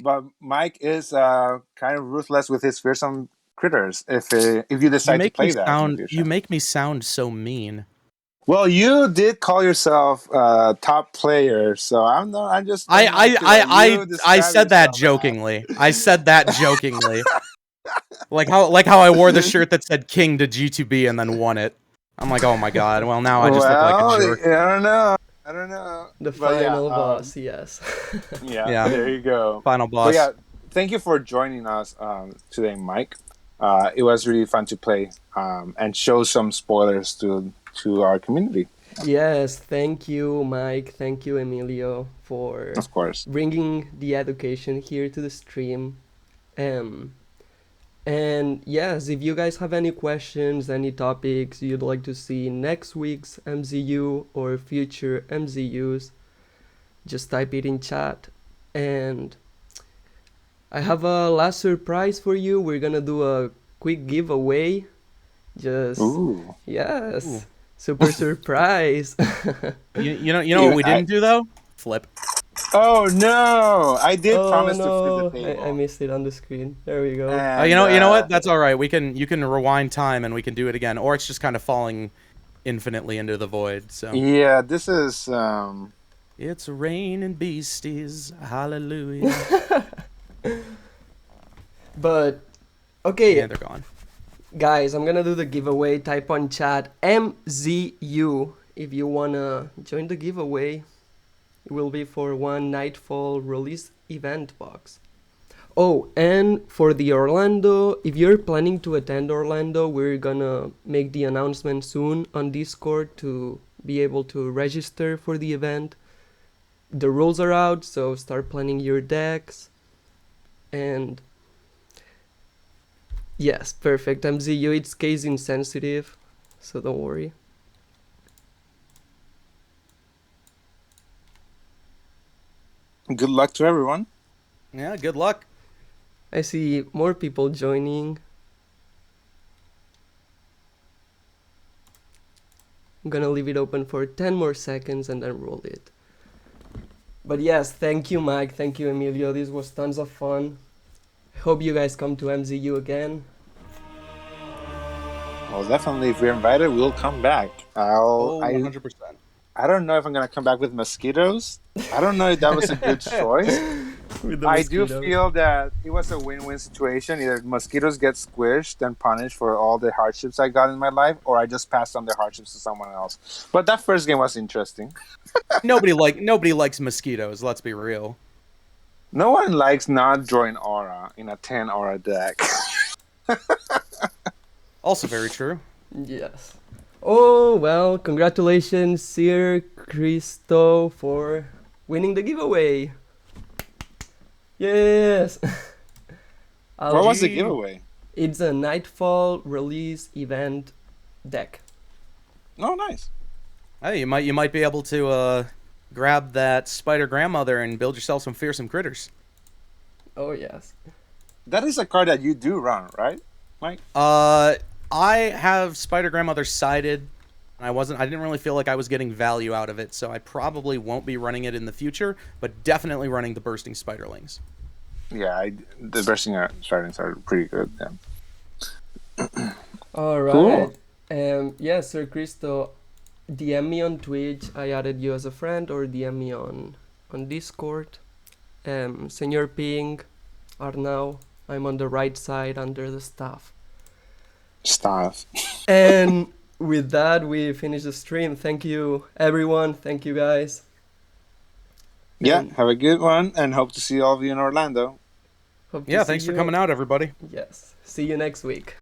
But Mike is kind of ruthless with his fearsome critters. If you decide to play that in the future. You make me sound so mean. Well, you did call yourself top player, so I'm not. I'm just. I said that jokingly. I said that jokingly. like how I wore the shirt that said King to G2B and then won it. I'm like, oh my god. Well, now I just look like a jerk. I don't know. The But final boss, yes. Yeah, there you go. Final boss. But yeah, thank you for joining us today, Mike. It was really fun to play and show some spoilers to our community. Yes, thank you, Mike. Thank you, Emilio, for Of course. bringing the education here to the stream. And yes, if you guys have any questions, any topics you'd like to see in next week's MZU or future MZUs, just type it in chat. And I have a last surprise for you. We're gonna do a quick giveaway. Ooh. Yes. Ooh. Super surprise. You know what we didn't do though? Flip. Oh no! I did promise to flip the I table. missed it on the screen. There we go. And, You know what? That's all right. You can rewind time and we can do it again, or it's just kind of falling infinitely into the void. So yeah, this is. It's raining beasties, hallelujah. But okay, Yeah, they're gone. guys, I'm gonna do the giveaway. Type on chat MZU if you wanna join the giveaway. It will be for one Nightfall release event box. Oh, and for the Orlando, if you're planning to attend Orlando, we're gonna make the announcement soon on Discord to be able to register for the event. The rules are out, so start planning your decks. And yes, perfect. MZU, it's case insensitive, so don't worry. Good luck to everyone. Yeah, good luck. I see more people joining. I'm gonna leave it open for 10 more seconds and then roll it. But yes, thank you, Mike. Thank you, Emilio. This was tons of fun. Hope you guys come to MZU again. Well, definitely, if we're invited, we'll come back. 100%. I don't know if I'm gonna come back with mosquitoes. I don't know if that was a good choice. I do feel that it was a win-win situation. Either mosquitoes get squished and punished for all the hardships I got in my life, or I just passed on the hardships to someone else. But that first game was interesting. Nobody likes mosquitoes, let's be real. No one likes not drawing aura in a 10 aura deck. Also very true. Yes. Oh, well, congratulations, Sir Cristo, for winning the giveaway. Yes! What was the Gee. giveaway? It's a Nightfall release event deck. Oh, nice. Hey, you might be able to grab that spider grandmother and build yourself some fearsome critters. Oh, yes. That is a card that you do run, right, Mike? I have spider grandmother sided. I didn't really feel like I was getting value out of it, so I probably won't be running it in the future, but definitely running the bursting spiderlings. Yeah, the bursting startings are pretty good. Yeah. All right. Yeah, Sir Cristo, DM me on Twitch. I added you as a friend, or DM me on Discord. Senor Ping, Arnau, I'm on the right side under the staff. Stuff. And with that, we finish the stream. Thank you, everyone. Thank you, guys. Yeah, And have a good one, and hope to see all of you in Orlando. hope to Yeah, see thanks for you- coming out, everybody. Yes. See you next week.